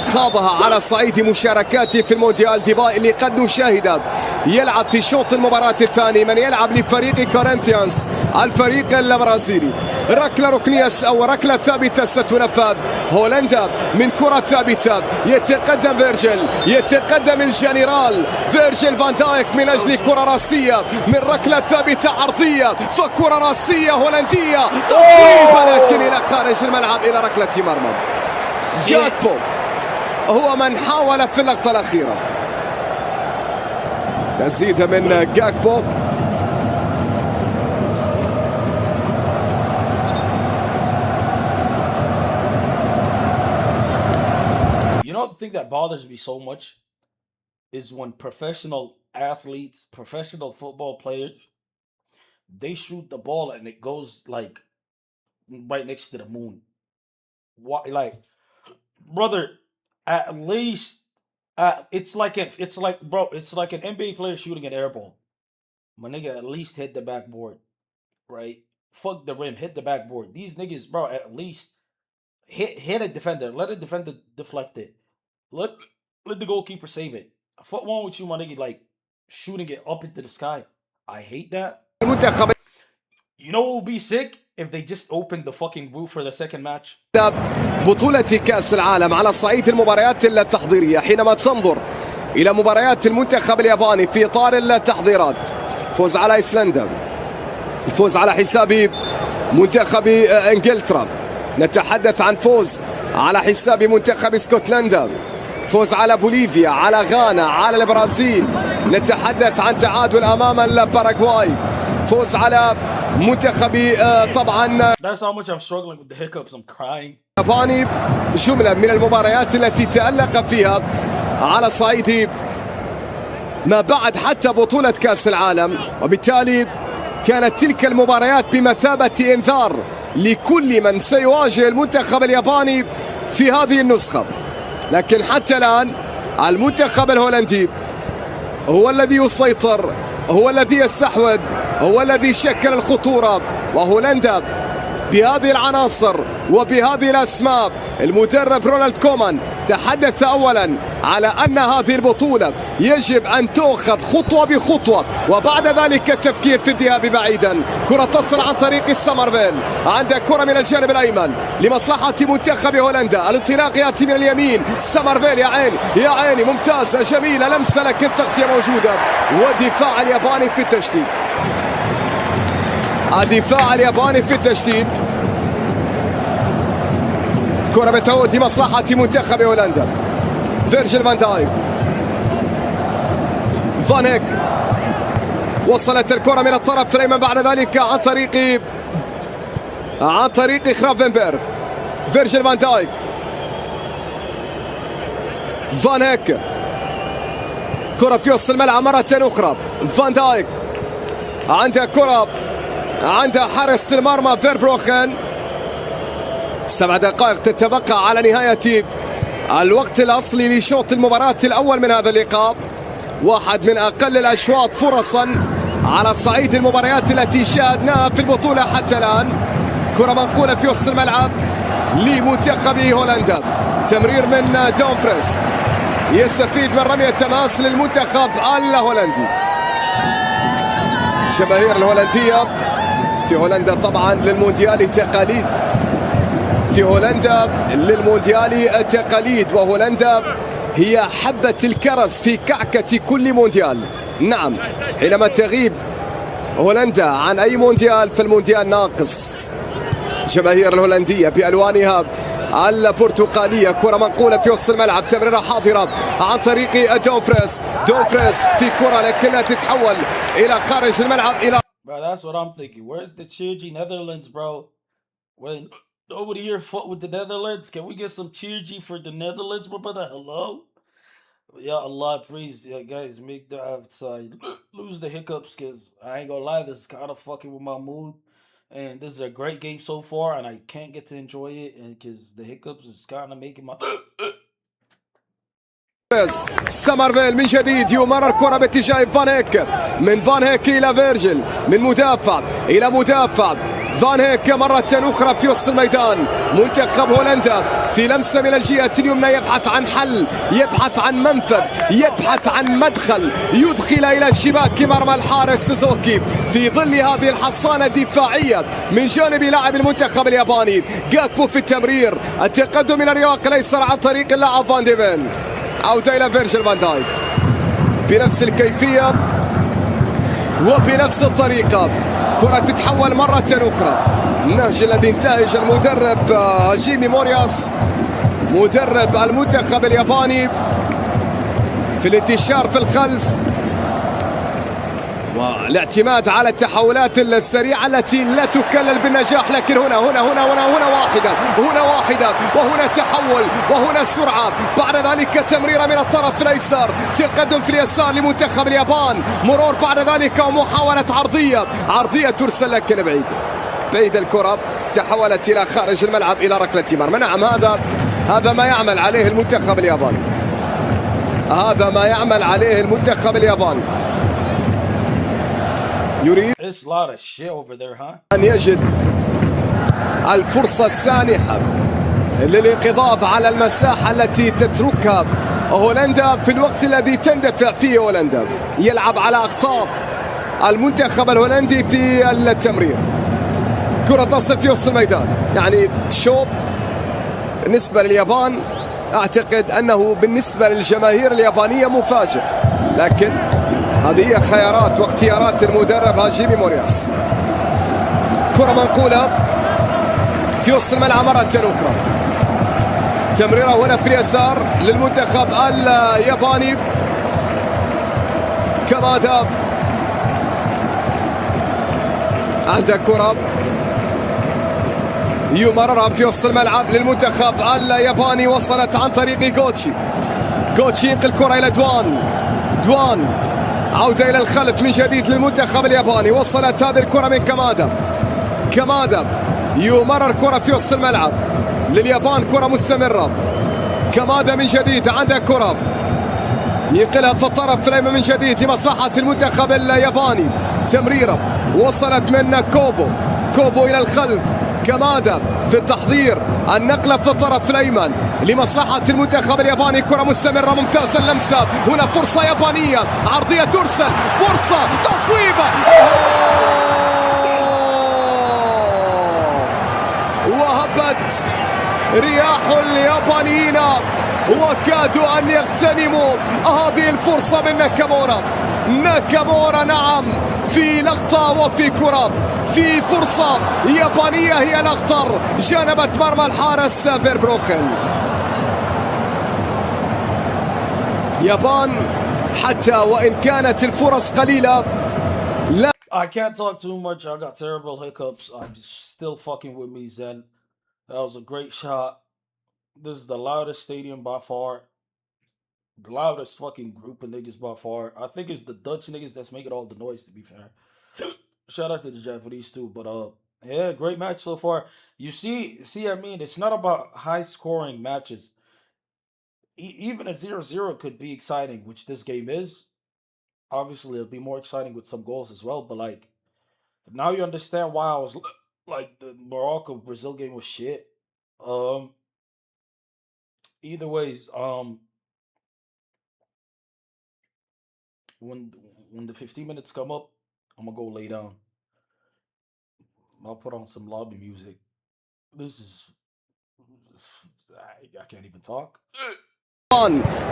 S22: خاضها على صعيد مشاركاته في المونديال. ديباي اللي قد نشاهده يلعب في شوط المباراة الثاني من يلعب لفريق كورنثيانز الفريق البرازيلي. ركلة ركنية أو ركلة ثابتة ستنفذ. هولندا من كرة ثابتة يتقدم فيرجل. يتقدم الجنرال فيرجل فان دايك من أجل كرة راسية من ركلة ثابتة عرضية فكرة راسية هولندية تصويبة لكن إلى خارج الملعب إلى ركلة مرمى. جاكبو هو من حاول في اللقطة الأخيرة تسديدة من جاكبو.
S2: You know the thing that bothers me so much is when professional athletes, professional football players, they shoot the ball and it goes like right next to the moon. What, like, brother? At least, it's like an NBA player shooting an air ball. My nigga, at least hit the backboard, right? Fuck the rim, hit the backboard. These niggas, bro, at least hit a defender. Let a defender deflect it. Let the goalkeeper save it. Fuck wrong with you, my nigga? Like shooting it up into the sky. I hate that. You know what would be sick? If they just opened the fucking roof for the second match.
S22: بطولة كأس العالم على صعيد المباريات التحضيرية حينما تنظر إلى مباريات المنتخب الياباني في إطار التحضيرات. فوز على ايسلندا. الفوز على حساب منتخب انجلترا. نتحدث عن فوز على حساب منتخب اسكتلندا. فوز على بوليفيا، على غانا، على البرازيل. نتحدث عن تعادل امام الباراغواي. فوز على منتخب طبعا.
S2: That's how much I'm struggling with the hiccups. I'm crying.
S22: ياباني جملة من المباريات التي تألق فيها على صعيد ما بعد حتى بطولة كأس العالم، وبالتالي كانت تلك المباريات بمثابة إنذار لكل من سيواجه المنتخب الياباني في هذه النسخة. لكن حتى الآن المنتخب الهولندي هو الذي يسيطر، هو الذي يستحوذ، هو الذي شكل الخطورة. وهولندا بهذه العناصر وبهذه الأسماء المدرب رونالد كومان تحدث أولا على أن هذه البطولة يجب أن تؤخذ خطوة بخطوة وبعد ذلك التفكير في الذهاب بعيدا. كرة تصل عن طريق السمرفيل. عنده كرة من الجانب الأيمن لمصلحة منتخب هولندا. الانطلاق يأتي من اليمين. سمرفيل يا عين يا عيني ممتازة جميلة لمسة لكن تغطية موجودة. ودفاع الياباني في التشتيت. الدفاع الياباني في التشتيت. كرة بتعود لمصلحة منتخب هولندا. فيرجيل فان دايك. فان هيك. وصلت الكرة من الطرف الأيمن بعد ذلك عن طريق خرافنبرغ. فيرجيل فان دايك. فان هيك. كرة في وسط الملعب مرة أخرى. فان دايك. عنده كرة عند حارس المرمى فيربروخن. 7 دقائق تتبقى على نهاية الوقت الأصلي لشوط المباراة الأول من هذا اللقاء. واحد من أقل الأشواط فرصا على صعيد المباريات التي شاهدناها في البطولة حتى الآن. كرة منقولة في وسط الملعب لمنتخب هولندا. تمرير من دومفريس يستفيد من رمية تماس للمنتخب الهولندي. جماهير الهولندية في هولندا طبعا للمونديال تقاليد، في هولندا للمونديال تقاليد، وهولندا هي حبة الكرز في كعكة كل مونديال. نعم، حينما تغيب هولندا عن أي مونديال فالمونديال ناقص. جماهير الهولندية بألوانها البرتقالية. كرة منقولة في وسط الملعب، تمريرة حاضرة عن طريق دومفريس. دومفريس في كرة لكنها تتحول إلى خارج الملعب إلى
S2: Bro, that's what I'm thinking. Where's the cheer Netherlands, bro? When nobody here fought with the Netherlands, can we get some cheer for the Netherlands, my brother? Hello? Ya Allah, please, yeah, guys, make the lose the hiccups, because I ain't gonna lie, this is kind of fucking with my mood. And this is a great game so far, and I can't get to enjoy it, and because the hiccups is kind of making my
S22: سمرفيل من جديد. يمرر كرة باتجاه فان هيك، من فان هيك إلى فيرجل، من مدافع إلى مدافع. فان هيك مرة أخرى في وسط الميدان. منتخب هولندا في لمسة من الجهة اليمنى يبحث عن حل، يبحث عن منفذ، يبحث عن مدخل يدخل إلى شباك مرمى الحارس سوزوكي في ظل هذه الحصانة الدفاعية من جانب لاعب المنتخب الياباني. جاكبو في التمرير، التقدم إلى الرواق الأيسر عن طريق اللاعب فان ديفن. عودة إلى فيرجل فان دايك بنفس الكيفية وبنفس الطريقة. كرة تتحول مرة أخرى. النهج الذي انتهج المدرب جيمي مورياس مدرب المنتخب الياباني في الانتشار في الخلف والاعتماد على التحولات السريعة التي لا تكلل بالنجاح. لكن هنا واحدة وهنا تحول وهنا سرعة. بعد ذلك تمريرة من الطرف الأيسر، تقدم في اليسار لمنتخب اليابان. مرور بعد ذلك ومحاولة عرضية ترسل لكن بعيد الكرة تحولت إلى خارج الملعب إلى ركلة مرمى. نعم، هذا ما يعمل عليه المنتخب الياباني. هذا ما يعمل عليه المنتخب الياباني. يريد
S2: It's a lot of shit over there, huh?
S22: أن يجد الفرصة السانحة للانقضاض على المساحة التي تتركها هولندا في الوقت الذي تندفع فيه هولندا. يلعب على أخطاء المنتخب الهولندي في التمرير. كرة تصل في وسط الميدان، يعني شوط بالنسبة لليابان أعتقد أنه بالنسبة للجماهير اليابانية مفاجئ، لكن هذه هي خيارات واختيارات المدرب جيمي مورياس. كرة منقولة في وسط الملعب مرة أخرى، تمريرة هنا في اليسار للمنتخب الياباني. كمادا عنده كرة يمررها في وسط الملعب للمنتخب الياباني. وصلت عن طريق غوتشي ينقل الكرة إلى دوان عودة إلى الخلف من جديد للمنتخب الياباني. وصلت هذه الكرة من كمادا يمرر كرة في وسط الملعب لليابان. كرة مستمرة، كمادا من جديد عنده كرة ينقلها في الطرف الأيمن من جديد لمصلحة المنتخب الياباني. تمريرة وصلت من كوبو إلى الخلف. كمادا في التحضير، النقلة في الطرف الأيمن لمصلحة المنتخب الياباني. كرة مستمرة ممتازة اللمسة. هنا فرصة يابانية، عرضية ترسل، فرصة تصويبة. وهبت رياح اليابانيين وكادوا أن يغتنموا هذه الفرصة من ناكامورا. نعم، في لقطة وفي كرة، في فرصة يابانية هي الأخطر، جانبت مرمى الحارس فيربروخن. يابان حتى وإن كانت الفرص قليلة لا.
S2: I can't talk too much. I got terrible hiccups. I'm still fucking with me, Zen. That was a great shot. This is the loudest stadium by far. The loudest fucking group of niggas by far. I think it's the Dutch niggas that's making all the noise, to be fair. Shout out to the Japanese too, but Yeah, great match so far. You see, I mean, it's not about high scoring matches. Even a 0-0 could be exciting, which this game is. Obviously, it'll be more exciting with some goals as well. But like now, you understand why I was like the Morocco Brazil game was shit. Um, Either ways, when when the 15 minutes come up, I'm gonna go lay down. I'll put on some lobby music. This is I can't even talk.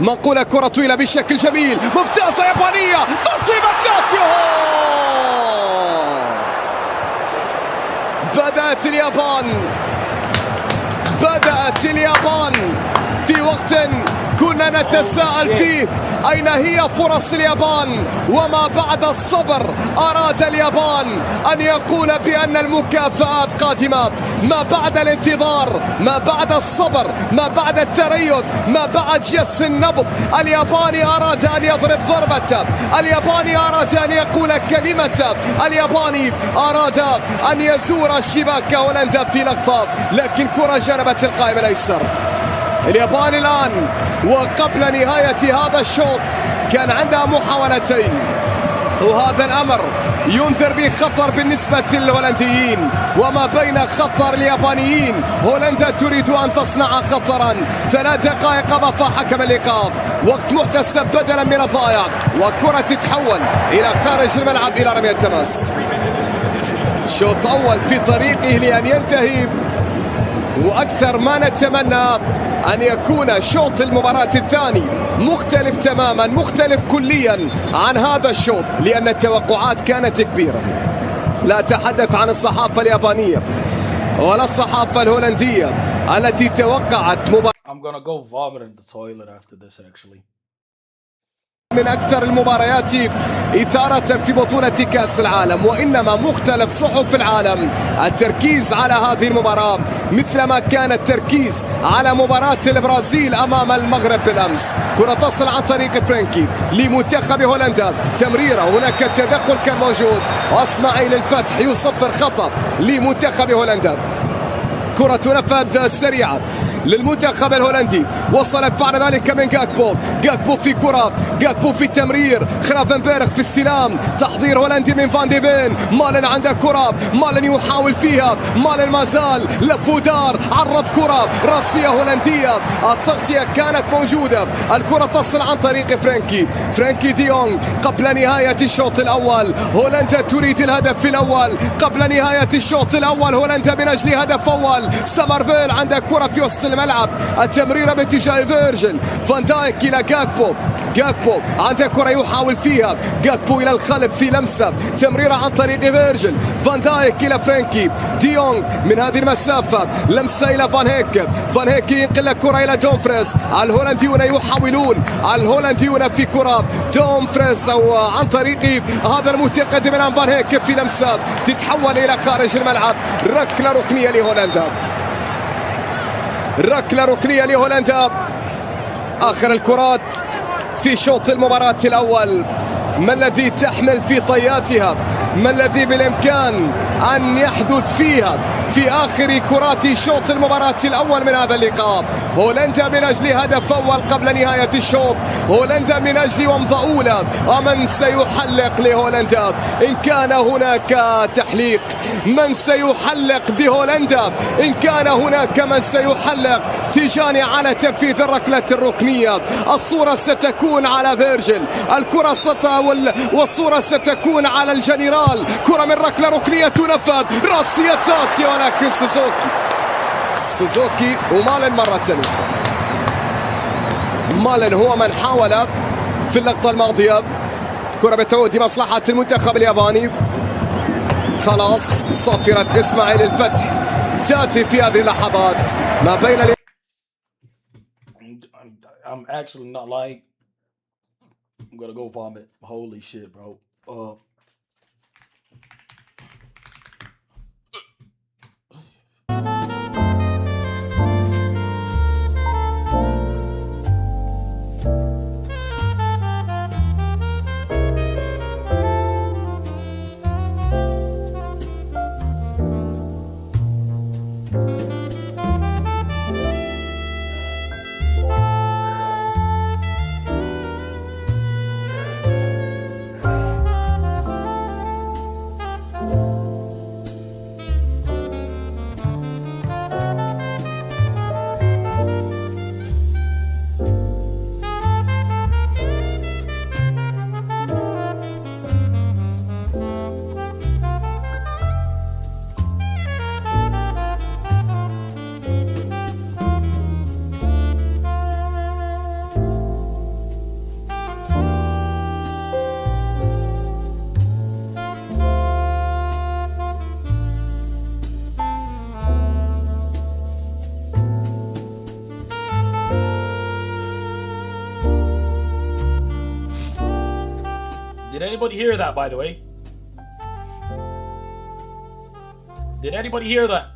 S22: منقولة كرة طويلة بشكل جميل ممتازة يابانية تصويبة تاتيو بدأت اليابان في وقت كنا نتساءل فيه أين هي فرص اليابان وما بعد الصبر أراد اليابان أن يقول بأن المكافآت قادمة ما بعد الانتظار ما بعد الصبر ما بعد التريث ما بعد جس النبض الياباني أراد أن يضرب ضربة الياباني أراد أن يقول كلمة الياباني أراد أن يزور شباك هولندا في لقطة لكن كرة جانبت القائم الأيسر اليابان الآن وقبل نهاية هذا الشوط كان عندها محاولتين وهذا الأمر ينذر بخطر بالنسبة للهولنديين وما بين خطر اليابانيين هولندا تريد أن تصنع خطرا 3 دقائق أضاف حكم اللقاء وقت محتسب بدلا من الضائع وكرة تتحول إلى خارج الملعب إلى رمية التماس شوط أول في طريقه لأن ينتهي وأكثر ما نتمنى أن يكون شوط المباراة الثاني مختلف تماما مختلف كليا عن هذا الشوط لأن التوقعات كانت كبيرة لا أتحدث عن الصحافة اليابانية ولا الصحافة الهولندية التي توقعت مباراة
S2: I'm gonna go vomit in the toilet after this actually.
S22: من أكثر المباريات إثارة في بطولة كأس العالم وإنما مختلف صحف العالم التركيز على هذه المباراة مثلما كان التركيز على مباراة البرازيل أمام المغرب بالأمس كرة تصل عن طريق فرانكي لمنتخب هولندا تمريرة هناك تدخل كان موجود واسماعيل الفتح يصفر خطأ لمنتخب هولندا كرة تنفذ سريعة للمنتخب الهولندي وصلت بعد ذلك من جاكبو في كرة جاكبو في التمرير خرافنبرغ في السلام تحضير هولندي من فان ديفين مالن عنده كرة مالن يحاول فيها مالن ما زال لف ودار عرض كرة راسية هولندية التغطية كانت موجودة الكرة تصل عن طريق فرانكي ديونغ قبل نهاية الشوط الأول هولندا تريد الهدف الأول قبل نهاية الشوط الأول هولندا من أجل هدف أول سمرفيل عنده كرة في وسط الملعب التمريرة باتجاه فيرجل فان دايك إلى جاكبو عنده كرة يحاول فيها جاكبو إلى الخلف في لمسة تمريرة عن طريق فيرجل فان دايك إلى فرانكي ديونغ من هذه المسافة لمسة إلى فان هيك ينقل الكرة إلى دومفريز الهولنديون في كرة دومفريز أو عن طريق هذا المتقدم الآن فان هيك في لمسة تتحول إلى خارج الملعب ركلة ركنية لهولندا آخر الكرات في شوط المباراة الأول ما الذي تحمل في طياتها ما الذي بالإمكان أن يحدث فيها في آخر كرات شوط المباراة الأول من هذا اللقاء هولندا من أجل هدف أول قبل نهاية الشوط هولندا من أجل ومضة أولى ومن سيحلق لهولندا إن كان هناك تحليق من سيحلق بهولندا إن كان هناك من سيحلق تيجاني على تنفيذ الركلة الركنية الصورة ستكون على فيرجل الكرة والصورة ستكون على الجنرال كرة من ركلة ركنية تنفذ راسية تاتي ولكن سوزوكي ومالن مرة ثانية مالن هو من حاول في اللقطة الماضية كرة بتعود لمصلحة المنتخب الياباني خلاص صافرة إسماعيل الفتح تأتي في هذه اللحظات ما بين
S2: I'm actually not lying. I'm gonna go vomit. Holy shit, bro. Did anybody hear that, by the way? Did anybody hear that?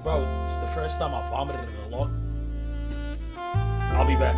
S2: Bro, it's the first time I vomited in a lot. I'll be back.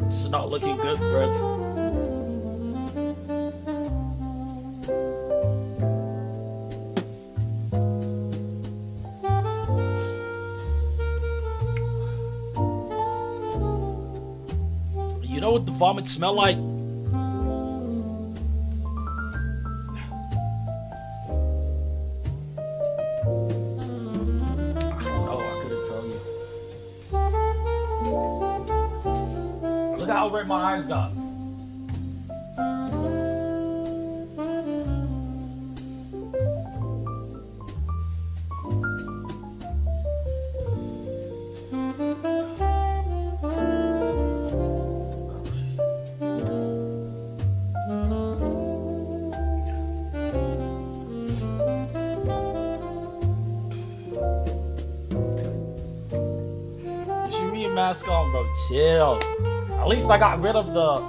S2: It's not looking good, bruv. You know what the vomit smell like? How red my eyes got. You should be a mask on, bro. Chill. At least I got rid of the...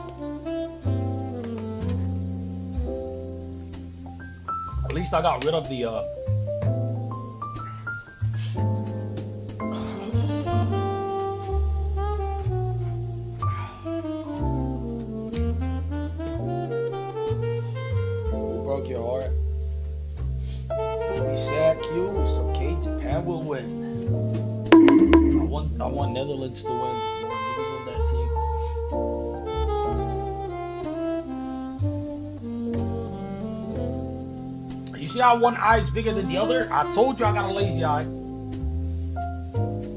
S2: At least I got rid of the, Who broke your heart? Don't be sad, Q. It's okay. Japan will win. I want Netherlands to win. More niggas on that team. You see how one eye is bigger than the other? I told you I got a lazy eye.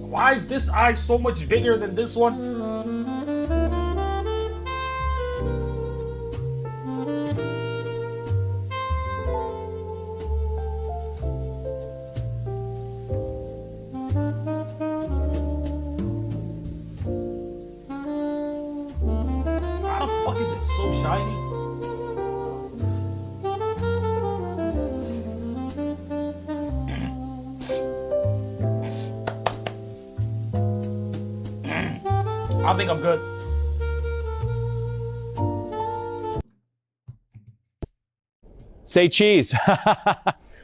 S2: Why is this eye so much bigger than this one? How the fuck is it so shiny? I think I'm good.
S10: Say cheese.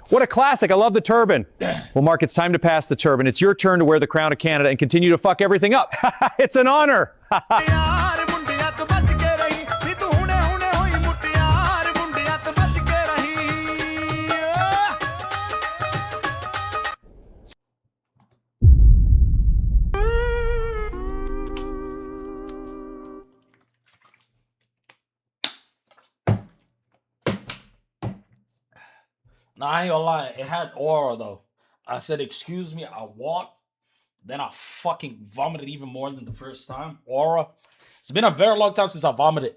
S10: What a classic. I love the turban. Well, Mark, it's time to pass the turban. It's your turn to wear the crown of Canada and continue to fuck everything up. It's an honor.
S2: Nah, I ain't gonna lie. It had aura though. I said, excuse me, I walked. Then I fucking vomited even more than the first time. Aura. It's been a very long time since I vomited.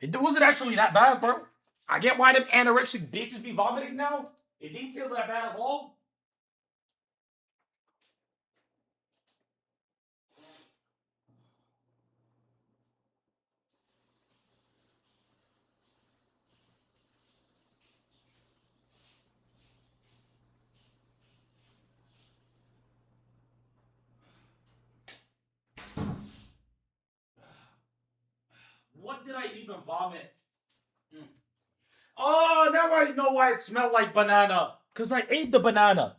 S2: It wasn't actually that bad, bro. I get why them anorexic bitches be vomiting now. It didn't feel that bad at all. What did I even vomit? Oh, now I know why it smelled like banana. Because I ate the banana.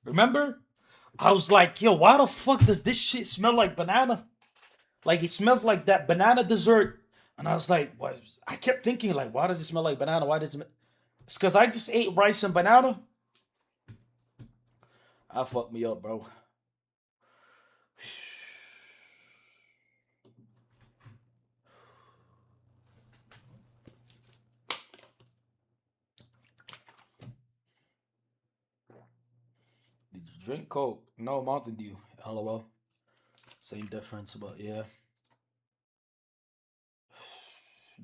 S2: Remember? I was like, yo, why the fuck does this shit smell like banana? Like, it smells like that banana dessert. And I was like, what? I kept thinking, like, why does it smell like banana? Why does it? It's because I just ate rice and banana. That fucked me up, bro. Did you drink Coke? No, Mountain Dew. LOL. Same difference, but yeah.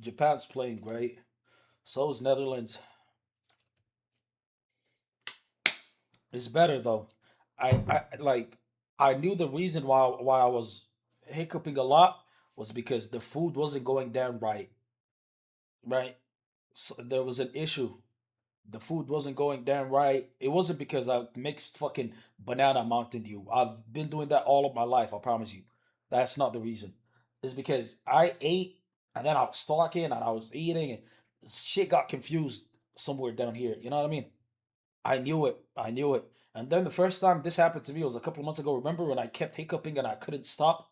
S2: Japan's playing great. So is Netherlands. It's better though. I knew the reason why I was hiccuping a lot was because the food wasn't going down right. Right? So there was an issue. The food wasn't going down right. It wasn't because I mixed fucking banana Mountain Dew. I've been doing that all of my life, I promise you. That's not the reason. It's because I ate and then I was talking and I was eating and shit got confused somewhere down here. You know what I mean? I knew it. I knew it. And then the first time this happened to me was a couple of months ago. Remember when I kept hiccuping and I couldn't stop?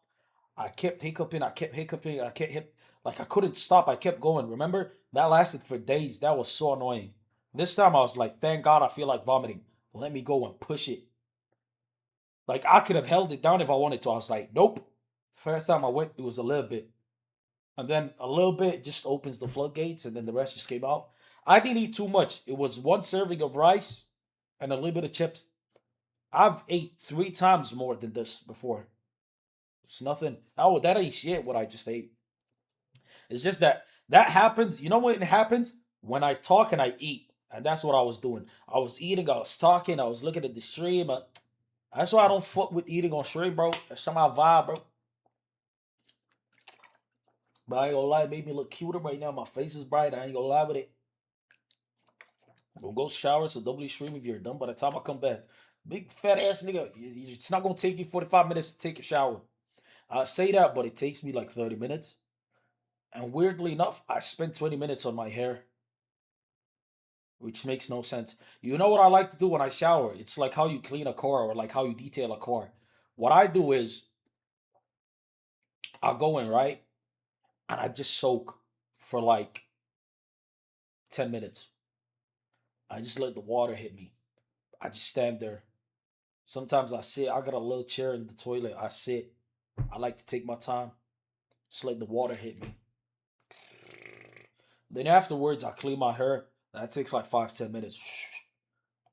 S2: I kept hiccuping. I kept hiccuping. I kept like I couldn't stop. I kept going. Remember? That lasted for days. That was so annoying. This time I was like, thank God I feel like vomiting. Let me go and push it. Like I could have held it down if I wanted to. I was like, nope. First time I went, it was a little bit. And then a little bit just opens the floodgates and then the rest just came out. I didn't eat too much. It was one serving of rice and a little bit of chips. I've ate 3 times more than this before. It's nothing. Oh, that ain't shit what I just ate. It's just that happens. You know when it happens? When I talk and I eat. And that's what I was doing. I was eating, I was talking, I was looking at the stream. That's why I don't fuck with eating on stream, bro. That's not my vibe, bro. But I ain't gonna lie, it made me look cuter right now. My face is bright. I ain't gonna lie with it. I'm gonna go shower, so double stream if you're done by the time I come back. Big fat ass nigga. It's not gonna take you 45 minutes to take a shower. I say that, but it takes me like 30 minutes. And weirdly enough, I spend 20 minutes on my hair. Which makes no sense. You know what I like to do when I shower? It's like how you clean a car or like how you detail a car. What I do is I'll go in, right? And I just soak for like 10 minutes. I just let the water hit me. I just stand there. Sometimes I sit. I got a little chair in the toilet. I sit. I like to take my time. Just let the water hit me. Then afterwards, I clean my hair. That takes like 5-10 minutes.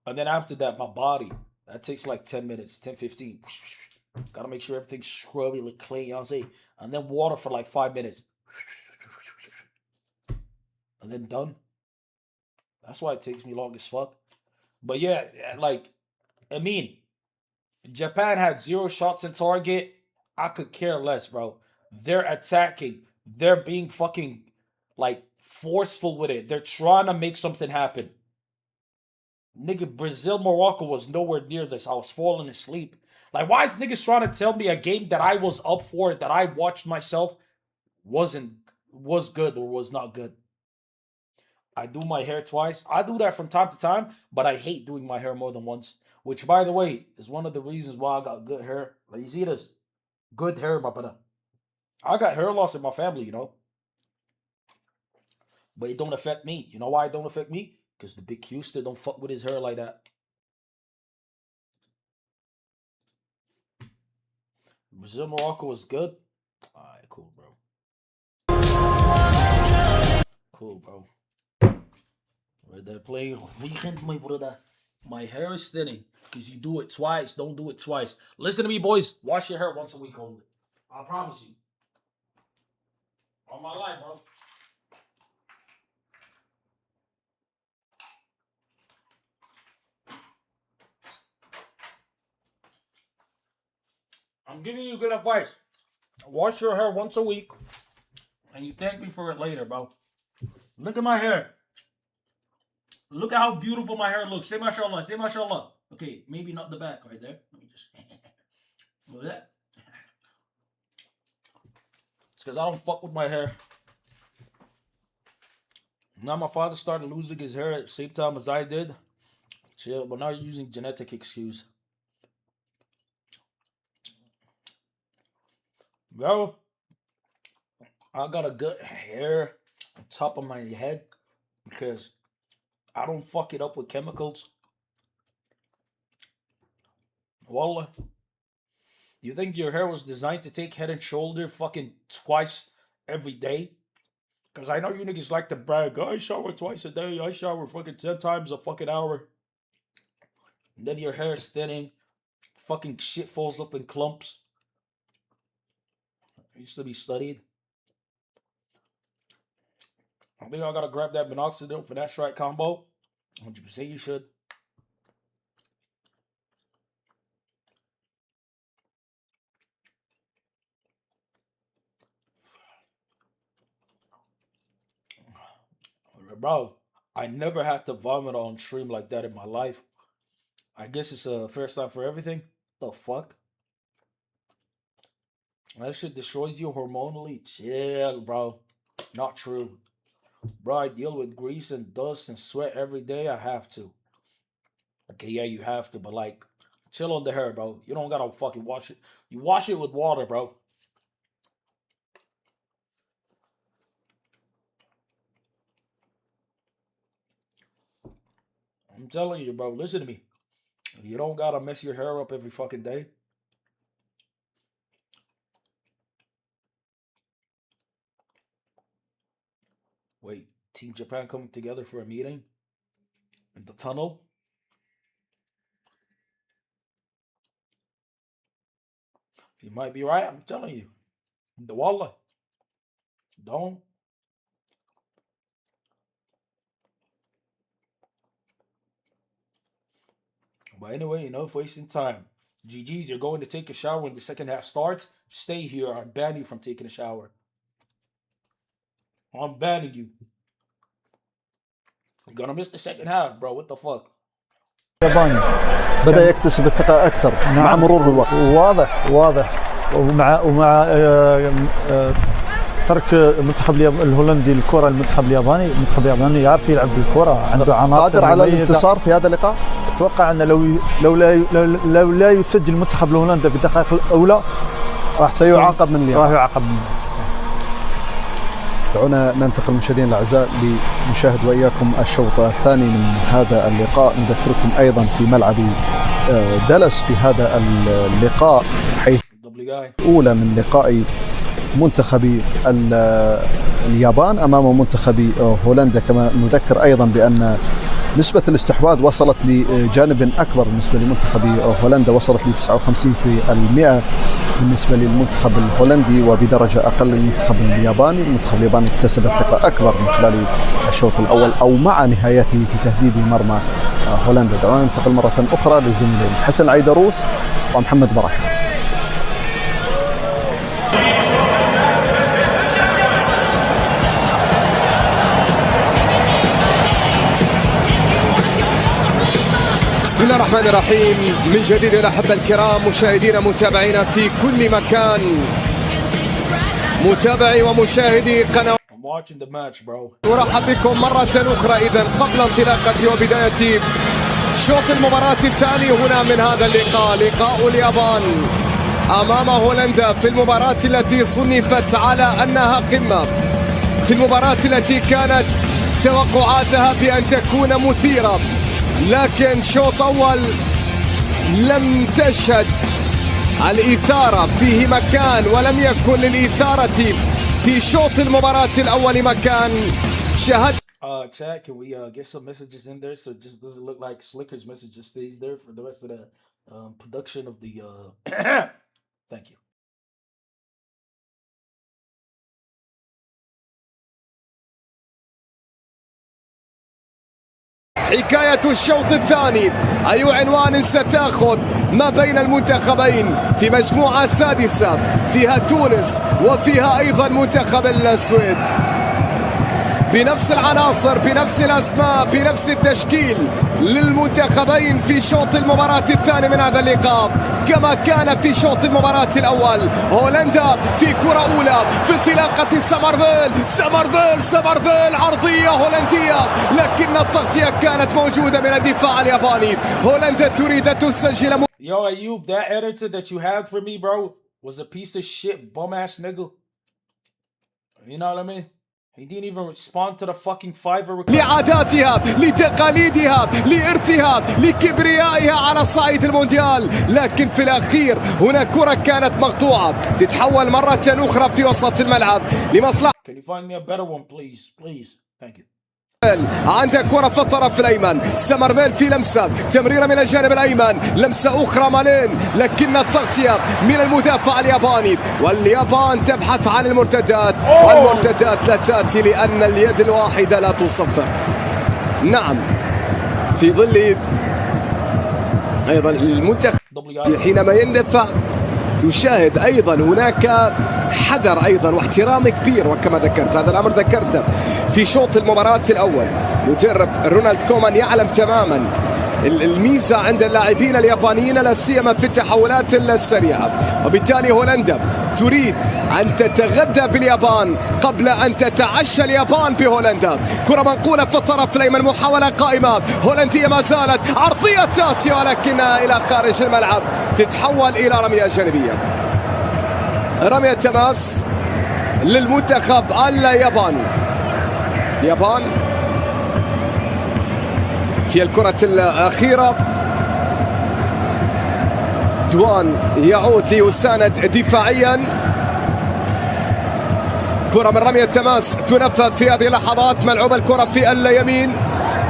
S2: And then after that, my body. That takes like 10 minutes, 10-15. Gotta make sure everything's scrubby, look clean, you know what I'm saying? And then water for like 5 minutes. And then done. That's why it takes me long as fuck. But yeah, like, I mean, Japan had 0 shots in target. I could care less, bro. They're attacking. They're being fucking, like, forceful with it. They're trying to make something happen. Nigga, Brazil, Morocco was nowhere near this. I was falling asleep. Like, why is niggas trying to tell me a game that I was up for, that I watched myself, was good or was not good? I do my hair twice. I do that from time to time, but I hate doing my hair more than once. Which, by the way, is one of the reasons why I got good hair. Like, you see this? Good hair, my brother. I got hair loss in my family, you know. But it don't affect me. You know why it don't affect me? Because the big Houston don't fuck with his hair like that. Brazil, Morocco was good. Alright, cool, bro. Cool, bro. They're playing weekend, my brother. My hair is thinning. Because you do it twice. Don't do it twice. Listen to me, boys. Wash your hair once a week only. I promise you. On my life, bro. I'm giving you good advice. Wash your hair once a week. And you thank me for it later, bro. Look at my hair. Look at how beautiful my hair looks. Say mashallah. Say mashallah. Okay, maybe not the back right there. Let me just... Look at that. It's because I don't fuck with my hair. Now my father started losing his hair at the same time as I did. Chill, but now you're using genetic excuse. Bro, I got a good hair on top of my head because I don't fuck it up with chemicals. Wallah. You think your hair was designed to take Head and Shoulder fucking twice every day? Because I know you niggas like to brag, I shower twice a day, I shower fucking 10 times a fucking hour. And then your hair is thinning, fucking shit falls up in clumps. It used to be studied. I think I gotta grab that minoxidil for that strike combo. 100% you should. Bro, I never had to vomit on stream like that in my life. I guess it's a first time for everything. The fuck? That shit destroys you hormonally. Chill, bro. Not true. Bro, I deal with grease and dust and sweat every day. I have to. Okay, yeah, you have to, but like, chill on the hair, bro. You don't gotta fucking wash it. You wash it with water, bro. I'm telling you, bro. Listen to me. You don't gotta mess your hair up every fucking day. Wait, Team Japan coming together for a meeting? In the tunnel? You might be right, I'm telling you. The wallah. Don't. But anyway, enough wasting time. GG's, you're going to take a shower when the second half starts. Stay here, or I ban you from taking a shower. I'm banning you. You're gonna miss the second half, bro. What the fuck?
S12: الياباني بدأ يكتسب الثقة أكثر مع مرور الوقت. واضح ومع ترك المنتخب الهولندي الكرة المنتخب الياباني يعرف يلعب بالكرة، عنده عناصر
S15: قادر على الانتصار في هذا اللقاء.
S12: اتوقع ان لو لا يسجل المنتخب الهولندي في الدقائق الاولى
S15: راح سيعاقب من اليابان.
S12: راح يعاقب من
S15: دعونا ننتقل مشاهدينا الاعزاء لنشاهد واياكم الشوط الثاني من هذا اللقاء. نذكركم ايضا في ملعب دالاس في هذا اللقاء، حيث الاولى من لقاء منتخب اليابان امام منتخب هولندا. كما نذكر ايضا بان نسبة الاستحواذ وصلت لجانب أكبر بالنسبة لمنتخب هولندا، وصلت ل 59% بالنسبة للمنتخب الهولندي، وبدرجة أقل للمنتخب الياباني. المنتخب الياباني اكتسب ثقة أكبر من خلال الشوط الأول أو مع نهايته في تهديد مرمى هولندا. دعونا ننتقل مرة أخرى للزميلين حسن عيدروس ومحمد بركات.
S22: بسم الله الرحمن الرحيم. من جديد الأحبة الكرام مشاهدينا متابعينا في كل مكان، متابعي ومشاهدي قناة أرحب بكم مرة أخرى. إذن قبل انطلاقة وبداية شوط المباراة الثاني هنا من هذا اللقاء، لقاء اليابان أمام هولندا في المباراة التي صنفت على أنها قمة، في المباراة التي كانت توقعاتها بأن تكون مثيرة، لكن شوط أول لم تشهد الإثارة فيه مكان، ولم يكن للإثارة في شوط المباراة الأول مكان. شاهد
S2: chat, can we get some messages in there so it just doesn't look like Slicker's message just stays there for the rest of the production of the thank you.
S22: حكاية الشوط الثاني، أي عنوان ستأخذ ما بين المنتخبين في مجموعة سادسة فيها تونس وفيها أيضا منتخب السويد. بنفس العناصر بنفس الأسماء بنفس التشكيل للمنتخبين في شوط المباراة الثاني من هذا اللقاء كما كان في شوط المباراة الأول. هولندا في كرة أولى في انطلاقة سمرفيل عرضية هولندية، لكن التغطية كانت موجودة من الدفاع الياباني. هولندا تريد أن تسجل.
S2: Yo, Ayub, that editor that you had for me, bro, was a piece of shit, bum-ass nigga. You know what I mean? He didn't even respond to the fucking Fiverr request.
S22: لعاداتها، لتقاليدها، لإرثها، لكبريائها على الصعيد المونديال، لكن في الأخير هناك كرة كانت مقطوعة تتحول مرة أخرى في وسط الملعب لمصلحة.
S2: Can you find me a better one, please? Please. Thank you.
S22: عندك كرة في الطرف الأيمن، سمرفيل في لمسة، تمريرة من الجانب الأيمن، لمسة أخرى مالين، لكن التغطية من المدافع الياباني، واليابان تبحث عن المرتدات، والمرتدات لا تأتي لأن اليد الواحدة لا تصفر. نعم، في ظل أيضا المنتخب حينما يندفع تشاهد أيضا هناك حذر أيضا واحترام كبير، وكما ذكرت هذا الأمر ذكرته في شوط المباراة الأول. مدرب رونالد كومان يعلم تماما الميزة عند اللاعبين اليابانيين لا سيما في التحولات السريعة، وبالتالي هولندا تريد أن تتغدى باليابان قبل أن تتعشى اليابان بهولندا. كرة منقولة في الطرف الأيمن، محاولة قائمة هولندية ما زالت، عرضية تأتي ولكنها إلى خارج الملعب تتحول إلى رمية جانبية. رمية تماس للمنتخب الياباني. اليابان في الكرة الأخيرة دوان يعود ليساند دفاعيا. كرة من رمية تماس تنفذ في هذه اللحظات، ملعوب الكرة في اليمين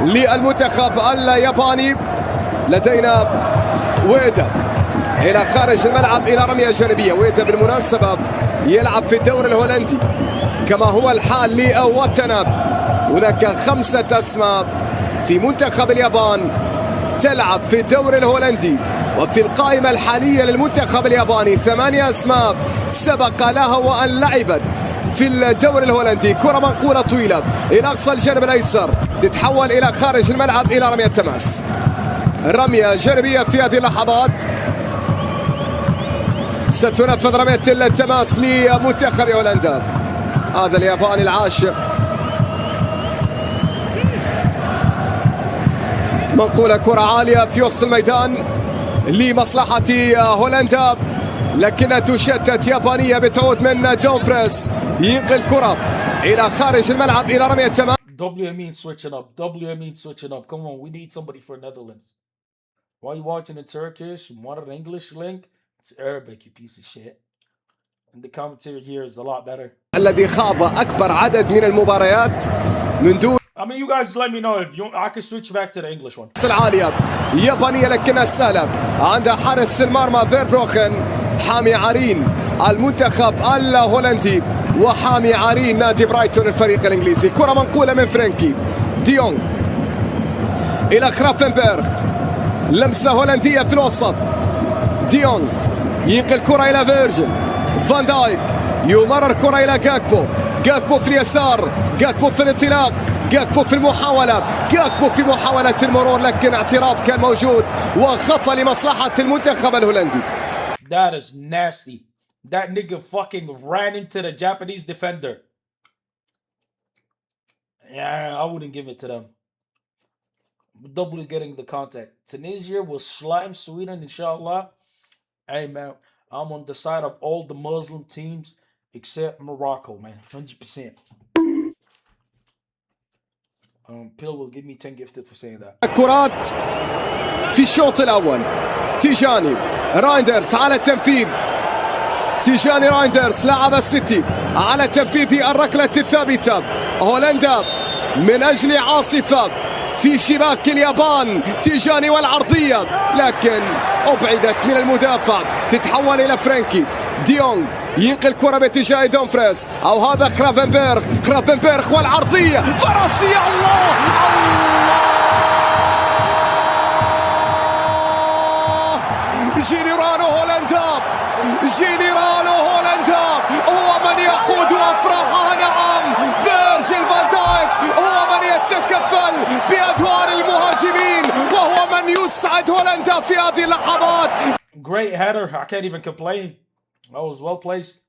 S22: للمنتخب الياباني. لدينا ويدا إلى خارج الملعب إلى رمية جانبية. ويدا بالمناسبة يلعب في الدوري الهولندي كما هو الحال لواتناب. هناك 5 أسماء في منتخب اليابان تلعب في الدوري الهولندي، وفي القائمة الحالية للمنتخب الياباني 8 أسماء سبق لها وأن لعبت في الدوري الهولندي. كرة منقولة طويلة إلى أقصى الجانب الأيسر تتحول إلى خارج الملعب إلى رمية تماس. رمية جانبية في هذه اللحظات. ستنفذ رمية التماس لمنتخب هولندا. هذا الياباني العاشق. منقولة كرة عالية في وسط الميدان لمصلحة هولندا، لكنها تشتت يابانية بتعود من دومفريز. ينقل الكرة إلى خارج الملعب إلى رمية تماس.
S2: WME switching up. WME switching up. Come on, we need somebody for Netherlands. Why are you watching in Turkish? You wanted an English link? It's Arabic, you piece of shit. And the commentary here is a lot better.
S22: الذي خاض أكبر عدد من المباريات من دون.
S2: I mean, you guys let me know if you. I can switch back to the English one.
S22: العالية يابانية لكنها سهلة عند حارس المرمى فيربروخن، حامي عرين المنتخب الهولندي وحامي عرين نادي برايتون الفريق الإنجليزي. كرة منقولة من فرانكي ديونغ إلى خرافنبرغ، لمسة هولندية في الوسط. ديونغ ينقل كرة إلى فيرجن فان دايك، يمرر كرة إلى جاكبو. جاكبو في اليسار، جاكبو في الانطلاق، جاكبو في المحاولة، جاكبو في محاولة المرور، لكن اعتراض كان موجود وخطأ لمصلحة المنتخب الهولندي.
S2: That is nasty. That nigga fucking ran into the Japanese defender. Yeah, I wouldn't give it to them. Doubly getting the contact. Tunisia will slime Sweden, inshallah. Hey, man, I'm on the side of all the Muslim teams except Morocco, man. 100%. Pill will give me 10 gifted for saying that.
S22: كرات في الشوط الأول. تيجاني رايندرز على التنفيذ. تيجاني رايندرز لاعب السيتي على تنفيذ الركلة الثابتة. هولندا من أجل عاصفة في شباك اليابان. تيجاني والعرضية لكن أبعدت من المدافع، تتحول إلى فرانكي ديونغ. ينقل كرة باتجاه دومفريز أو هذا خرافنبرغ والعرضية فرنسية. الله جينيرانو هولندا هو من يقود أفراحها. نعم، فيرجيل فان دايك هو من يتكفل بأدوار المهاجمين وهو من يسعد هولندا في هذه اللحظات.
S2: Great header. I can't even complain. That was well placed.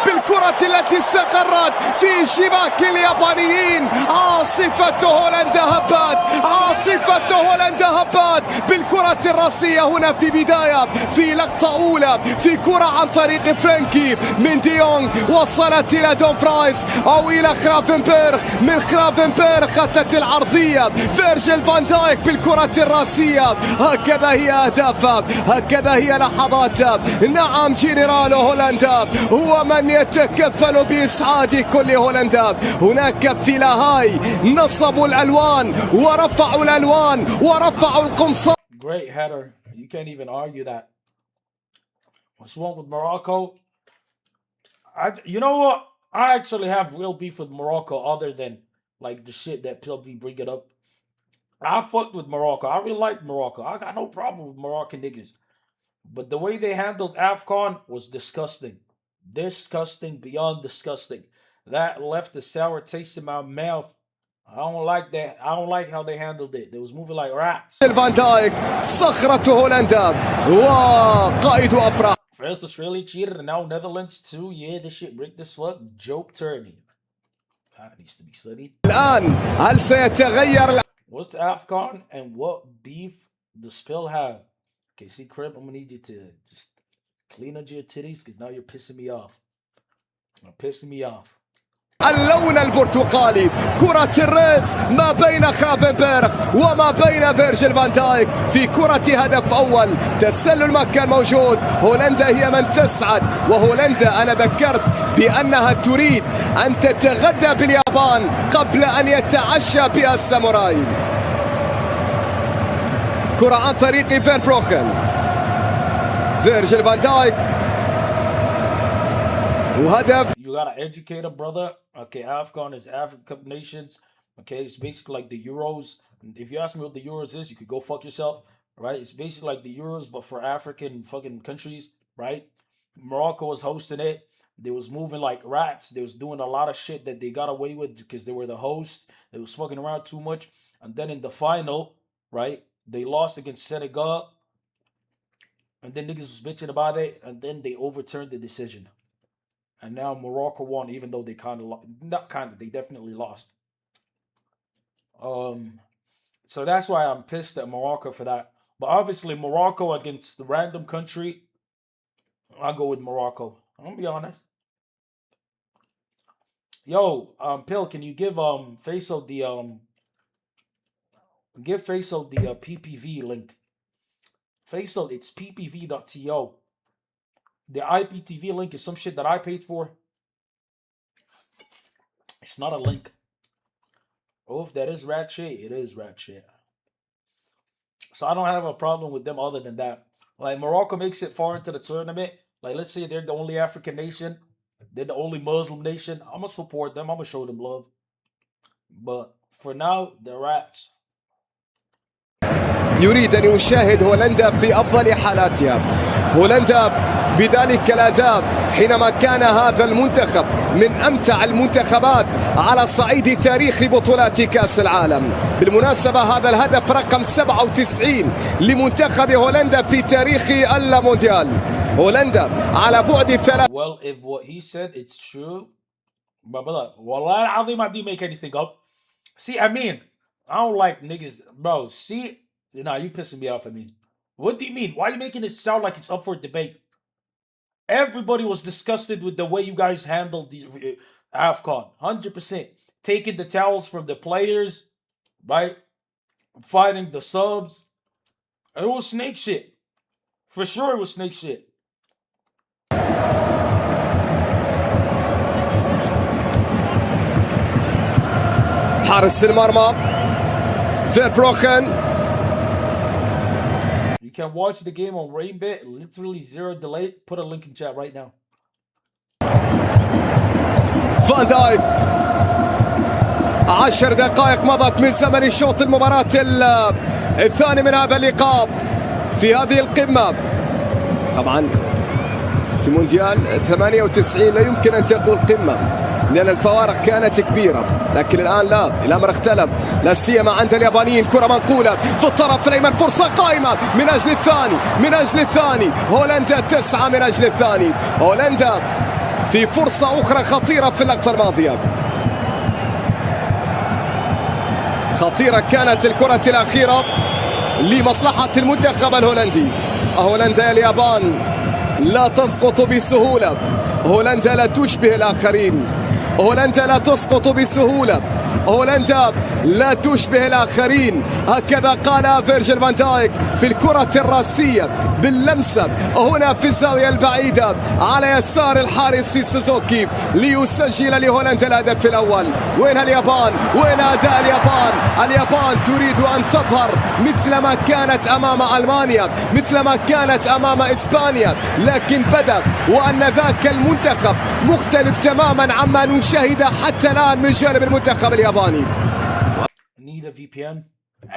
S22: بالكرة التي استقرت في شباك اليابانيين. عاصفة هولندا هبت، عاصفة هولندا هبت بالكرة الرأسية هنا في بداية، في لقطة أولى، في كرة عن طريق فرانكي من ديونغ وصلت إلى دون فرايس أو إلى خرافنبرغ، من خرافنبرغ خطت العرضية فيرجيل فان دايك بالكرة الرأسية. هكذا هي أهدافها، هكذا هي لحظاتها. نعم جنرال هولندا هو من يتكفل بإسعاد كل هولندا. هناك في لاهاي نصبوا الألوان ورفعوا الألوان ورفعوا القمصان.
S2: Great header. You can't even argue that. What's wrong with Morocco? You know what? I actually have real beef with Morocco other than like the shit that people be bringing up. I fucked with Morocco. I really like Morocco. I got no problem with Moroccan niggas. But the way they handled AFCON was disgusting. Disgusting beyond disgusting. That left a sour taste in my mouth. I don't like that. I don't like how they handled it. They was moving like rats.
S22: فان دايك صخرة هولندا وقائد أفراح.
S2: First Australia cheated and now Netherlands too. Yeah, this shit break this fuck joke turning. That needs to be studied.
S22: الآن هل سيتغير؟
S2: What's AFCON and what beef does Spill have? Okay, see Crib, I'm gonna need you to just clean up your titties because now you're pissing me off. You're pissing me off.
S22: اللون البرتقالي، كرة الريدز ما بين خرافنبرغ وما بين فيرجيل فان دايك في كرة هدف أول. تسلل ما كان موجود. هولندا هي من تسعد، وهولندا أنا ذكرت بأنها تريد أن تتغدى باليابان قبل أن يتعشى بها الساموراي. كرة عن طريق فان بروخن، فيرجيل فان دايك وهدف.
S2: You gotta educate a brother. Okay, AFCON is African Cup Nations. Okay, it's basically like the Euros. If you ask me what the Euros is, you could go fuck yourself, right? It's basically like the Euros, but for African fucking countries, right? Morocco was hosting it. They was moving like rats. They was doing a lot of shit that they got away with because they were the hosts. They was fucking around too much. And then in the final, right, they lost against Senegal. And then niggas was bitching about it. And then they overturned the decision. And now Morocco won, even though they they definitely lost. So that's why I'm pissed at Morocco for that. But obviously Morocco against the random country, I'll go with Morocco. I'm gonna be honest. Yo, Pill, can you give Faisal the PPV link? Faisal, it's ppv.to. The IPTV link is some shit that I paid for. It's not a link. Oh, if that is rat shit, it is rat shit. So I don't have a problem with them other than that. Like, Morocco makes it far into the tournament. Like, let's say they're the only African nation. They're the only Muslim nation. I'm going to support them. I'm going to show them love. But for now, they're rats.
S22: يريد أن يشاهد هولندا في أفضل حالاتها. هولندا بذلك الأداء حينما كان هذا المنتخب من أمتع المنتخبات على صعيد تاريخ بطولات كأس العالم. بالمناسبة هذا الهدف رقم 97 لمنتخب هولندا في تاريخ المونديال. هولندا على بعد
S2: Well, if what he said it's true, but والله العظيم I didn't make anything up. See, I mean, I don't like niggas, bro. See, nah, you pissing me off. I mean, what do you mean? Why are you making it sound like it's up for debate? Everybody was disgusted with the way you guys handled the AFCON. 100%. Taking the towels from the players, right? Fighting the subs. It was snake shit. For sure it was snake shit.
S22: حارس المرمى فيربروخن.
S2: You can watch the game on Rainbit, literally 0 delay. Put a link in chat right now.
S22: فان دايك 10 دقائق مضت من زمن الشوط المباراة الثاني من هذا اللقاء في هذه القمة. طبعا في مونديال 98 لا يمكن أن تقول قمة، لأن الفوارق كانت كبيرة، لكن الآن لا، الأمر اختلف، لا سيما عند اليابانيين. كرة منقولة في الطرف الأيمن، فرصة قائمة من أجل الثاني، من أجل الثاني. هولندا تسعى من أجل الثاني. هولندا في فرصة أخرى خطيرة في اللقطة الماضية، خطيرة كانت الكرة الأخيرة لمصلحة المنتخب الهولندي. هولندا اليابان لا تسقط بسهولة، هولندا لا تشبه الآخرين، هولندا لا تسقط بسهولة، هولندا لا تشبه الآخرين. هكذا قال فيرجيل فان دايك في الكرة الراسية باللمسة هنا في الزاوية البعيدة على يسار الحارس سوزوكي ليسجل لهولندا الهدف الأول. وين اليابان؟ وين أداء اليابان؟ اليابان تريد أن تظهر مثلما كانت أمام ألمانيا، مثلما كانت أمام إسبانيا، لكن بدا وأن ذاك المنتخب مختلف تماما عما نشاهده حتى الآن من جانب المنتخب الياباني.
S2: Need a VPN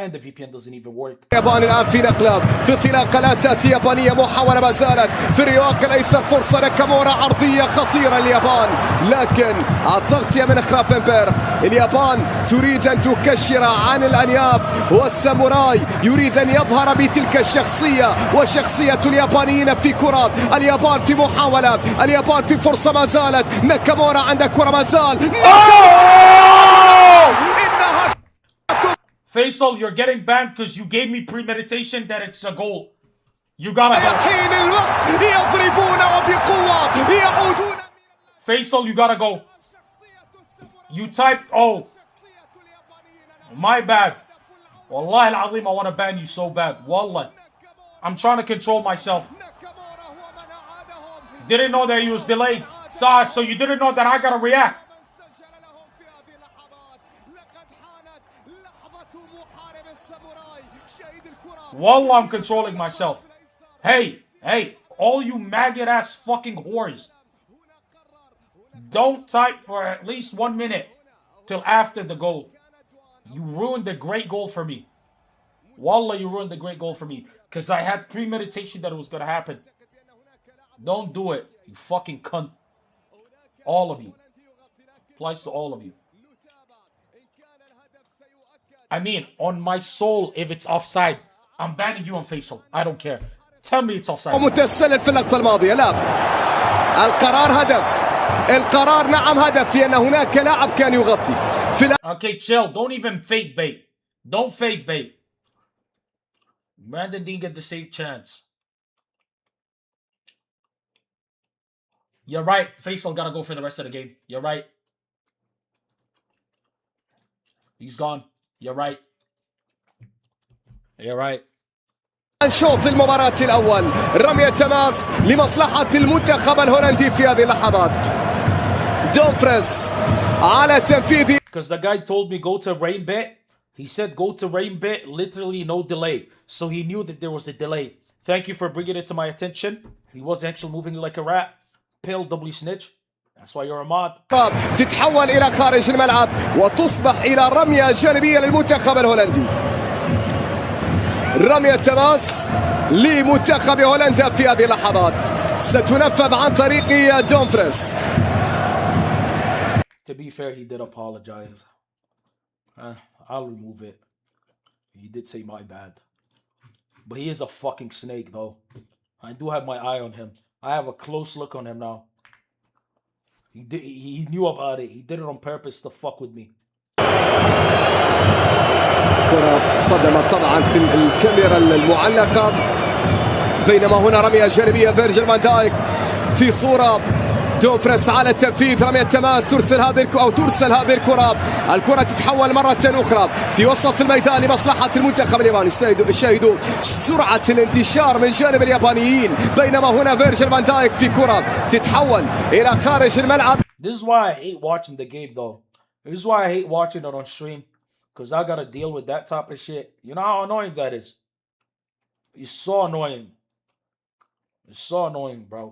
S2: and the VPN doesn't even work.
S22: اليابان الآن في نقلة، في انطلاقة لا تأتي يابانية، محاولة ما زالت في الرواق الأيسر، فرصة ناكامورا عرضية خطيرة اليابان، لكن التغطية من خرافنبرغ. اليابان تريد أن تكشر عن الأنياب، والساموراي يريد أن يظهر بتلك الشخصية، وشخصية اليابانيين في كرة. اليابان في محاولة، اليابان في فرصة ما زالت، ناكامورا عندك كرة ما زال. إنها
S2: Faisal, you're getting banned because you gave me premeditation that it's a goal. You gotta go.
S22: حين الوقت يضربون وبقوة يعودون.
S2: Faisal, you gotta go. You typed, oh. My bad. Wallahi al-azim, I want to ban you so bad. Wallah. I'm trying to control myself. Didn't know that you was delayed. So you didn't know that I gotta react. Wallah, I'm controlling myself. Hey, all you maggot ass fucking whores. Don't type for at least 1 minute till after the goal. You ruined the great goal for me. Wallah, you ruined the great goal for me. Because I had premeditation that it was going to happen. Don't do it, you fucking cunt. All of you. Applies to all of you. I mean, on my soul, if it's offside, I'm banning you on Faisal. I don't care. Tell me it's offside.
S22: متسلل في اللقطة الماضية، لا. القرار هدف. القرار نعم هدف، لأن هناك لاعب كان يغطي.
S2: Okay, chill. Don't even fake bait. Don't fake bait. Brandon didn't get the same chance. You're right. Faisal gotta go for the rest of the game. You're right. He's gone. You're right. You're right.
S22: شوط المباراة الأول، رمية تماس لمصلحة المنتخب الهولندي في هذه اللحظات. دومفريس على تنفيذ.
S2: Because the guy told me go to rain bet. He said go to rain bet, literally no delay. So he knew that there was a delay. Thank you for bringing it to my attention. He was actually moving like a rat. Pale W snitch. That's why you're a mod.
S22: تتحول إلى خارج الملعب وتصبح إلى رمية جانبية للمنتخب الهولندي. رمية تماس لمنتخب هولندا في هذه اللحظات ستنفذ عن طريق دومفريس.
S2: To be fair, he did apologize. I'll remove it. He did say my bad. But he is a fucking snake, though. I do have my eye on him. I have a close look on him now. He knew about it. He did it on purpose to fuck with me.
S22: كرة صدمت طبعا في الكاميرا المعلقة، بينما هنا رمية جانبية فيرجيل فان دايك في صورة دومفريس على التنفيذ. رمية تماس ترسل هذه الكرة تتحول مرة أخرى في وسط الميدان لمصلحة المنتخب الياباني. شاهدوا سرعة الانتشار من جانب اليابانيين، بينما هنا فيرجيل فان دايك في كرة تتحول إلى خارج الملعب.
S2: This is why I hate watching the game, though. This is why I hate watching it on stream. Because I gotta deal with that type of shit. You know how annoying that is? It's so annoying. It's so annoying, bro.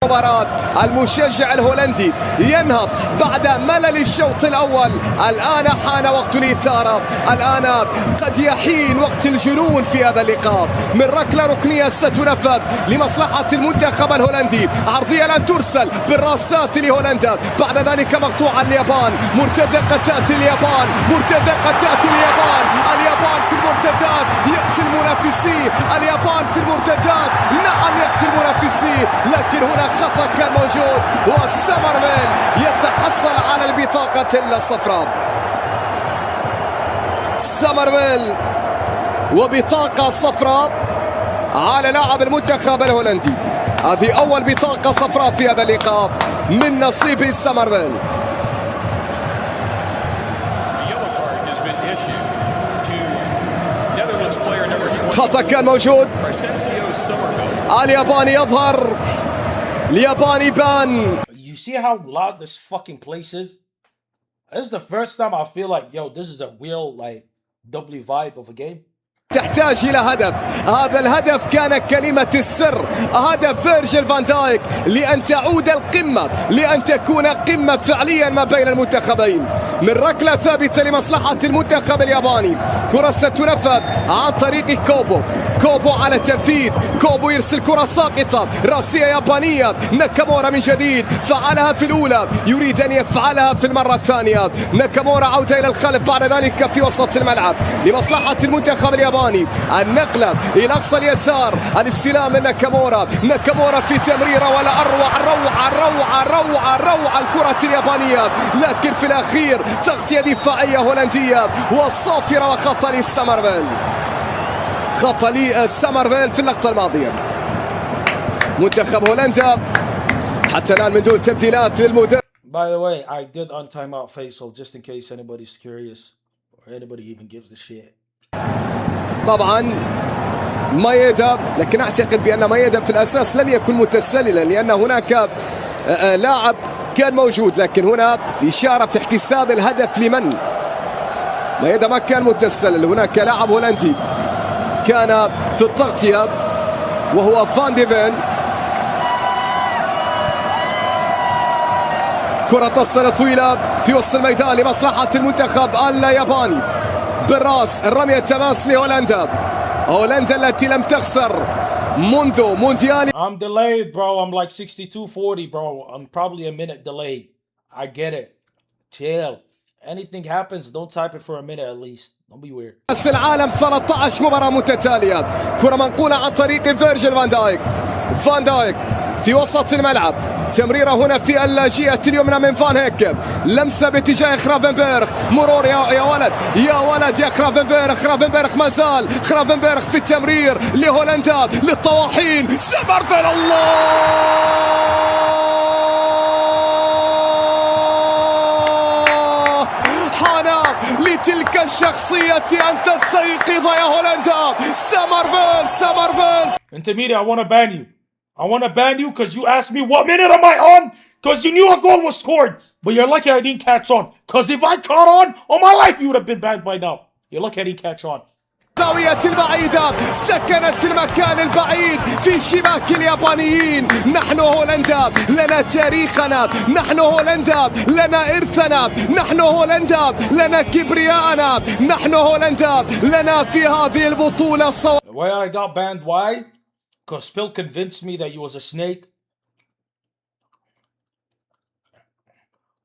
S22: مباراة المشجع الهولندي ينهض بعد ملل الشوط الأول. الآن حان وقت الإثارة، الآن قد يحين وقت الجنون في هذا اللقاء. من ركلة ركنية ستنفذ لمصلحة المنتخب الهولندي، عرضية لن ترسل بالراسات لهولندا، بعد ذلك مقطوعة اليابان، مرتدة تأتي اليابان، مرتدة تأتي اليابان. اليابان في المرتدات يقتل منافسيه، اليابان في المرتدات نعم يقتل منافسيه، لكن هنا خطأ كان موجود وسمرفيل يتحصل على البطاقة الصفراء. سمرفيل وبطاقة صفراء على لاعب المنتخب الهولندي. هذه أول بطاقة صفراء في هذا اللقاء من نصيب سمرفيل. خطأ كان موجود. الياباني يظهر، الياباني بان.
S2: You see how loud this fucking place is? This is the first time I feel like, yo, this is a real, like, W vibe of a game.
S22: تحتاج إلى هدف، هذا الهدف كان كلمة السر، هدف فيرجيل فان دايك لأن تعود القمة، لأن تكون قمة فعليا ما بين المنتخبين. من ركلة ثابتة لمصلحة المنتخب الياباني، كرة ستنفذ عن طريق كوبو، كوبو على التنفيذ، كوبو يرسل كرة ساقطة، راسية يابانية، ناكامورا من جديد فعلها في الأولى، يريد أن يفعلها في المرة الثانية. ناكامورا عودة إلى الخلف بعد ذلك في وسط الملعب لمصلحة المنتخب الياباني. النقلة إلى أقصى اليسار، الاستلام من ناكامورا، ناكامورا في تمريرة ولا أروع، روعة روعة روعة روعة الكرة اليابانية، لكن في الأخير تغطية دفاعية هولندية وصافرة وخطأ لسمرفيل، خطأ لسمرفيل في اللقطة الماضية. منتخب هولندا حتى الآن من دون تبديلات للمدرب.
S2: By the way, I did on timeout Faisal just in case anybody's curious or anybody even gives a shit.
S22: طبعا مايدا، لكن أعتقد بأن مايدا في الأساس لم يكن متسللا، لأن هناك لاعب كان موجود، لكن هنا إشارة في احتساب الهدف لمن؟ مايدا ما كان متسلل، هناك لاعب هولندي كان في التغطية وهو فان دي فين. كرة تصل طويلة في وسط الميدان لمصلحة المنتخب الياباني، بالراس الرمية التماس لهولندا، هولندا التي لم تخسر منذ مونديال.
S2: I'm delayed, bro. I'm like 62-40, bro. I'm probably a minute delayed. I get it. Chill. Anything happens, don't type it for a minute at least. Don't be weird.
S22: كأس العالم 13 مباراة متتالية، كرة منقولة عن طريق فيرجيل فان دايك، فان دايك في وسط الملعب، تمريرة هنا في الجهة اليمنى من فان هيك، لمسة باتجاه خرافنبرغ، مرور يا ولد يا ولد يا خرافنبرغ، خرافنبرغ ما زال، خرافنبرغ في التمرير لهولندا للطواحين، سمرفيل الله لتلك الشخصية أن تستيقظ يا هولندا. سمرفيل سمرفيل.
S2: Intermediate, I want to ban you. I want to ban you because you asked me what minute am I on? Because you knew a goal was scored. But you're lucky I didn't catch on. Because if I caught on my life, you would have been banned by now. You're lucky I didn't catch on.
S22: الزاوية البعيدة سكنت في المكان البعيد في شباك اليابانيين. نحن هولندا لنا تاريخنا، نحن هولندا لنا إرثنا، نحن هولندا لنا كبرياءنا، نحن هولندا لنا في هذه البطولة
S2: Why I got banned? Why? Because Phil convinced me that you was a snake.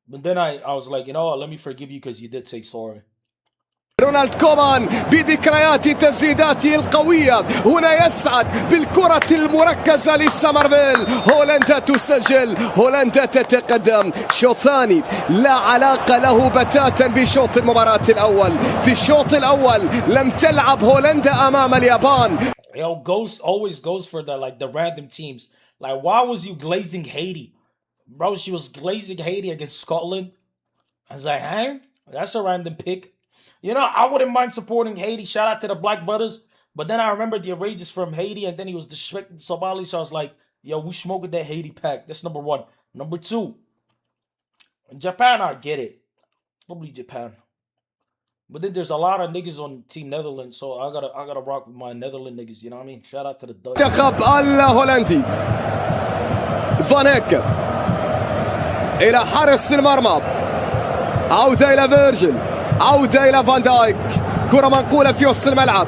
S2: But then I was like, you know what, let me forgive you because you did say sorry.
S22: رونالد كومان بذكريات تسديداته القوية هنا يسعد بالكرة المركزة لسمرفيل. هولندا تسجل، هولندا تتقدم. شوط ثاني لا علاقة له بتاتا بشوط المباراة الأول. في الشوط الأول لم تلعب هولندا أمام اليابان.
S2: Yo, Ghost always goes for the random teams. Like, why was you glazing Haiti? Bro, she was glazing Haiti against Scotland. I was like, huh? That's a random pick. You know, I wouldn't mind supporting Haiti. Shout out to the Black Brothers. But then I remembered the outrageous from Haiti, and then he was disrespecting Somali. So I was like, yo, we smoking that Haiti pack. That's number one. Number two, in Japan, I get it. Probably Japan. But then there's a lot of niggas on Team Netherlands, so I gotta rock with my Netherlands niggas. You know what I mean? Shout out to the Dutch.
S22: المنتخب الهولندي فان هيك إلى حارس المرمى، عودة إلى فيرجل، عودة إلى فان دايك، كرة منقولة في وسط الملعب،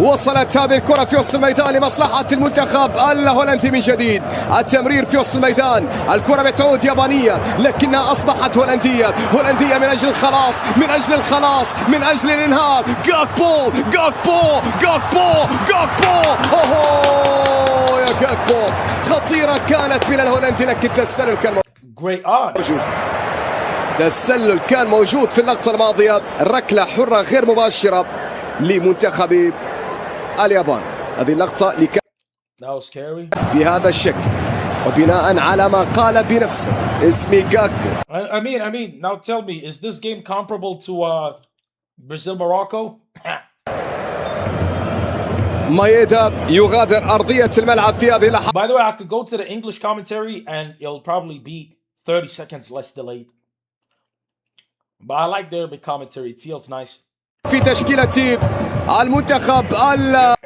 S22: وصلت هذه الكرة في وسط الميدان لمصلحة المنتخب الهولندي من جديد. التمرير في وسط الميدان، الكرة بتعود يابانية لكنها أصبحت هولندية، هولندية من أجل الخلاص، من أجل الخلاص، من أجل الإنهاء. جاكبو جاكبو جاكبو جاكبو، أوه يا جاكبو، خطيرة كانت من الهولندي لكن التسلل كان موجود. التسلل كان موجود في اللقطة الماضية. الركلة حرة غير مباشرة لمنتخب اليابان. هذه اللقطة بهذا الشكل وبناء على ما قال بنفسه اسمي جاكبو.
S2: I mean, now tell me, is this game comparable to Brazil-Morocco?
S22: مايدا يغادر أرضية الملعب في هذه اللحظة.
S2: By the way, I could go to the English commentary and it'll probably be 30 seconds less delayed. But I like the Arabic commentary, it feels nice.
S22: في تشكيلة المنتخب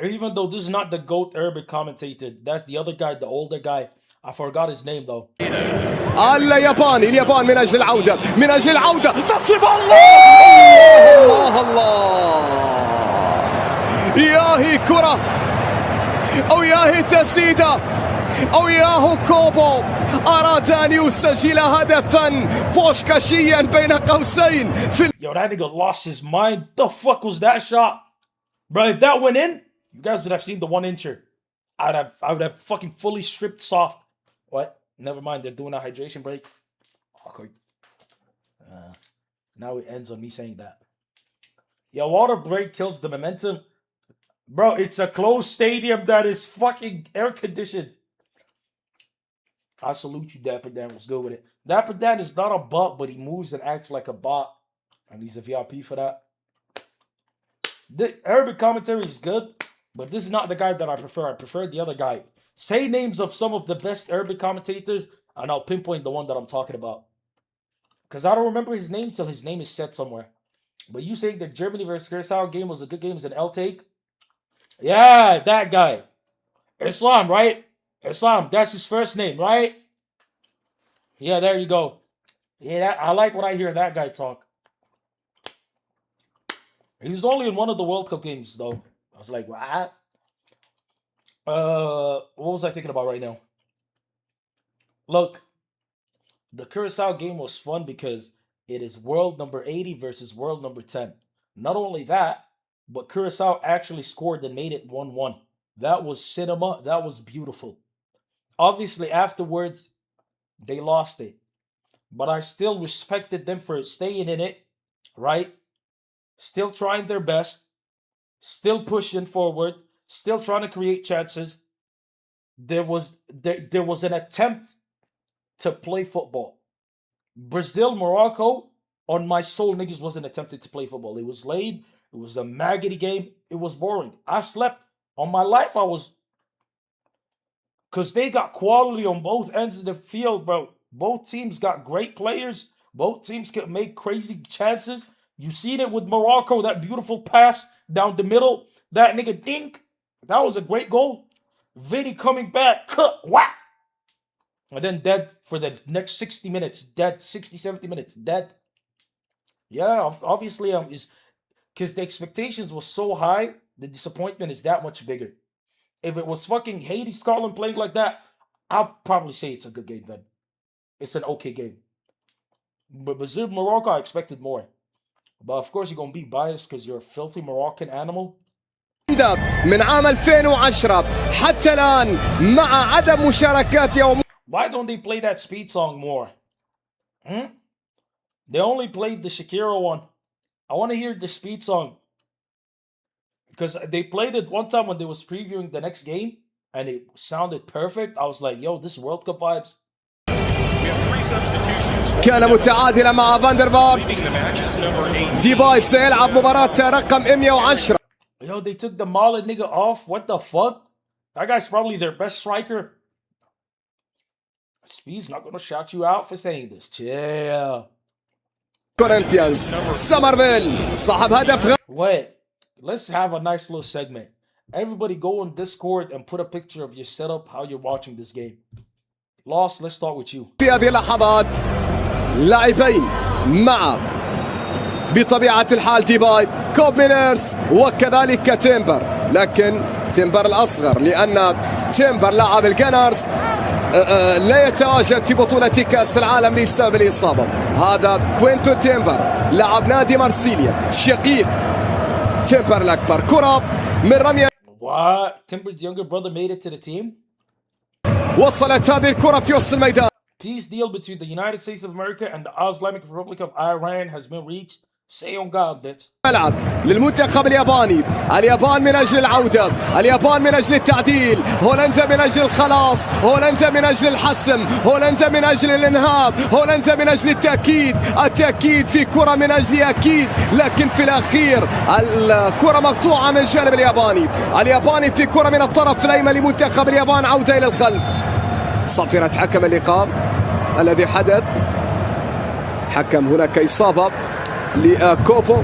S2: Even though this is not the GOAT Arabic commentator, that's the other guy, the older guy. I forgot his name though.
S22: اليابان من أجل العودة، من أجل العودة، تصويب. الله الله، ياهي كرة أو ياهي تسديدة أو ياهو كوبو، أراد أن يسجل هدفا بوشكاشيا بين قوسين في
S2: Yo, that nigga lost his mind. The fuck was that shot? Bro, if that went in, you guys would have seen the 1-incher. I would have fucking fully stripped soft. What? Never mind, they're doing a hydration break. Awkward. Now it ends on me saying that. Yeah, water break kills the momentum. Bro, it's a closed stadium that is fucking air conditioned. I salute you, Dapper Dan. What's good with it? Dapper Dan is not a bot, but he moves and acts like a bot. And he's a VIP for that. The Arabic commentary is good, but this is not the guy that I prefer. I prefer the other guy. Say names of some of the best Arabic commentators, and I'll pinpoint the one that I'm talking about. Because I don't remember his name till his name is said somewhere. But you saying the Germany versus Curacao game was a good game as an L-take? Yeah, that guy. Islam, right? Islam, that's his first name, right? Yeah, there you go. Yeah, I like when I hear that guy talk. He was only in one of the World Cup games, though. I was like, what? What was I thinking about right now? Look, the Curacao game was fun because it is world number 80 versus world number 10. Not only that, but Curacao actually scored and made it 1-1. That was cinema. That was beautiful. Obviously, afterwards, they lost it. But I still respected them for staying in it, right? Still trying their best. Still pushing forward. Still trying to create chances. There was an attempt to play football. Brazil, Morocco, on my soul, niggas wasn't attempted to play football. It was lame. It was a maggoty game. It was boring. I slept. On my life, I was... Because they got quality on both ends of the field, bro. Both teams got great players. Both teams can make crazy chances. You seen it with Morocco, that beautiful pass down the middle. That nigga dink. That was a great goal. Vidi coming back. Cut. Whack. And then dead for the next 60 minutes. Dead. 60, 70 minutes. Dead. Yeah, obviously, is because the expectations was so high, the disappointment is that much bigger. If it was fucking Haiti, Scotland playing like that, I'll probably say it's a good game then. It's an okay game. But Brazil, Morocco, I expected more. But of course, you're going to be biased because you're a filthy Moroccan animal.
S22: من عام 2010 حتى الآن مع عدم مشاركات.
S2: Why don't they play that speed song more? They only played the Shakira one. I want to hear the speed song. Because they played it one time when they was previewing the next game, and it sounded perfect. I was like, yo, this World Cup vibes.
S22: كان متعادلا مع فاندرفارت. ديباي سيلعب مباراة رقم 110.
S2: Yo, they took the Mullet nigga off. What the fuck? That guy's probably their best striker. Speed's not gonna shout you out for saying this. Chill.
S22: كورنثيانز. سمرفيل صاحب هدف.
S2: Wait, let's have a nice little segment. Everybody go on Discord and put a picture of your setup, how you're watching this game. Lost, let's start with you.
S22: في هذه اللحظات لاعبين مع بطبيعة الحال ديباي، كوب مينيرز وكذلك تيمبر، لكن تيمبر الأصغر لأن تيمبر لاعب الجانرز لا يتواجد في بطولة كأس العالم بسبب الإصابة. هذا كوينتو تيمبر لاعب نادي مارسيليا شقيق تيمبر الأكبر. كرة من رمية.
S2: What? Timber's younger brother made it to the team?
S22: وصلت هذه الكرة في وسط الميدان.
S2: Peace deal between the United States of America and the Islamic Republic of Iran has been reached. Say on God, bitch.
S22: ملعب للمنتخب الياباني. اليابان من أجل العودة، اليابان من أجل التعديل، هولندا من أجل الخلاص، هولندا من أجل الحسم، هولندا من أجل الإنهاء، هولندا من أجل التأكيد. التأكيد في كرة من أجل أكيد، لكن في الأخير الكرة مقطوعة من جانب الياباني. الياباني في كرة من الطرف الأيمن لمنتخب اليابان، عودة إلى الخلف. صفرة حكم اللقاء الذي حدث، حكم هناك إصابة لكوبو.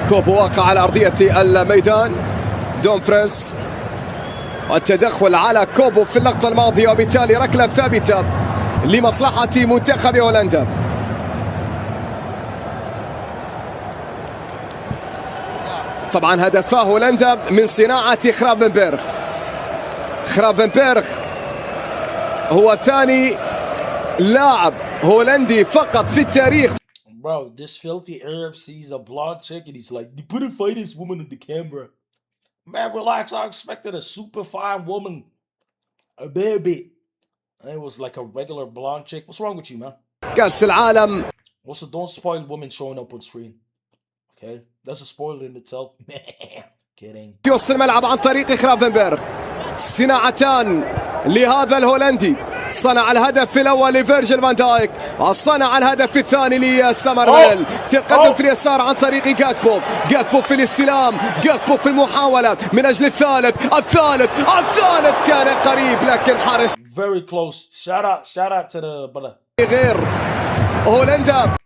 S22: كوبو واقع على أرضية الميدان. دومفريز والتدخل على كوبو في اللقطة الماضية، وبالتالي ركلة ثابتة لمصلحة منتخب هولندا. طبعا هدفا هولندا من صناعة خرافنبرغ. خرافنبرغ هو ثاني لاعب هولندي فقط في التاريخ.
S2: Bro, this filthy Arab sees a blonde chick and he's like, you put a fight this woman on the camera. Man, relax. I expected a super fine woman. A baby. And it was like a regular blonde chick. What's wrong with you, man?
S22: كأس العالم.
S2: Also, don't spoil women showing up on screen. Okay? That's a spoiler in itself. Kidding.
S22: في وسط الملعب عن طريق خرافنبرغ. صناعتان لهذا الهولندي. صنع الهدف الأول لفيرجيل فان دايك، وصنع الهدف الثاني لسمرفيل. تقدم في اليسار عن طريق جاكبو. جاكبو في الاستلام، جاكبو في المحاولة من أجل الثالث. الثالث كان قريب لكن حارس.
S2: Very close. Shout out to the brother.
S22: غير هولندا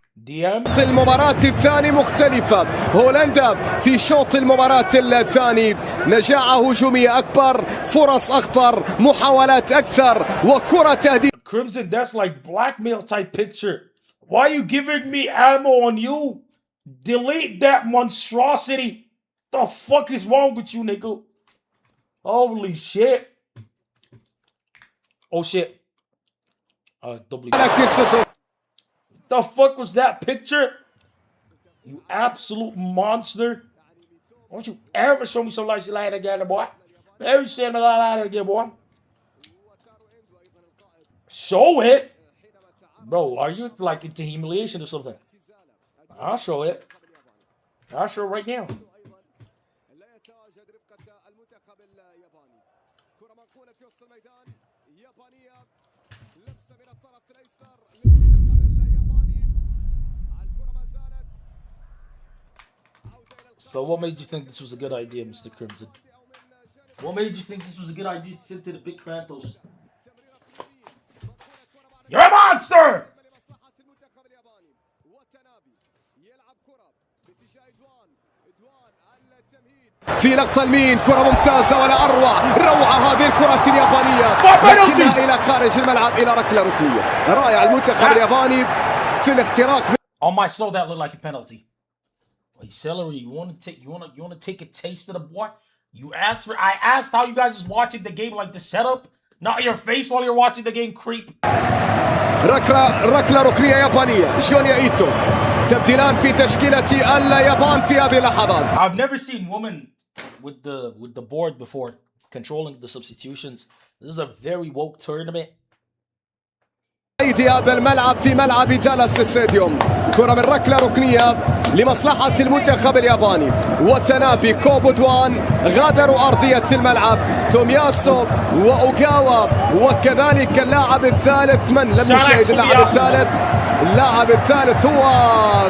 S22: المباراة الثاني مختلفة. هولندا في شوط المباراة الثاني نجاعة هجومية أكبر، فرص أخطر، محاولات أكثر، وكرة تهديد.
S2: Crimson, that's like blackmail type picture. Why are you giving me ammo on you? Delete that monstrosity. The fuck is wrong with you, nigga? Holy shit. Oh shit. The fuck was that picture? You absolute monster. Don't you ever show me some like shit like that again, boy. Ever say me like that again, boy. Show it. Bro, are you like into humiliation or something? I'll show it. I'll show it right now. So what made you think this was a good idea, Mr. Crimson? What made you think this was a good idea to send to the big Qorantos? You're a monster!
S22: في لقطة المين، كرة ممتازة ولا أروع، روعة هذه الكرة اليابانية، لكنها إلى خارج الملعب إلى ركلة ركنية. رائع المنتخب الياباني في الاختراق.
S2: On my soul, that looked like a penalty. Wait, Celery, you want to take a taste of the boy? I asked how you guys is watching the game, like the setup, not your face while you're watching the game, creep.
S22: ركلة ركنية يابانية. جونيا إيتو تبديلان في تشكيلة اليابان في هذه اللحظات.
S2: I've never seen women with the board before controlling the substitutions. This is a very woke tournament.
S22: أيدي هذا الملعب في ملعب دالاس ستاديوم. كرة من ركلة ركنية لمصلحة المنتخب الياباني. وتنابي كوبو دوان غادروا أرضية الملعب. تومياسو وأوغاوا وكذلك اللاعب الثالث، من لم يشاهد اللاعب الثالث اللاعب الثالث هو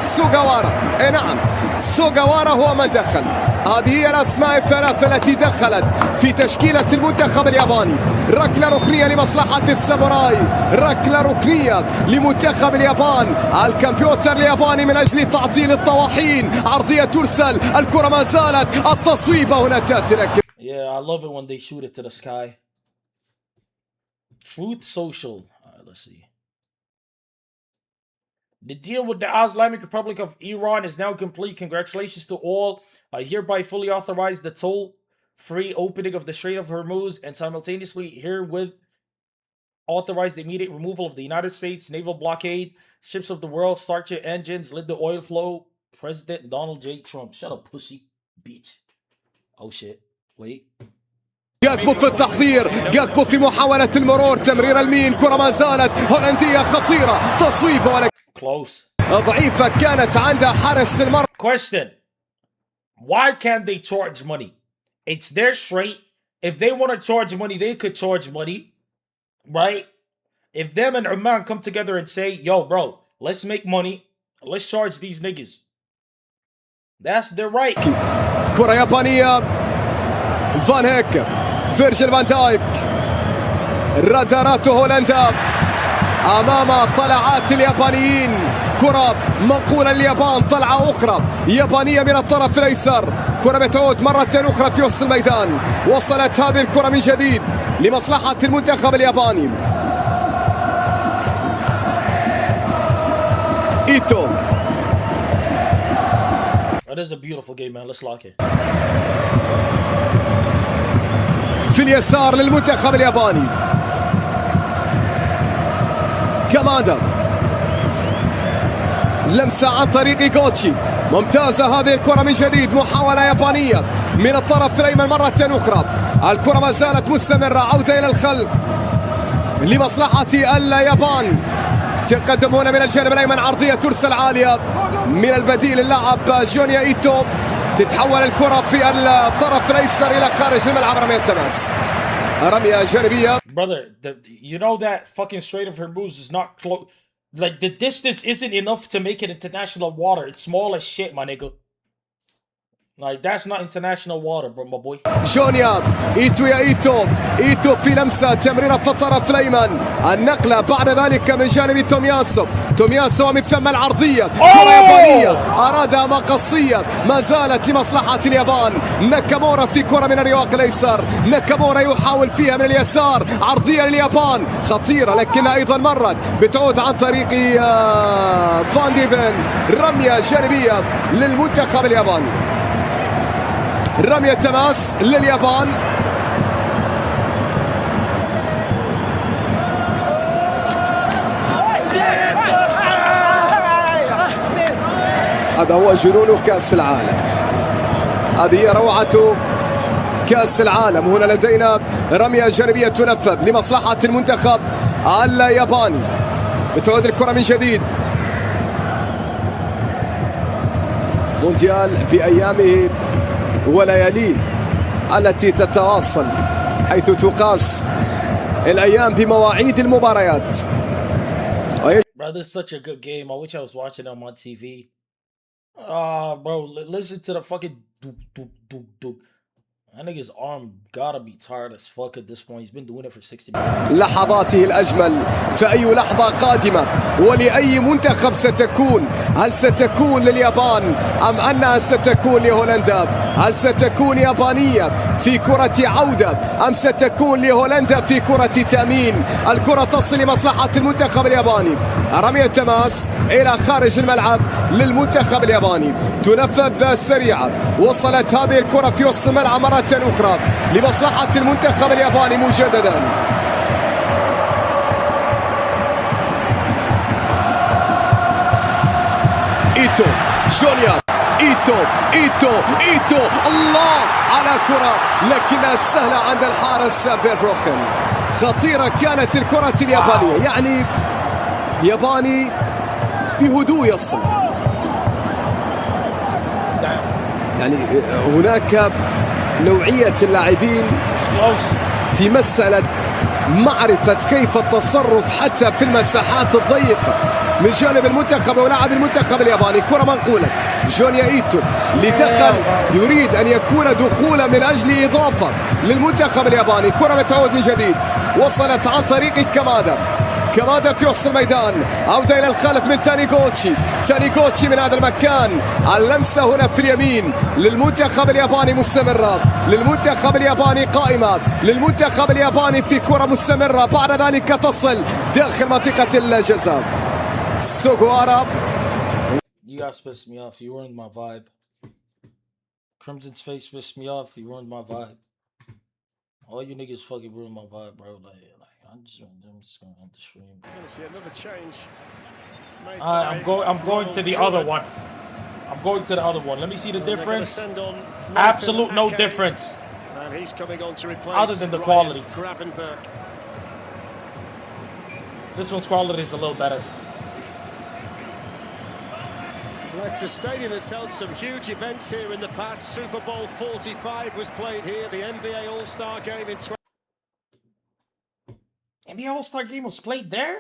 S22: سوغاوارا. نعم، سوغاوارا هو من دخل. هذه هي الأسماء الثلاثة التي دخلت في تشكيلة المنتخب الياباني. ركلة ركنية لمصلحة الساموراي، ركلة ركنية لمنتخب اليابان. الكمبيوتر الياباني من أجل تعطيل الطواحين، عرضية ترسل، الكرة ما زالت، التصويبة هنا تأتي لك.
S2: Yeah, I love it when they shoot it to the sky. Truth Social. Alright, let's see. The deal with the Islamic Republic of Iran is now complete. Congratulations to all. I hereby fully authorize the toll-free opening of the Strait of Hormuz and simultaneously herewith authorize the immediate removal of the United States naval blockade. Ships of the world, start your engines, let the oil flow. President Donald J. Trump. Shut up, pussy. Bitch. Oh, shit. Wait.
S22: جاكبو في التحضير، جاكبو في محاولة المرور، تمرير المين، كرة ما زالت هولندية خطيرة، تصويبة ولكن
S2: close.
S22: ضعيفة كانت عند حارس المرمى.
S2: Question. Why can't they charge money? It's their strait. If they want to charge money, they could charge money. Right? If them and Oman come together and say, yo, bro, let's make money. Let's charge these niggas. That's their right.
S22: كرة يابانية، فان هيك، فيرجيل فان دايك، رادارات هولندا أمام طلعات اليابانيين. كرة منقولة لليابان، طلعة أخرى يابانية من الطرف الأيسر، كرة بتعود مرة أخرى في وسط الميدان. وصلت هذه الكرة من جديد لمصلحة المنتخب الياباني. إيتو.
S2: That is a beautiful game, man. Let's lock it.
S22: في اليسار للمنتخب الياباني كامادا، لمسة عن طريق غوتشي، ممتازة هذه الكرة من جديد، محاولة يابانية من الطرف الأيمن مرة أخرى. الكرة ما زالت مستمرة، عودة إلى الخلف لمصلحة اليابان. تقدمون من الجانب الأيمن، عرضية ترسل عالية من البديل اللاعب جونيا إيتو. تتحول الكرة في الطرف الأيسر إلى خارج الملعب، رمية تماس، رمية جانبية.
S2: Brother, you know that fucking Strait of Hormuz is not close. Like, the distance isn't enough to make it international water. It's small as shit, my nigga. Like, that's not international water, bro, my boy.
S22: جونيا إيتو، يا إيتو، إيتو في لمسة، تمريرة في الطرف الأيمن، النقلة بعد ذلك من جانب تومياسو. تومياسو ومن ثم العرضية، كرة يابانية أرادها مقصية، ما زالت لمصلحة اليابان. ناكامورا في كرة من الرواق الأيسر، ناكامورا يحاول فيها من اليسار، عرضية لليابان خطيرة لكنها أيضا مرت بتعود عن طريق فان ديفن. رمية جانبية للمنتخب الياباني، رمية تماس لليابان. هذا هو جنون كأس العالم، هذه هي روعة كأس العالم. هنا لدينا رمية جانبية تنفذ لمصلحة المنتخب الياباني. بتعود الكرة من جديد. مونديال بأيامه ولياليه التي تتواصل، حيث تقاس الأيام بمواعيد المباريات.
S2: Bro, this is such a good game. I wish I was watching it on my TV. Bro, listen to the fucking doop, doop, doop, doop. That nigga's arm gotta be tired as fuck at this point. He's been doing it for 60 minutes.
S22: لحظاته الأجمل فأي لحظة قادمة ولأي منتخب ستكون؟ هل ستكون لليابان أم أنها ستكون لهولندا؟ هل ستكون يابانية في كرة عودة أم ستكون لهولندا في كرة تأمين؟ الكرة تصل لمصلحة المنتخب الياباني. رمية تماس إلى خارج الملعب للمنتخب الياباني، تنفذ سريعة. وصلت هذه الكرة في وسط الملعب مرة أخرى لمصلحة المنتخب الياباني مجددا. إيتو، جونيا إيتو، إيتو، إيتو، الله على كرة لكنها سهلة عند الحارس فيربروخن. خطيرة كانت الكرة اليابانية، يعني ياباني بهدوء يصل. يعني هناك نوعية اللاعبين في مسألة معرفة كيف التصرف حتى في المساحات الضيقة. من جانب المنتخب ولاعب المنتخب الياباني. كرة منقولة. جونيا إيتو اللي دخل يريد أن يكون دخولا من أجل إضافة للمنتخب الياباني. كرة بتعود من جديد، وصلت عن طريق كمادا في وسط الميدان. عودة إلى الخلف من تانيغوتشي من هذا المكان. اللمسة هنا في اليمين للمنتخب الياباني مستمرة، للمنتخب الياباني قائمة، للمنتخب الياباني في كرة مستمرة. بعد ذلك تصل داخل منطقة الجزاء. سوغوارا.
S2: You guys pissed me off. You ruined my vibe. Crimson's face pissed me off. You ruined my vibe. All you niggas fucking ruined my vibe, bro. I'm just going on the stream.
S6: We're going to see another change.
S2: I'm going to the other one. I'm going to the other one. Let me see the difference. Absolute no difference.
S6: And he's coming on to replace
S2: other than the quality.
S6: Gravenberg.
S2: This one's quality is a little better.
S6: Well, it's a stadium that's held some huge events here in the past. Super Bowl 45 was played here. The NBA All-Star Game in
S2: NBA All-Star Game was played there?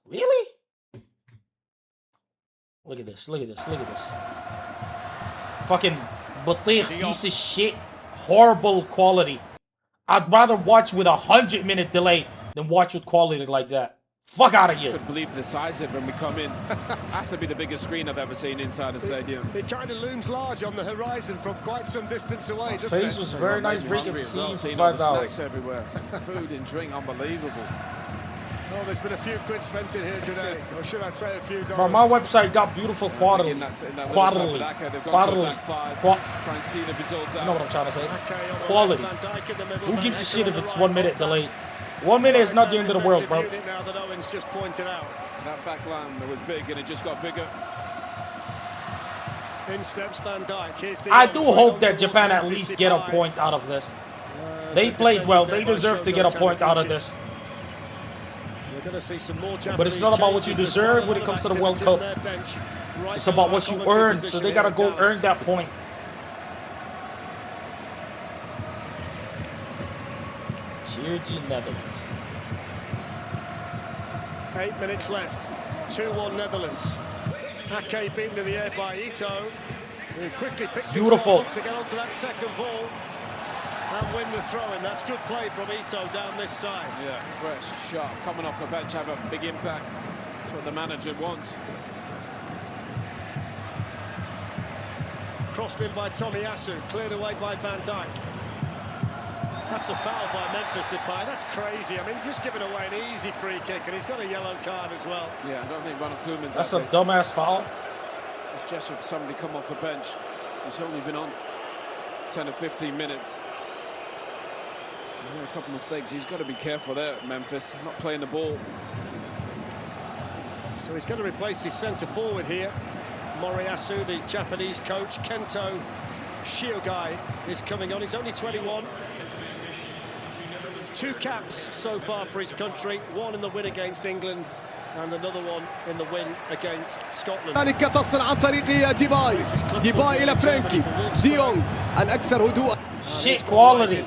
S2: Really? Look at this, look at this, look at this. Fucking batik, piece of shit. Horrible quality. I'd rather watch with 100-minute delay than watch with quality like that. Fuck out of here.
S16: I couldn't believe the size of it when we come in. Has to be the biggest screen I've ever seen inside the stadium.
S6: It kind of looms large on the horizon from quite some distance away, doesn't it?
S2: Face was very nice breaking to see you for 5 hours.
S16: Snacks everywhere. Food and drink, unbelievable.
S6: Oh, there's been a few quid spent in here today, or should I say a few dollars.
S2: Bro, my website got beautiful quality. Quality. Quality.
S16: Try and see the results out.
S2: You know what I'm trying to say? Quality. Who gives a shit if it's 1 minute delayed? 1 minute is not the end of the world, bro.
S6: Now that Owen's just pointed out.
S16: That back line was big and it just got bigger.
S6: In steps Van Dijk.
S2: I do hope that Japan at least get a point out of this. They played well. They deserve to get a point out of this.
S6: We're going to see some more Japanese,
S2: but it's not about what you deserve when it comes to the World Cup. It's about what you earn, so they got to go earn that point. Georgie, Netherlands.
S6: 8 minutes left. 2-1 Netherlands. Ake beaten in the air by Ito, who quickly picks himself up to get onto that second ball and win the throw-in. That's good play from Ito down this side.
S16: Yeah, fresh, sharp, coming off the bench, have a big impact. That's what the manager wants.
S6: Crossed in by Tomiyasu, cleared away by Van Dijk. That's a foul by Memphis Depay. That's crazy. I mean, just giving away an easy free kick, and he's got a yellow card as well.
S16: Yeah, I don't think Ronald Koeman's...
S2: That's a dumbass foul.
S16: Just gesture for somebody to come off the bench. He's only been on 10 or 15 minutes. A couple of mistakes. He's got to be careful there, Memphis. Not playing the ball.
S6: So he's going to replace his centre forward here. Moriyasu, the Japanese coach. Kento Shiogai is coming on. He's only 21. 2 caps so far for his country. 1 in the win against England and another one in the win against Scotland.
S22: ذلك تصل عن طريق ديباي إلى فرانكي ديونغ الأكثر هدوءا.
S2: Shit quality.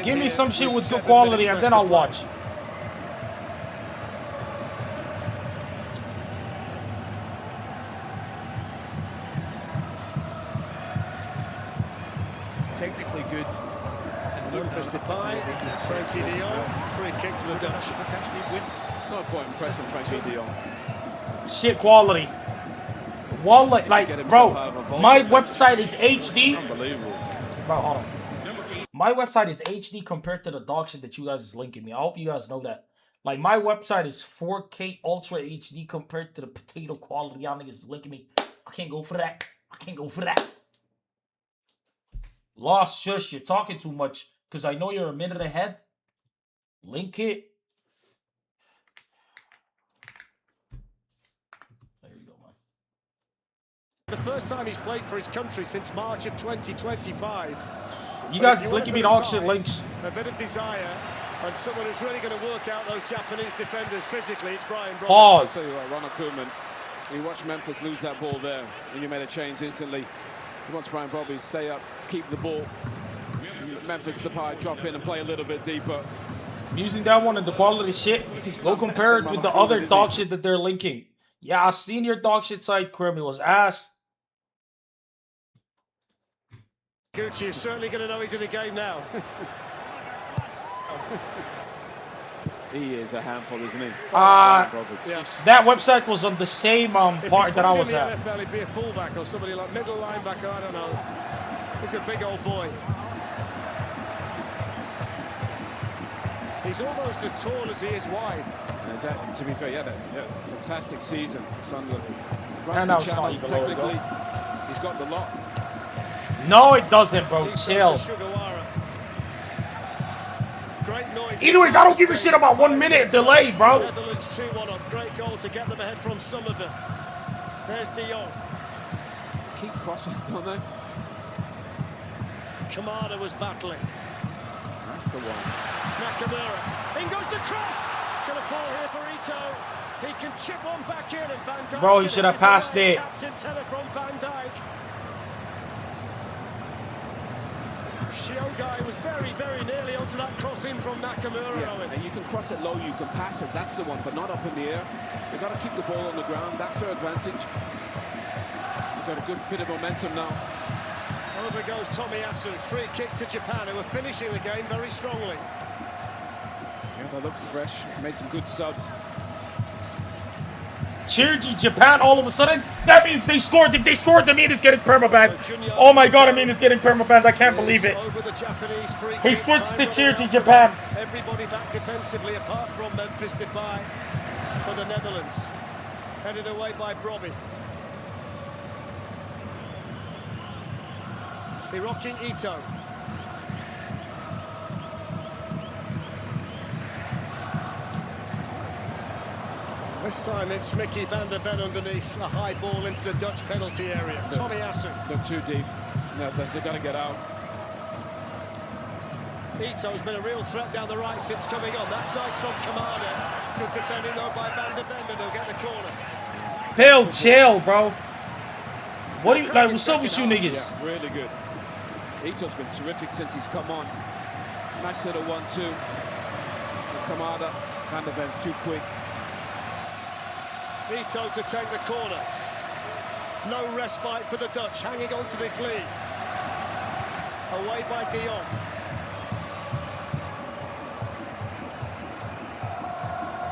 S2: Give me some shit with good quality and then I'll watch.
S6: Technically good. Memphis Depay, Frankie de Jong, free kick to the Dutch.
S16: It's not quite impressive, Frankie de Jong.
S2: Shit quality. Wallet, like, bro, my website is HD.
S16: Unbelievable.
S2: Bro, hold on. My website is HD compared to the dog shit that you guys is linking me. I hope you guys know that. Like, my website is 4K Ultra HD compared to the potato quality y'all niggas is linking me. I can't go for that. I can't go for that. Lost, shush, you're talking too much. Because I know you're a minute ahead. Link it. There you go, man.
S6: The first time he's played for his country since March of 2025.
S2: You guys is linking me to all shit links.
S6: A bit of desire, and someone who's really going to work out those Japanese defenders physically. It's Brian Bromley.
S2: Pause.
S16: I'll tell you what, Ronald Koeman, you watch Memphis lose that ball there, and you made a change instantly. He wants Brian Bromley to stay up, keep the ball. Memphis Depay drop in and play a little bit deeper.
S2: I'm using that one and the quality shit. Go compare it with the other dog shit that they're linking. Yeah, I seen your dog shit site, Krim. It was ass.
S6: Gucci is certainly going to know he's in the game now.
S16: He is a handful, isn't he?
S2: That website was on the same part that I was at.
S6: In the NFL, he'd be a fullback or somebody like middle linebacker, I don't know. He's a big old boy. He's almost as tall as he is wide.
S16: To be fair, yeah, fantastic season. Sunderland.
S2: And that was not even
S16: technically, he's got the lot.
S2: No, it doesn't, bro. Chill. Anyways, I don't give a shit about 1 minute delay, bro.
S6: Netherlands 2-1 up. Great goal to get them ahead from Somerville. There's De Jong.
S16: Keep crossing it, don't they?
S6: Kamada was battling.
S16: That's the one.
S6: Nakamura. In goes the cross. It's going to fall here for Ito. He can chip one back in, and Van Dijk.
S2: Bro, he should have passed it.
S6: Captain Teller from Van Dijk. Shiogai was very, very nearly onto that cross in from Nakamura.
S16: Yeah, and you can cross it low, you can pass it, that's the one, but not up in the air. They've got to keep the ball on the ground, that's their advantage. They've got a good bit of momentum now.
S6: Over goes Tomiyasu, free kick to Japan, who are finishing the game very strongly.
S16: Yeah, they look fresh, made some good subs.
S2: Chirji Japan all of a sudden, that means they scored. If they scored, that means it's getting permabanned. Oh my god, I mean it's getting permabanned. I can't believe it. He switched to Chirji Japan.
S6: Everybody back defensively apart from Memphis Depay for the Netherlands. Headed away by Brobby. Hiroki Ito. This time it's Mickey van der Ven underneath, a high ball into the Dutch penalty area. Tomiyasu.
S16: They're too deep. No, they've got to get out.
S6: Ito's been a real threat down the right since coming on. That's nice from Kamada. Good defending though by van der Ven, but they'll get the corner.
S2: Bill, chill, bro. What do you like? What's up with you niggas?
S16: Yeah, really good. Ito's been terrific since he's come on. Nice little 1-2. Kamada, van der Ven's too quick.
S6: Ito to take the corner. No respite for the Dutch, hanging on to this lead. Away by De Jong.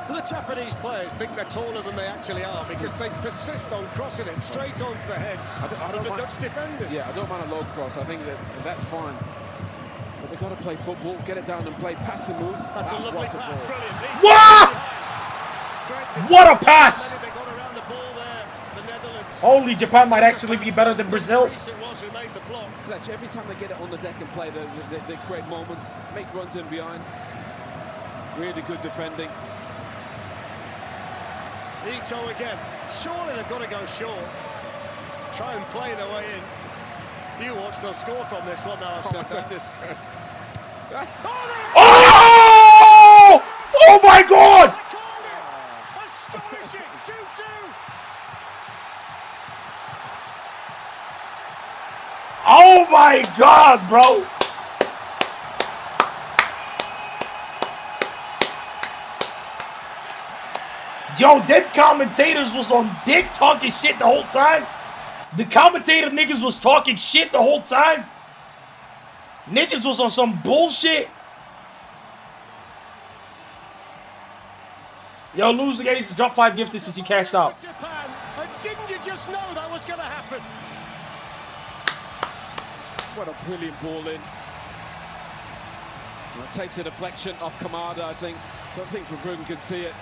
S6: The Japanese players think they're taller than they actually are because they persist on crossing it straight onto the heads of the Dutch defenders.
S16: Yeah, I don't mind a low cross. I think that's fine. But they've got to play football, get it down and play pass and move.
S6: That's a lovely pass, brilliant.
S2: What? What a pass! Holy, Japan might actually be better than Brazil.
S16: Fletch, every time they get it on the deck and play, they create moments, make runs in behind. Really good defending.
S6: Ito again. Surely they've got to go short. Try and play their way in. You watch, they'll score from this one now. I've said
S16: this, Chris.
S2: Oh! Oh my god!
S6: Astonishing! 2-2!
S2: Oh my god, bro! Yo, them commentators was on dick talking shit the whole time. The commentator niggas was talking shit the whole time. Niggas was on some bullshit. Yo, losing ace, drop 5 gifted since he cashed out.
S6: Japan, didn't you just know that was going to happen?
S16: What a brilliant ball in. Well, it takes a deflection off Kamada, I think. Don't think Verbruggen can see it.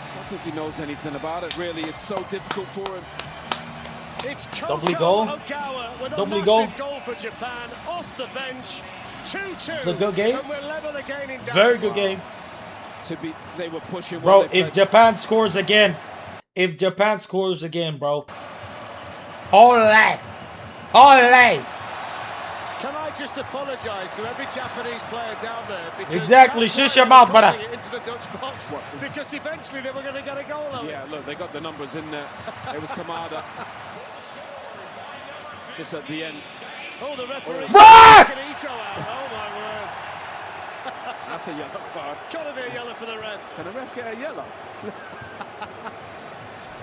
S16: I don't think he knows anything about it, really. It's so difficult for him.
S6: It's
S2: Doubly goal.
S6: Ogawa with a
S2: Doubly
S6: massive goal for Japan off the bench. 2-2.
S2: It's a good game.
S6: And we're level again in
S2: Very good game.
S16: They were pushing.
S2: Bro, if Japan scores again, bro. Ole! Ole!
S6: Can I just apologise to every Japanese player down there? Because
S2: exactly, shush your mouth, brother.
S6: Into the Dutch box because eventually they were going to get a goal on it.
S16: Yeah, look, they got the numbers in there. It was Kamada. Just at the end.
S6: Oh, the referee.
S2: Ref!
S6: Oh, my word.
S16: That's a yellow card.
S6: Gotta be a yellow for the ref.
S16: Can the ref get a yellow?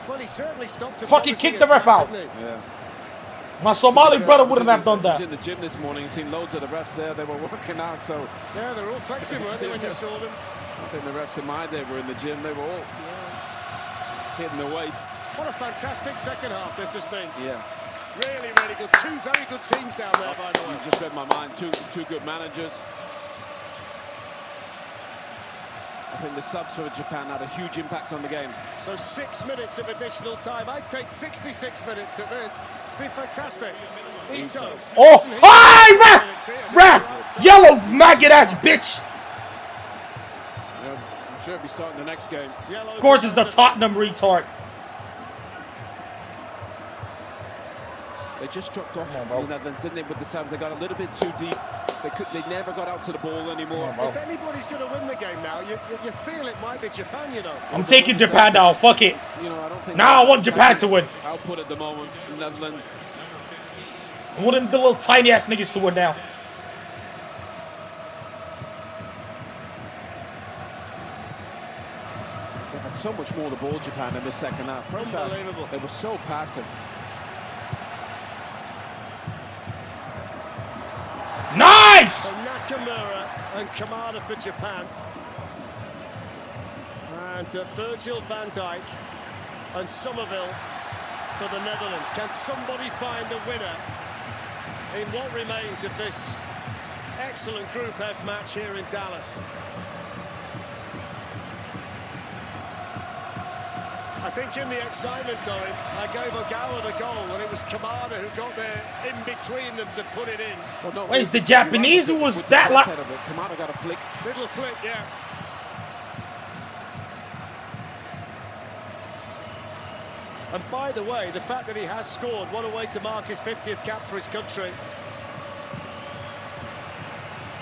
S6: Well, he certainly stopped him.
S2: Fucking kick the ref out.
S16: Yeah.
S2: My Somali brother wouldn't have done
S16: I
S2: that.
S16: was in the gym this morning, seen loads of the refs there. They were working out, so...
S6: Yeah, they're all flexing, weren't they, when you saw them?
S16: I think the refs in my day were in the gym. They were all hitting the weights.
S6: What a fantastic second half this has been.
S16: Yeah.
S6: Really, really good. Two very good teams down there, by the way.
S16: You just read my mind. Two good managers. I think the subs for Japan had a huge impact on the game.
S6: So 6 minutes of additional time. I'd take 66 minutes at this. It's been fantastic. Ito.
S2: Oh, hey, ref! Yellow maggot ass bitch!
S16: Yeah, I'm sure he'll be starting the next game.
S2: Of course, it's the Tottenham retard.
S16: They just dropped off the Netherlands, didn't they, with the subs? They got a little bit too deep. They never got out to the ball anymore.
S6: If anybody's going to win the game now, you feel it might be Japan, you know.
S2: I'm taking Japan now. Fuck it.
S16: You know, I don't think
S2: now I want Japan to win.
S16: Output at the moment, the Netherlands.
S2: I want the little tiny ass niggas to win now.
S16: They've had so much more the ball, Japan, in the second half. First
S6: Unbelievable.
S16: half, they were so passive.
S2: Nice!
S6: So Nakamura and Kamada for Japan. And Virgil van Dijk and Somerville for the Netherlands. Can somebody find a winner in what remains of this excellent Group F match here in Dallas? I think in the excitement of it, I gave Ogawa the goal, and it was Kamada who got there in between them to put it in.
S16: Well, no,
S2: Wait, it's the Japanese who was that like...
S16: Kamada got a flick.
S6: Little flick, yeah. And by the way, the fact that he has scored, what a way to mark his 50th cap for his country.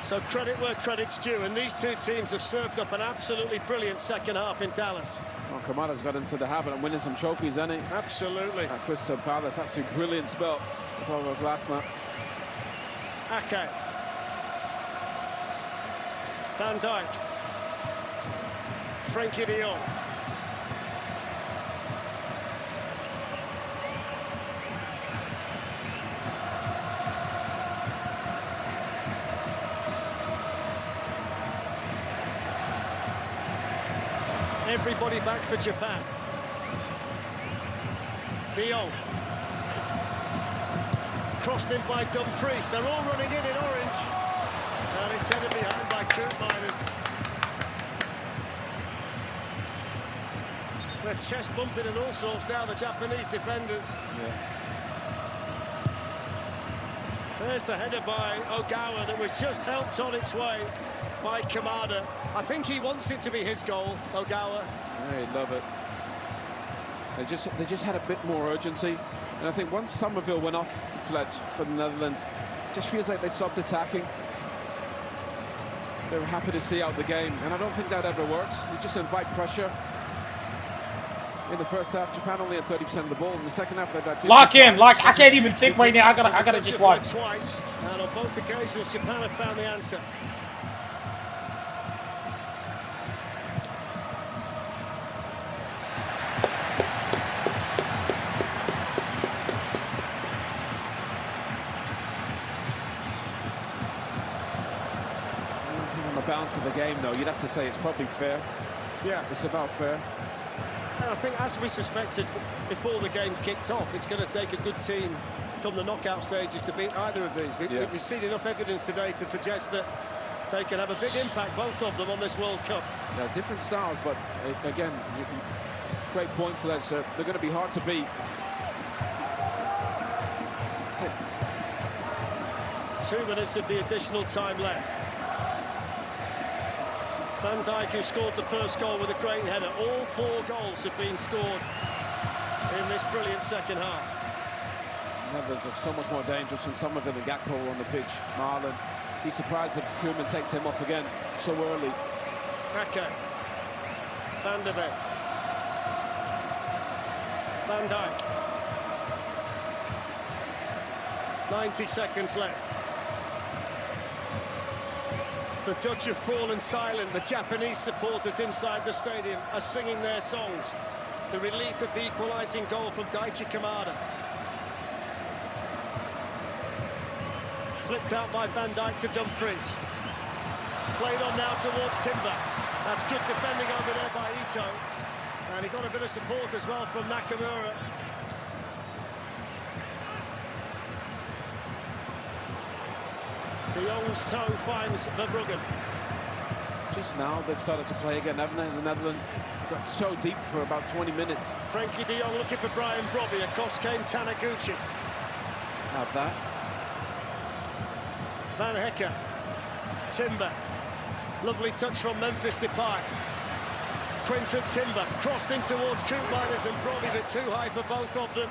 S6: So credit where credit's due, and these two teams have served up an absolutely brilliant second half in Dallas.
S16: Well, Kamada's got into the habit of winning some trophies, hasn't he?
S6: Absolutely.
S16: Crystal Palace, absolutely brilliant spell with over glass now.
S6: Ake. Van Dijk. Frenkie de Jong. Everybody back for Japan. De Jong. Crossed in by Dumfries. They're all running in orange. And it's headed behind by Kurt Miners. They're chest bumping and all sorts now, the Japanese defenders.
S16: Yeah.
S6: There's the header by Ogawa that was just helped on its way by Kamada. I think he wants it to be his goal, Ogawa.
S16: Yeah, he'd love it. They just had a bit more urgency. And I think once Somerville went off Fletch for the Netherlands, it just feels like they stopped attacking. They were happy to see out the game. And I don't think that ever works. You just invite pressure. In the first half, Japan only had 30% of the ball. In the second half, they've had 50%.
S2: Lock in. Lock. I can't even think right now. I gotta just watch.
S6: Twice, and on both occasions, Japan have found the answer.
S16: On the balance of the game, though, you'd have to say it's probably fair.
S6: Yeah,
S16: it's about fair.
S6: And I think, as we suspected before the game kicked off, it's going to take a good team come the knockout stages to beat either of these. We've seen enough evidence today to suggest that they can have a big impact, both of them, on this World Cup.
S16: Yeah, different styles, but again, great point for that. They're going to be hard to beat.
S6: 2 minutes of the additional time left. Van Dijk, who scored the first goal with a great header. All 4 goals have been scored in this brilliant second half.
S16: Netherlands look so much more dangerous when Somerville and Gakpo on the pitch. Marlon, he's surprised that Koeman takes him off again so early.
S6: Ake. Van der Beek. Van Dijk. 90 seconds left. The Dutch have fallen silent. The Japanese supporters inside the stadium are singing their songs. The relief of the equalising goal from Daichi Kamada. Flicked out by Van Dijk to Dumfries. Played on now towards Timber. That's good defending over there by Ito. And he got a bit of support as well from Nakamura. De Jong's toe finds Verbruggen.
S16: Just now they've started to play again, haven't they? The Netherlands got so deep for about 20 minutes.
S6: Frankie de Jong looking for Brian Brobby. Across came Taniguchi.
S16: Have that.
S6: Van Hecker. Timber. Lovely touch from Memphis Depay. Quinton Timber crossed in towards Koopmeiners and Brobby, but too high for both of them.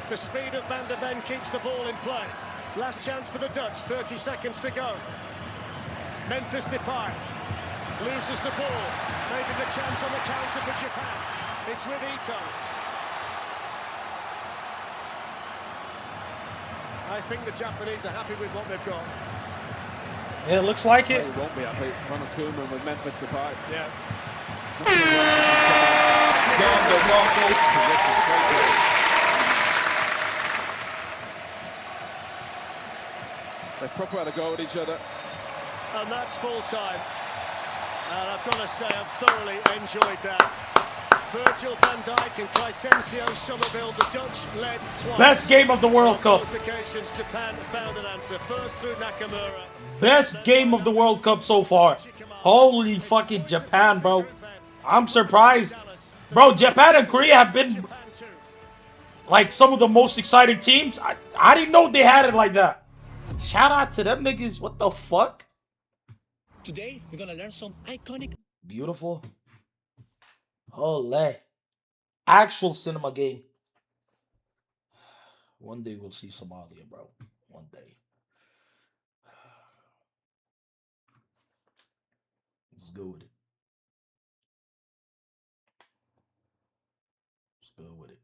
S6: The speed of Van der Ven keeps the ball in play. Last chance for the Dutch, 30 seconds to go. Memphis Depay loses the ball. Maybe the chance on the counter for Japan. It's with Ito. I think the Japanese are happy with what they've got.
S2: Yeah, it looks like it.
S16: He won't be happy. Ronald Koeman with Memphis Depay.
S6: Yeah.
S16: They proper had a go at each other.
S6: And that's full time. And I've got to say, I've thoroughly enjoyed that. Virgil van Dijk and Crescencio Somerville, the Dutch led twice.
S2: Best game of the World Cup.
S6: On both occasions, Japan found an answer. First through Nakamura.
S2: Best game of the World Cup so far. Holy fucking Japan, bro. I'm surprised. Bro, Japan and Korea have been like some of the most exciting teams. I didn't know they had it like that. Shout out to them niggas. What the fuck?
S18: Today, we're gonna learn some iconic...
S2: Beautiful. Holy. Actual cinema game. One day we'll see Somalia, bro. One day. Let's go with it. Let's go with it.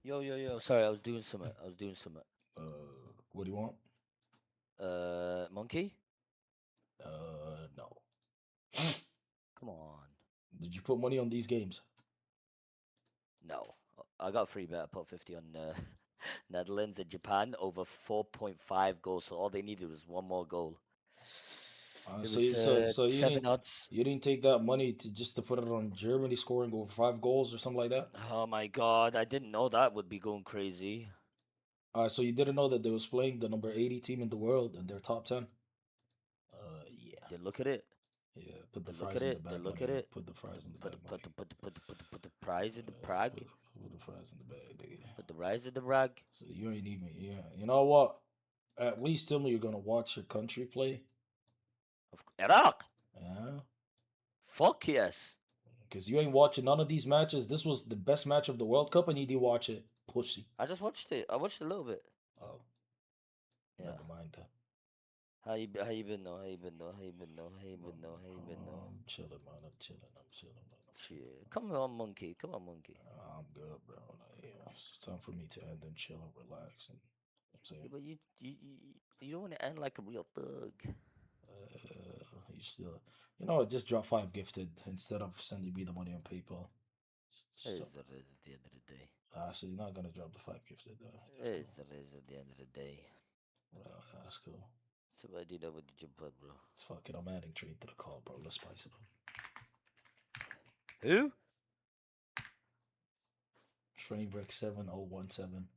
S19: Yo. Sorry, I was doing something.
S2: What do you want?
S19: Monkey?
S2: No.
S19: Come on.
S2: Did you put money on these games?
S19: No. I got a free bet. I put 50 on Netherlands and Japan over 4.5 goals. So all they needed was one more goal.
S2: So you
S19: 7 odds.
S2: You didn't take that money to put it on Germany scoring over 5 goals or something like that?
S19: Oh my god, I didn't know that would be going crazy.
S2: So you didn't know that they was playing the number 80 team in the world and they're top 10? Yeah.
S19: Then look at it.
S2: Yeah, put the
S19: Then
S2: fries
S19: look at
S2: in
S19: it.
S2: the
S19: Then
S2: bag.
S19: look
S2: buddy.
S19: at it.
S2: Put the fries in the bag.
S19: Put the prize in the Prague.
S2: Put the fries in the bag, nigga.
S19: Put the rice in the rag.
S2: So you ain't even. Yeah. You know what? At least tell me you're gonna watch your country play.
S19: Iraq.
S2: Yeah.
S19: Fuck yes.
S2: Because you ain't watching none of these matches. This was the best match of the World Cup, and you didn't watch it. Pussy.
S19: I just watched it. I watched it a little bit.
S2: Oh.
S19: Yeah.
S2: Never mind that.
S19: How you been though?
S2: I'm chilling, man. I'm chilling, man.
S19: Shit. Come on, monkey.
S2: I'm good, bro. Like, yeah, it's time for me to end and chill and relax. And I'm saying,
S19: Yeah, but you don't want to end like a real thug.
S2: you still, you know, just drop 5 gifted instead of sending me the money on PayPal.
S19: It is what it is at the end of the day.
S2: So you're not gonna drop the 5 gifted though.
S19: It is what it is at the end of the day.
S2: Well, that's cool.
S19: So why do you know what you jump on, bro?
S2: It's fucking. I'm adding Train to the call, bro. Let's spice it up.
S19: Who?
S2: Trainwreck 7017.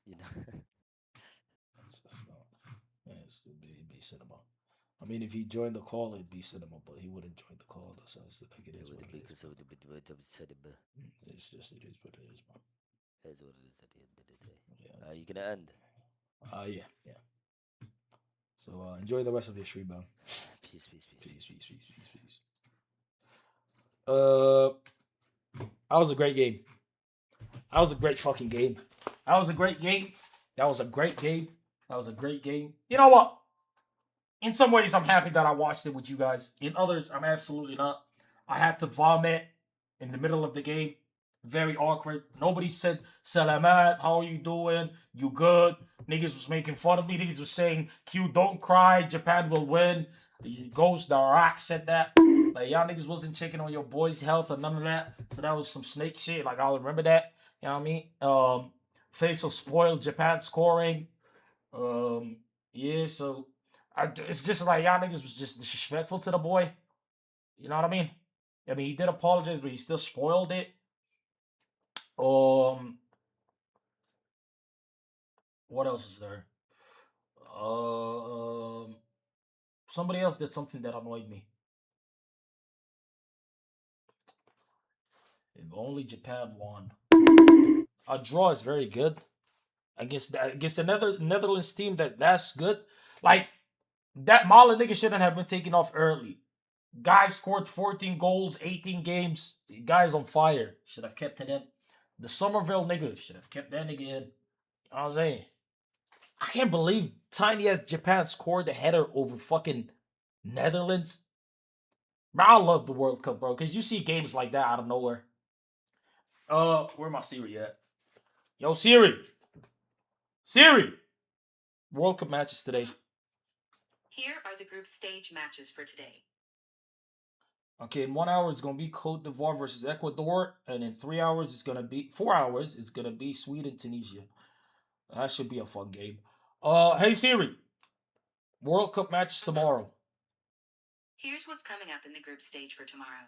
S19: You know.
S2: It's be cinema. I mean, if he joined the call, it'd be cinema, but he wouldn't join the call. So I think it is what it is. It's just it is what it is, man.
S19: It is what it is at the end of the day. Yeah. Are you gonna end?
S2: Yeah. So enjoy the rest of your stream, man.
S19: Peace.
S2: That was a great game. That was a great fucking game. That was a great game. You know what? In some ways, I'm happy that I watched it with you guys. In others, I'm absolutely not. I had to vomit in the middle of the game. Very awkward. Nobody said, Salamat, how are you doing? You good? Niggas was making fun of me. Niggas was saying, Q, don't cry. Japan will win. Ghost the Rock said that. Like, y'all niggas wasn't checking on your boy's health or none of that. So that was some snake shit. Like, I'll remember that. You know what I mean? Faisal spoiled Japan scoring. Yeah, so it's just like y'all niggas was just disrespectful to the boy. You know what I mean? I mean, he did apologize, but he still spoiled it. What else is there? Somebody else did something that annoyed me. If only Japan won. A draw is very good against the Netherlands team. That's good. Like that Mala nigga shouldn't have been taken off early. Guy scored 14 goals, 18 games. Guy's on fire. Should have kept it in. The Somerville nigga should have kept that nigga in. You know what I'm saying? I can't believe tiny ass Japan scored the header over fucking Netherlands. Bro, I love the World Cup, bro, because you see games like that out of nowhere. Where my Siri at? Yo, Siri! Siri! World Cup matches today.
S13: Here are the group stage matches for today.
S2: Okay, in 1 hour it's gonna be Cote d'Ivoire versus Ecuador, and in 4 hours it's gonna be Sweden, Tunisia. That should be a fun game. Hey Siri, World Cup matches tomorrow.
S13: Here's what's coming up in the group stage for tomorrow.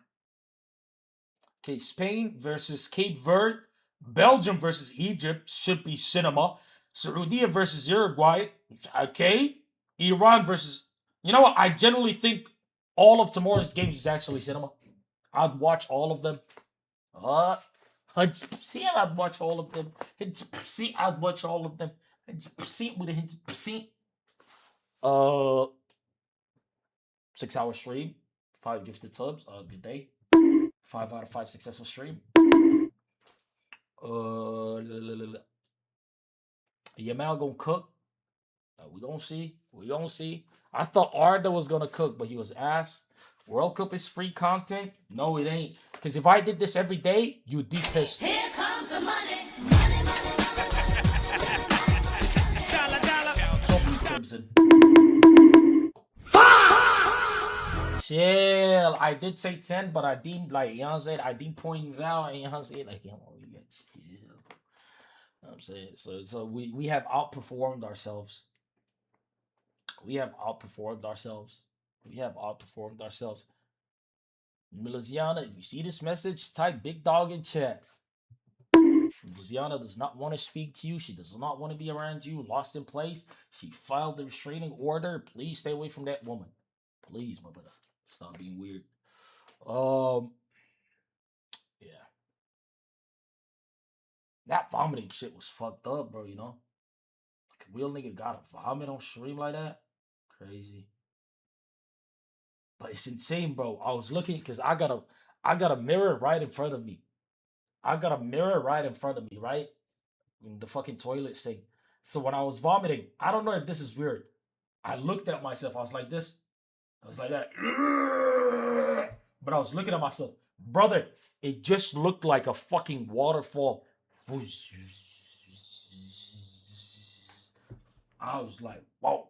S2: Okay, Spain versus Cape Verde, Belgium versus Egypt should be cinema. Saudi versus Uruguay, okay. Iran versus, you know what? I generally think all of tomorrow's games is actually cinema. I'd watch all of them. I'd watch all of them. I'd watch all of them. With a 6 hour stream, 5 gifted subs. Good day. 5 out of 5 successful stream. Yamal gonna cook. We gonna see. We gonna see. I thought Arda was gonna cook, but he was ass. World Cup is free content. No, it ain't. Because if I did this every day, you'd be pissed.
S11: Here comes the money.
S2: Crimson. Chill. I did say 10, but I didn't, like, you know what I'm saying? I didn't point it out, you know what I'm saying? Like, you know, you got chill. You know what I'm saying? So we have outperformed ourselves. We have outperformed ourselves. Miliziana, you see this message? Type big dog in chat. Luciana does not want to speak to you. She does not want to be around you. Lost in place. She filed the restraining order. Please stay away from that woman. Please, my brother. Stop being weird. Yeah. That vomiting shit was fucked up, bro, you know? Like a real nigga got a vomit on stream like that? Crazy. But it's insane, bro. I was looking because I got a mirror right in front of me. Right? In the fucking toilet sink. So when I was vomiting, I don't know if this is weird. I looked at myself. I was like this. I was like that. But I was looking at myself. Brother, it just looked like a fucking waterfall. I was like, whoa.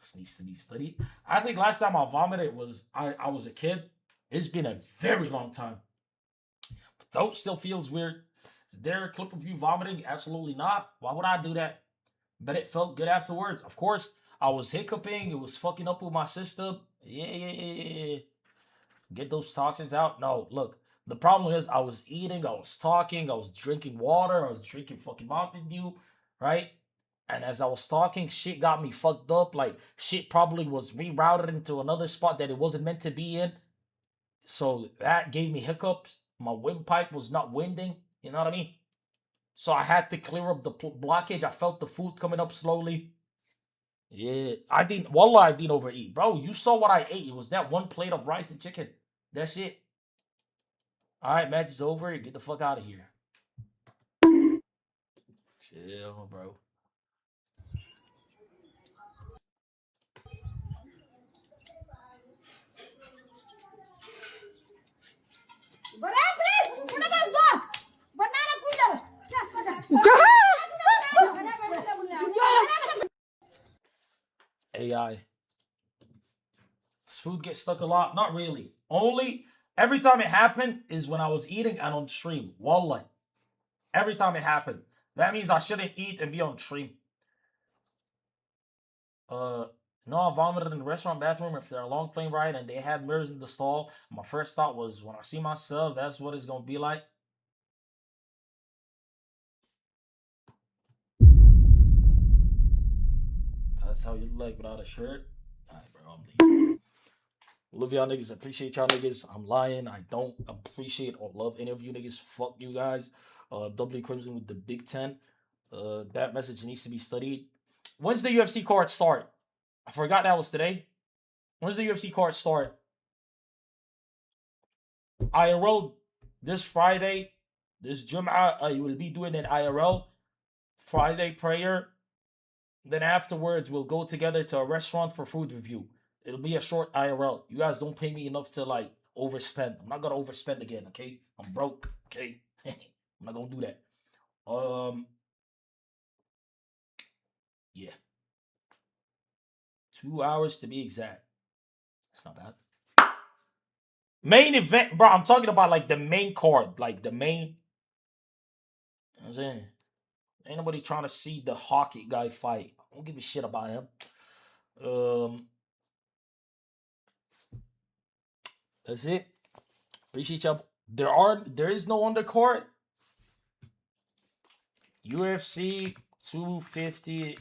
S2: This needs to be studied. I think last time I vomited was I was a kid. It's been a very long time. But throat still feels weird. Is there a clip of you vomiting? Absolutely not. Why would I do that? But it felt good afterwards. Of course, I was hiccuping. It was fucking up with my system. Yeah. Get those toxins out. No, look. The problem is I was eating. I was talking. I was drinking water. I was drinking fucking Mountain Dew. Right? And as I was talking, shit got me fucked up. Like, shit probably was rerouted into another spot that it wasn't meant to be in. So that gave me hiccups. My windpipe was not winding. You know what I mean? So I had to clear up the blockage. I felt the food coming up slowly. Yeah. I didn't overeat. Bro, you saw what I ate. It was that one plate of rice and chicken. That's it. Alright, match is over. Get the fuck out of here. Chill, bro.
S17: What
S2: This food gets stuck a lot. Not really. Only every time it happened is when I was eating and on stream. Wallah. Every time it happened. That means I shouldn't eat and be on stream. No, I vomited in the restaurant bathroom if they're a long plane ride and they had mirrors in the stall. My first thought was, when I see myself, that's what it's gonna be like. That's how you look like without a shirt. Alright, bro, I'm leaving. Love y'all niggas. Appreciate y'all niggas. I'm lying. I don't appreciate or love any of you niggas. Fuck you guys. W Crimson with the Big 10. That message needs to be studied. When's the UFC card start? I forgot that was today. When's the UFC card start? IRL this Friday. This Jum'ah, I will be doing an IRL. Friday prayer. Then afterwards, we'll go together to a restaurant for food review. It'll be a short IRL. You guys don't pay me enough to like overspend. I'm not gonna overspend again, okay? I'm broke, okay? I'm not gonna do that. Yeah. 2 hours to be exact. It's not bad. Main event, bro. I'm talking about like the main card, like the main. You know what I'm saying? Ain't nobody trying to see the hockey guy fight. I don't give a shit about him. That's it. Appreciate y'all. There is no undercard. UFC 250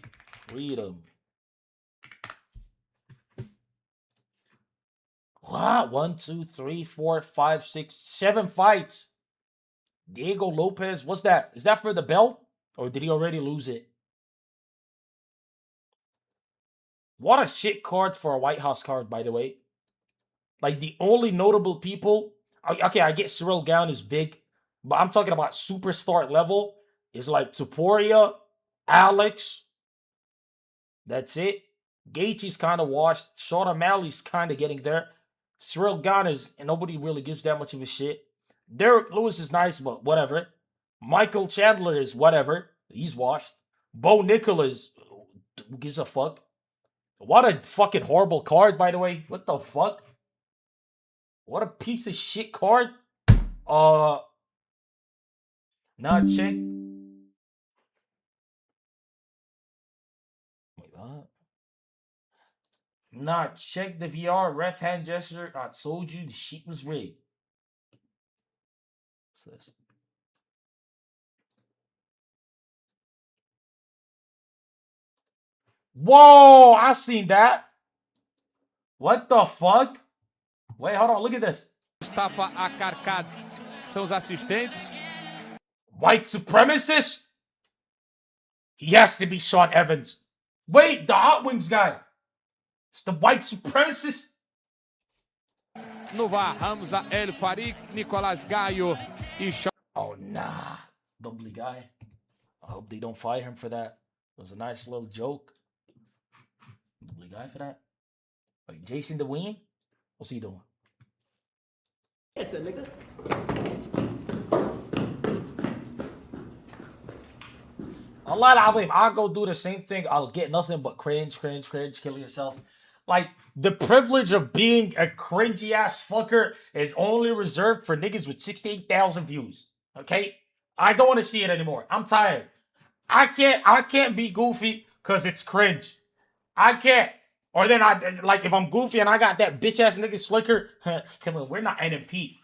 S2: Freedom. What? 1, 2, 3, 4, 5, 6, 7 fights. Diego Lopez. What's that? Is that for the belt? Or did he already lose it? What a shit card for a White House card, by the way. Like, the only notable people... Okay, I get Cyril Gane is big. But I'm talking about superstar level. Is like Topuria, Alex. That's it. Gaethje's kind of washed. Sean O'Malley's kind of getting there. Cyril Gane is... And nobody really gives that much of a shit. Derek Lewis is nice, but whatever. Michael Chandler is whatever. He's washed. Bo Nicholas, who gives a fuck? What a fucking horrible card, by the way. What the fuck? What a piece of shit card. Now check. Wait, what? Nah, check the VR. Ref hand gesture. I told you the shit was rigged. What's this? Whoa, I seen that. What the fuck? Wait, hold on, look at this.
S23: Estava acarcado. São os assistentes.
S2: White supremacist? He has to be Sean Evans. Wait, the Hot Wings guy. It's the white supremacist.
S23: No VAR, Hamza El Farid, Nicolás Gaio e Sean.
S2: Oh, nah. Doubly guy. I hope they don't fire him for that. It was a nice little joke. Doubly guy for that. Like Jason DeWeen? What's he doing?
S14: It's a nigga.
S2: Allah al-Azim, I'll go do the same thing. I'll get nothing but cringe, kill yourself. Like, the privilege of being a cringy ass fucker is only reserved for niggas with 68,000 views. Okay? I don't want to see it anymore. I'm tired. I can't be goofy because it's cringe. I can't. Or then if I'm goofy and I got that bitch ass nigga Slicker, come on, we're not NMP.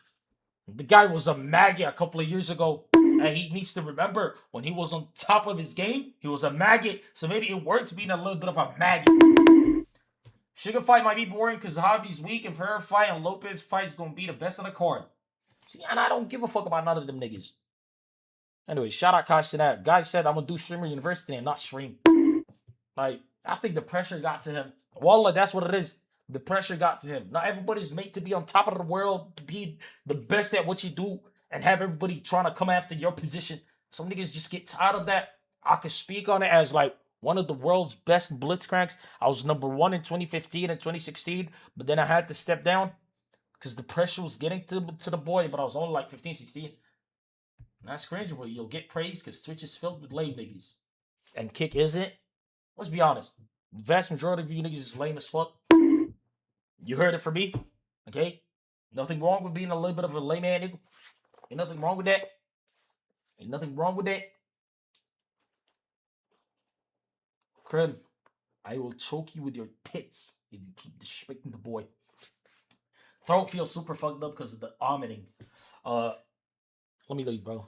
S2: The guy was a maggot a couple of years ago. And he needs to remember when he was on top of his game, he was a maggot. So maybe it works being a little bit of a maggot. Sugar fight might be boring because Hobby's weak and Pereira fight and Lopez fight is going to be the best on the card. See, and I don't give a fuck about none of them niggas. Anyway, shout out Kosh to that. Guy said I'm going to do Streamer University and not stream. Like, I think the pressure got to him. Wallah, that's what it is. The pressure got to him. Not everybody's made to be on top of the world, to be the best at what you do, and have everybody trying to come after your position. Some niggas just get tired of that. I could speak on it as like one of the world's best blitzcranks. I was number 1 in 2015 and 2016, but then I had to step down because the pressure was getting to the boy, but I was only like 15, 16. And that's cringe, but you'll get praise because Twitch is filled with lame niggas. And Kick isn't. Let's be honest. The vast majority of you niggas is lame as fuck. You heard it from me. Okay? Nothing wrong with being a little bit of a layman, nigga. Ain't nothing wrong with that. Ain't nothing wrong with that. Krim, I will choke you with your tits if you keep disrespecting the boy. Throat feels super fucked up because of the vomiting. Let me leave, bro.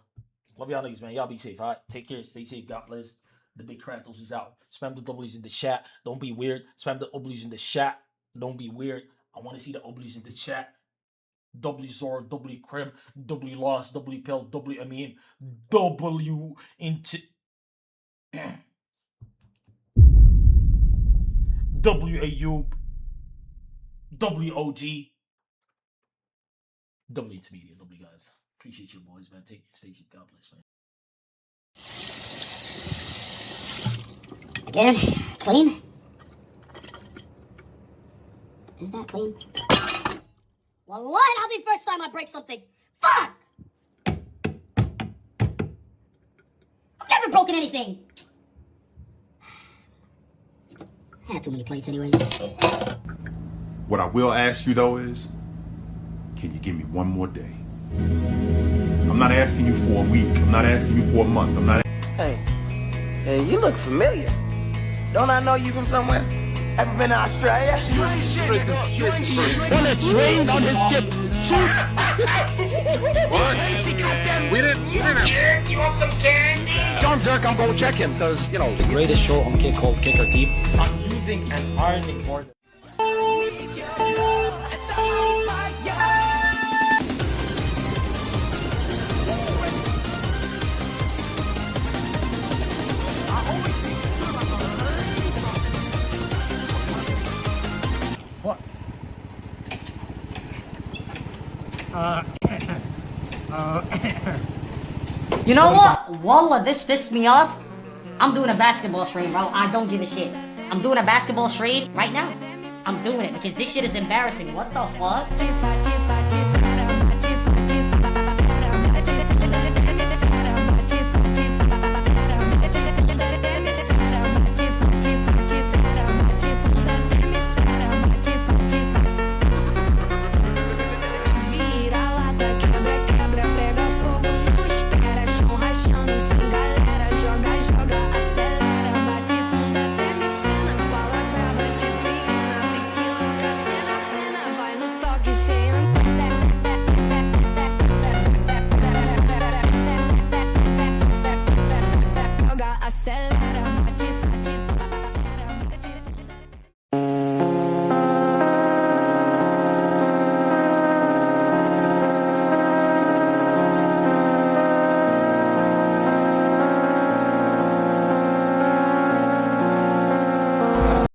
S2: Love y'all niggas, man. Y'all be safe, alright? Take care, stay safe, God bless. The big Qorantos is out. Spam the W's in the chat. Don't be weird. Spam the W's in the chat. Don't be weird. I want to see the W's in the chat. W Zor, W Krim, W Lost, W Pill, W Amin, W into W Ayub, W OG, W Intermediate, W guys. Appreciate you boys, man. Take care, stay safe, God bless, man.
S17: Again, clean? Is that clean? Wallahi, not the first time I break something. Fuck! I've never broken anything. I had too many plates anyways.
S20: What I will ask you though is, can you give me one more day? I'm not asking you for a week. I'm not asking you for a month. I'm not.
S14: Hey, you look familiar. Don't I know you from somewhere? Ever been to Australia?
S6: Wanna train on his ship? Shoot!
S14: What?
S6: We didn't.
S14: Kids, you want some candy?
S6: John Zerk, I'm going to check him because, you know.
S2: The greatest show on kick called Kicker Team. I'm using an ironing board.
S17: You know what? Wallah, this pissed me off. I'm doing a basketball stream, bro. I don't give a shit. I'm doing a basketball stream right now. I'm doing it because this shit is embarrassing. What the fuck?
S11: Sell